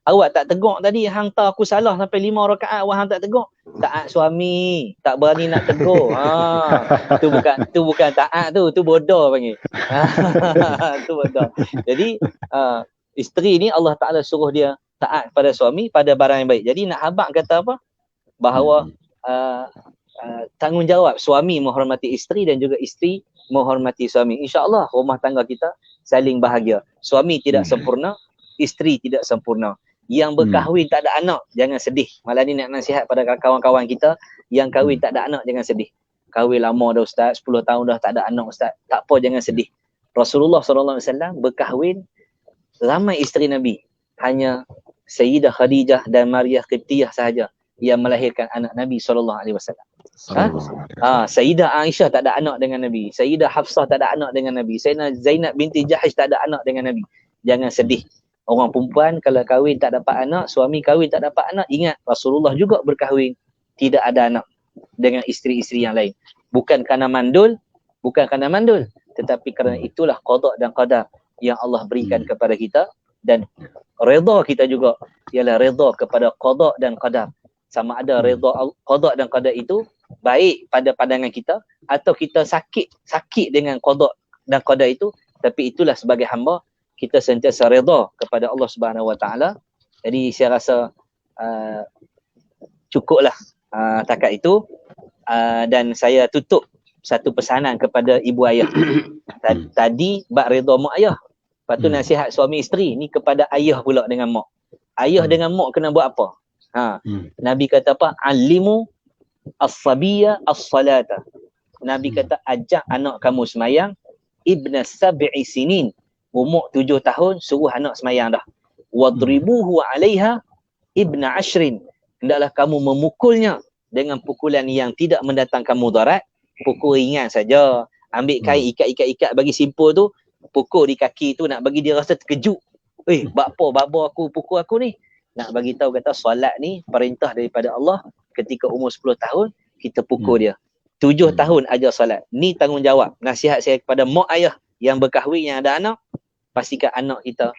"Awak tak tegur tadi, hang tahu aku salah sampai 5 rakaat, awak hang tak tegur." Taat suami, tak berani nak tegur. Tu bukan taat tu bodoh panggil. Tu bodoh. Jadi isteri ni Allah Taala suruh dia taat pada suami pada barang yang baik. Jadi nak habaq kata apa? Bahawa tanggungjawab suami menghormati isteri dan juga isteri menghormati suami. InsyaAllah rumah tangga kita saling bahagia. Suami tidak sempurna, isteri tidak sempurna. Yang berkahwin tak ada anak, jangan sedih. Malah ni nak nasihat pada kawan-kawan kita yang kahwin tak ada anak, jangan sedih. Kahwin lama dah Ustaz, 10 tahun dah tak ada anak Ustaz. Tak apa, jangan sedih. Rasulullah SAW berkahwin ramai isteri Nabi. Hanya Sayyidah Khadijah dan Maryah Qibtiyah sahaja yang melahirkan anak Nabi SAW. Sayyidah Aisyah tak ada anak dengan Nabi. Sayyidah Hafsah tak ada anak dengan Nabi. Sayyidah Zainab binti Jahash tak ada anak dengan Nabi. Jangan sedih. Orang perempuan kalau kahwin tak dapat anak, suami kahwin tak dapat anak, ingat Rasulullah juga berkahwin tidak ada anak dengan isteri-isteri yang lain. Bukan kerana mandul, tetapi kerana itulah qada dan qadar yang Allah berikan kepada kita, dan redha kita juga ialah redha kepada qada dan qadar. Sama ada redha qada dan qadar itu baik pada pandangan kita, atau kita sakit dengan qada dan qadar itu, tapi itulah sebagai hamba kita sentiasa redha kepada Allah Subhanahu Wa Taala. Jadi saya rasa cukuplah takat itu, dan saya tutup satu pesanan kepada ibu ayah. Tadi bab redha mak ayah, lepas tu nasihat suami isteri, ni kepada ayah pula dengan mak. Ayah dengan mak kena buat apa? Nabi kata apa? Alimu as-sabiyya as-salata. Nabi kata ajak anak kamu semayang, ibna sab'i sinin, umur 7 tahun suruh anak semayang dah. Wadribuhu 'alaiha ibna 10. Hendaklah kamu memukulnya dengan pukulan yang tidak mendatangkan mudarat, pukul ringan saja. Ambil kain ikat bagi simpul tu, pukul di kaki tu nak bagi dia rasa terkejut. Bakpo babo aku pukul aku ni. Nak bagi tahu kata solat ni perintah daripada Allah. Ketika umur 10 tahun kita pukul dia. 7 tahun ajar solat. Ni tanggungjawab. Nasihat saya kepada mak ayah yang berkahwin, yang ada anak, pastikan anak kita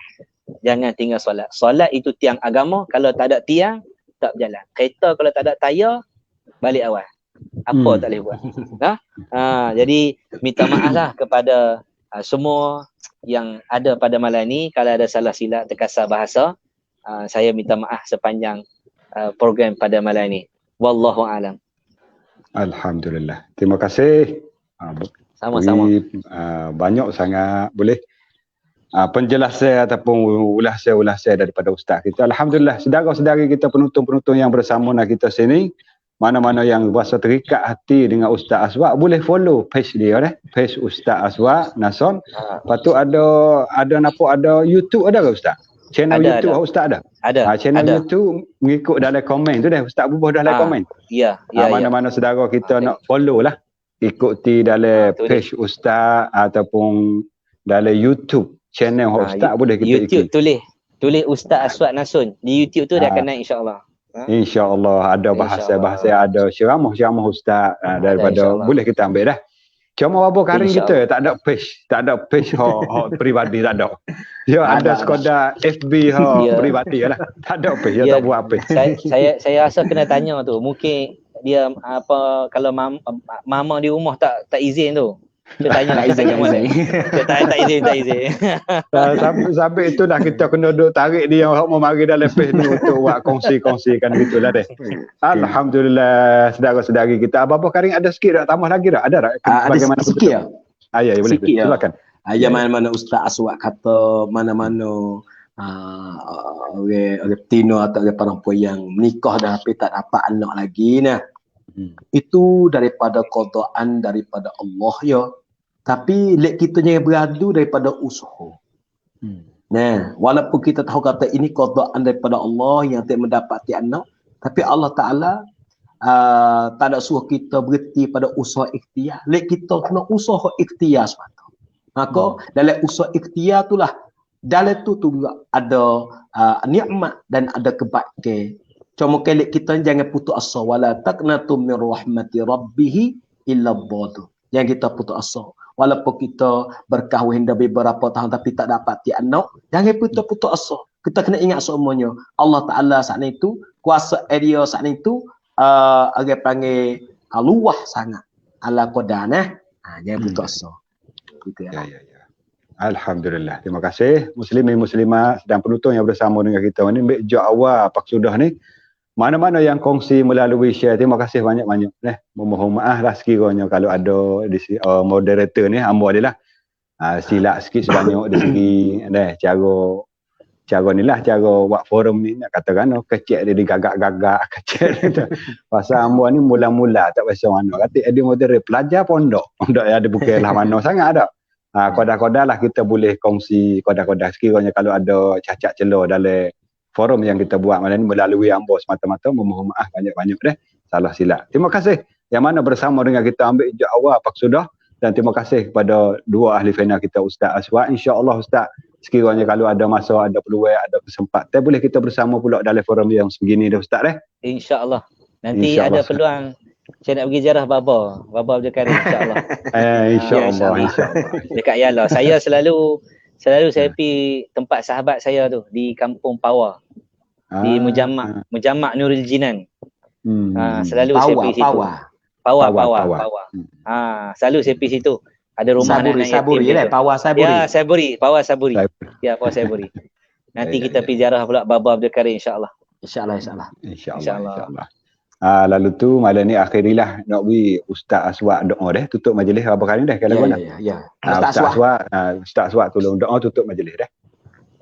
jangan tinggal solat. Solat itu tiang agama. Kalau tak ada tiang, tak berjalan. Kereta kalau tak ada tayar, balik awal. Apa tak boleh buat. Jadi minta maaf lah kepada semua yang ada pada malam ni. Kalau ada salah silap, terkasar bahasa, saya minta maaf sepanjang program pada malam ni. Wallahu alam. Alhamdulillah. Terima kasih. Sama-sama. Banyak sangat boleh penjelasan ataupun ulasan daripada ustaz kita. Alhamdulillah, saudara-saudari kita, penonton-penonton yang bersama dengan kita sini, mana-mana yang berasa terikat hati dengan Ustaz Aswad, boleh follow page dia page Ustaz Aswad Nason. Lepas tu ada nampak ada YouTube ada ke Ustaz? Channel YouTube Ustaz ada? Ada. Channel YouTube mengikut dalam komen tu Ustaz bubuh dalam komen. Ya. Mana-mana saudara kita nak follow lah, ikuti dalam page Ustaz ataupun dalam YouTube channel Ustaz boleh kita YouTube ikuti. Tulis Ustaz Aswad Nason di YouTube tu dah akan naik insya-Allah. InsyaAllah ada bahasa-bahasa, ada ceramah-ceramah Ustaz daripada boleh kita ambil dah. Cuma beberapa hari kita tak ada page peribadi, tak ada. Dia ada sekadar FB peribadi lah. Tak ada page, dia tak buat page. Saya rasa kena tanya tu. Mungkin dia kalau mama di rumah tak izin tu. Kita tanya tak izin. Tak izin. Sampai itu dah kita kena duk tarik dia orang mau mari dalam page ni untuk buat kongsi-kongsikan gitulah deh. Alhamdulillah, saudara-saudari kita. Apa-apa Karing ada sikit tak tambah lagi tak? Ada tak? Bagaimana sikit ya? Ya boleh. Silakan. Mana-mana Ustaz Aswad kata mana-mana orang Tino atau orang perempuan yang menikah dah tapi tak dapat anak lagi nah. Itu daripada qadaan daripada Allah ya. Tapi lek kita jangan beradu daripada usaha. Nah, walaupun kita tahu kata ini qadaan daripada Allah yang tak mendapati anak, tapi Allah Taala tak ada suruh kita berhenti pada usaha ikhtiar. Lek kita kena usaha ikhtiar semata. Maka dalam usaha ikhtiar itulah dalam tu juga ada nikmat dan ada kebaikan. Cuma kelak kita jangan putus asa, wala taqnatu min rahmati rabbih illa dhadu. Yang kita putus asa. Walaupun kita berkahwin dah beberapa tahun tapi tak dapat anak, jangan putus asa. Kita kena ingat semuanya. Allah Taala saat itu kuasa dia saat itu orang panggil luah sangat. Ala qadana. Jangan putus asa. Gitu ya. Alhamdulillah. Terima kasih muslimin muslimat dan penonton yang bersama dengan kita ni. Baik jauh awal pak sudah ni. Mana-mana yang kongsi melalui share, terima kasih banyak-banyak. Memohon maaf lah sekiranya kalau ada di moderator ni, hamba dia lah. Silap sikit sebanyak dari segi cara ni lah, cara buat forum ni nak katakan kecek dia digagak-gagak kecek dia. Pasal hamba ni mula-mula tak biasa mana. Kata dia moderator pelajar pondok yang ada bukan lah mana sangat ada. Kodak-kodak lah kita boleh kongsi kodak-kodak sekiranya kalau ada cacat celah dalam forum yang kita buat malam ni melalui hamba semata-mata, memohon maaf banyak-banyak salah silap. Terima kasih yang mana bersama dengan kita ambil hijab awal pak sudah, dan terima kasih kepada dua ahli final kita Ustaz Aswad. InsyaAllah Ustaz sekiranya kalau ada masa, ada peluang, ada kesempatan boleh kita bersama pula dalam forum yang sebegini dah Ustaz InsyaAllah. Nanti ada peluang saya nak pergi ziarah Baba Abdul Karim insyaAllah. InsyaAllah. Dekat Yala. Saya selalu saya pergi tempat sahabat saya tu di Kampung Pawa. Di Mujamak Nurul Jinan. Selalu saya pergi situ. Pawa. Selalu saya pergi situ. Ada rumah Saburi lah, Pawa Saburi. Ya, Pawa Saburi. Ya, Pawa Saburi. Nanti kita pergi ziarah pula Baba Abdul Karim insya-Allah. InsyaAllah. Lalu tu malam ni akhirilah nak beri Ustaz Aswad doa tutup majlis apa kali kalau mana. Ya. Ustaz Aswad tolong doa tutup majlis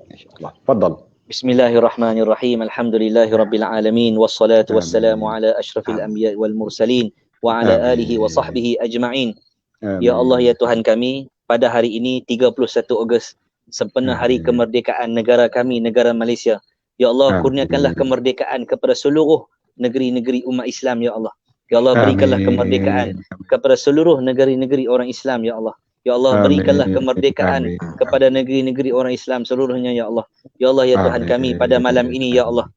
Insya-Allah. Fadal. Bismillahirrahmanirrahim. Alhamdulillahirabbil alamin wassalatu wassalamu ala asyrafil anbiya wal mursalin wa ala alihi wa sahbihi ajma'in. Ya Allah ya Tuhan kami, pada hari ini 31 Ogos sempena hari kemerdekaan negara kami, negara Malaysia. Ya Allah, kurniakanlah kemerdekaan kepada seluruh negeri-negeri umat Islam ya Allah. Ya Allah, berikanlah kemerdekaan kepada seluruh negeri-negeri orang Islam ya Allah. Ya Allah, berikanlah Amin. kemerdekaan Amin. kepada negeri-negeri orang Islam seluruhnya ya Allah. Ya Allah, ya Tuhan kami pada malam ini ya Allah,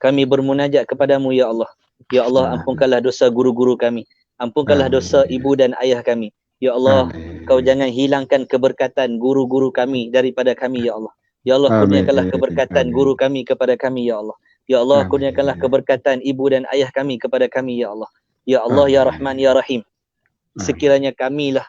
kami bermunajat kepadamu ya Allah. Ya Allah, ampunkanlah dosa guru-guru kami, ampunkanlah dosa ibu dan ayah kami. Ya Allah, kau jangan hilangkan keberkatan guru-guru kami daripada kami ya Allah. Ya Allah, kurniakanlah keberkatan guru kami kepada kami ya Allah. Ya Allah, kurniakanlah keberkatan ibu dan ayah kami kepada kami ya Allah. Ya Allah, ya Rahman, ya Rahim. Sekiranya kamilah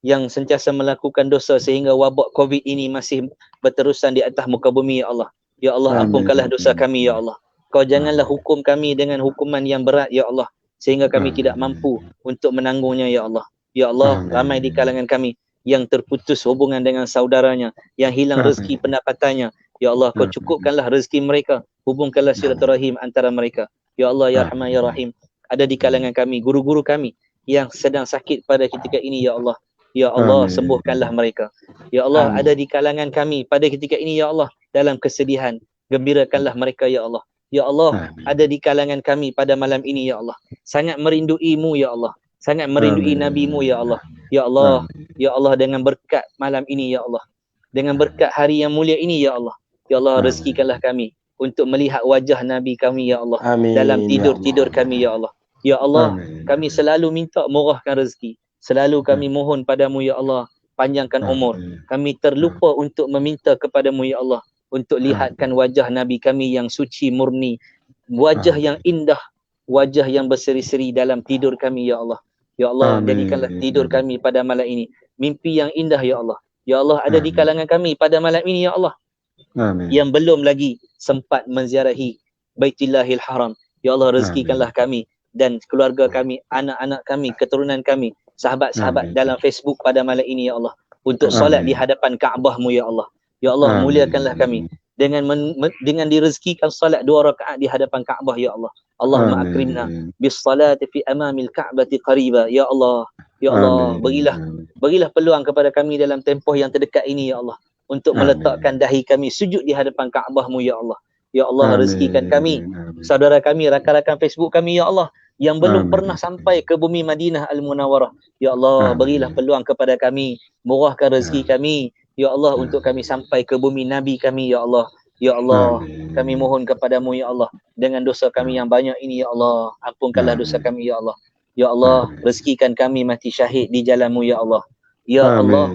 yang sentiasa melakukan dosa sehingga wabak COVID ini masih berterusan di atas muka bumi ya Allah. Ya Allah, ampunkanlah dosa kami ya Allah. Kau janganlah hukum kami dengan hukuman yang berat ya Allah, sehingga kami tidak mampu untuk menanggungnya ya Allah. Ya Allah, ramai di kalangan kami yang terputus hubungan dengan saudaranya, yang hilang rezeki pendapatannya. Ya Allah, kau cukupkanlah rezeki mereka, hubungkanlah silaturahim antara mereka. Ya Allah, ya Rahman, ya Rahim. Ada di kalangan kami, guru-guru kami yang sedang sakit pada ketika ini ya Allah. Ya Allah, sembuhkanlah mereka. Ya Allah, ada di kalangan kami pada ketika ini ya Allah dalam kesedihan, gembirakanlah mereka ya Allah. Ya Allah, ada di kalangan kami pada malam ini ya Allah, sangat merinduimu ya Allah, sangat merindui nabimu ya Allah. Ya Allah, ya Allah, dengan berkat malam ini ya Allah, dengan berkat hari yang mulia ini ya Allah, ya Allah, rezekikanlah kami untuk melihat wajah nabi kami ya Allah. Dalam tidur-tidur kami ya Allah. Ya Allah, kami selalu minta murahkan rezeki, selalu kami mohon padamu ya Allah, panjangkan umur. Kami terlupa untuk meminta kepadamu ya Allah, untuk lihatkan wajah nabi kami yang suci murni, wajah yang indah, wajah yang berseri-seri dalam tidur kami ya Allah. Ya Allah, jadikanlah tidur kami pada malam ini mimpi yang indah ya Allah. Ya Allah, ada di kalangan kami pada malam ini ya Allah yang belum lagi sempat menziarahi Baitillahil Haram. Ya Allah, rezekikanlah kami dan keluarga kami, anak-anak kami, keturunan kami, sahabat-sahabat dalam Facebook pada malam ini ya Allah, untuk solat di hadapan Kaabahmu ya Allah. Ya Allah, muliakanlah kami dengan direzekikan solat 2 rakaat di hadapan Kaabah ya Allah. Allahumma akrimna bis salati fi amamil Ka'bati qariba ya Allah. Ya Allah, berilah peluang kepada kami dalam tempoh yang terdekat ini ya Allah, untuk meletakkan dahi kami sujud di hadapan Kaabahmu ya Allah. Ya Allah, rezekikan kami, saudara kami, rakan-rakan Facebook kami ya Allah, yang belum pernah sampai ke bumi Madinah Al-Munawwarah. Ya Allah, berilah peluang kepada kami, murahkan rezeki kami ya Allah, untuk kami sampai ke bumi Nabi kami ya Allah. Ya Allah, kami mohon kepadamu ya Allah, dengan dosa kami yang banyak ini ya Allah, ampunkanlah dosa kami ya Allah. Ya Allah, rezekikan kami mati syahid di jalanmu ya Allah. Ya Allah,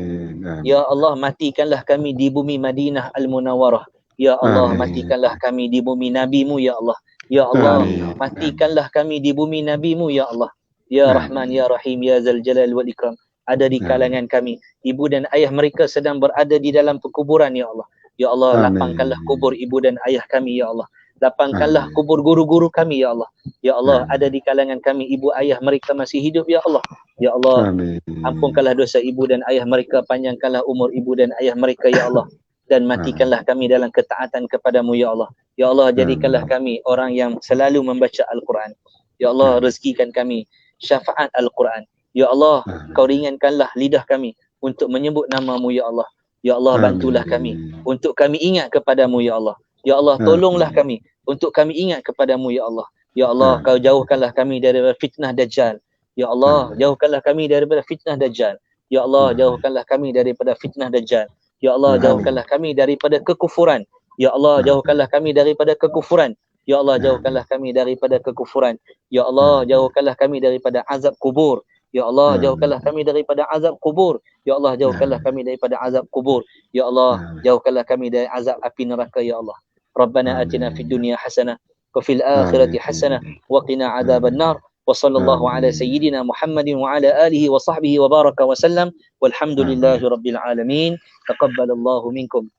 ya Allah, matikanlah kami di bumi Madinah Al-Munawwarah. Ya Allah, matikanlah kami di bumi Nabi-Mu ya Allah. Ya Allah, matikanlah kami di bumi Nabi-Mu ya Allah. Ya Rahman, ya Rahim, ya Zal Jalal wal Ikram. Ada di kalangan kami, ibu dan ayah mereka sedang berada di dalam perkuburan ya Allah. Ya Allah, lapangkanlah kubur ibu dan ayah kami ya Allah. Lapangkanlah kubur guru-guru kami ya Allah. Ya Allah, ada di kalangan kami ibu ayah mereka masih hidup ya Allah. Ya Allah, ampunkanlah dosa ibu dan ayah mereka, panjangkanlah umur ibu dan ayah mereka ya Allah, dan matikanlah kami dalam ketaatan kepadamu ya Allah. Ya Allah, jadikanlah kami orang yang selalu membaca Al-Quran. Ya Allah, rezekikan kami syafaat Al-Quran. Ya Allah, kau ringankanlah lidah kami untuk menyebut namamu ya Allah. Ya Allah, bantulah kami untuk kami ingat kepadamu ya Allah. Ya Allah, tolonglah kami untuk kami ingat kepadamu ya Allah. Ya Allah, kau jauhkanlah kami daripada fitnah Dajjal. Ya Allah, jauhkanlah kami daripada fitnah Dajjal. Ya Allah, jauhkanlah kami daripada fitnah Dajjal. Ya Allah, jauhkanlah kami daripada kekufuran. Ya Allah, jauhkanlah kami daripada kekufuran. Ya Allah, jauhkanlah kami daripada kekufuran. Ya Allah, jauhkanlah kami daripada azab kubur. Ya Allah, jauhkanlah kami daripada azab kubur. Ya Allah, jauhkanlah kami daripada azab kubur. Ya Allah, jauhkanlah kami dari azab api neraka ya Allah. Rabbana atina fid dunya hasanah wa fil akhirati hasanah wa qina adzaban nar. Wa sallallahu ala sayyidina Muhammadin wa ala alihi wa sahbihi wa baraka wa sallam. Walhamdulillahi rabbil alamin. Taqabbalallahu minkum.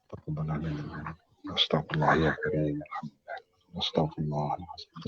Astagfirullah ya karim. Astagfirullah.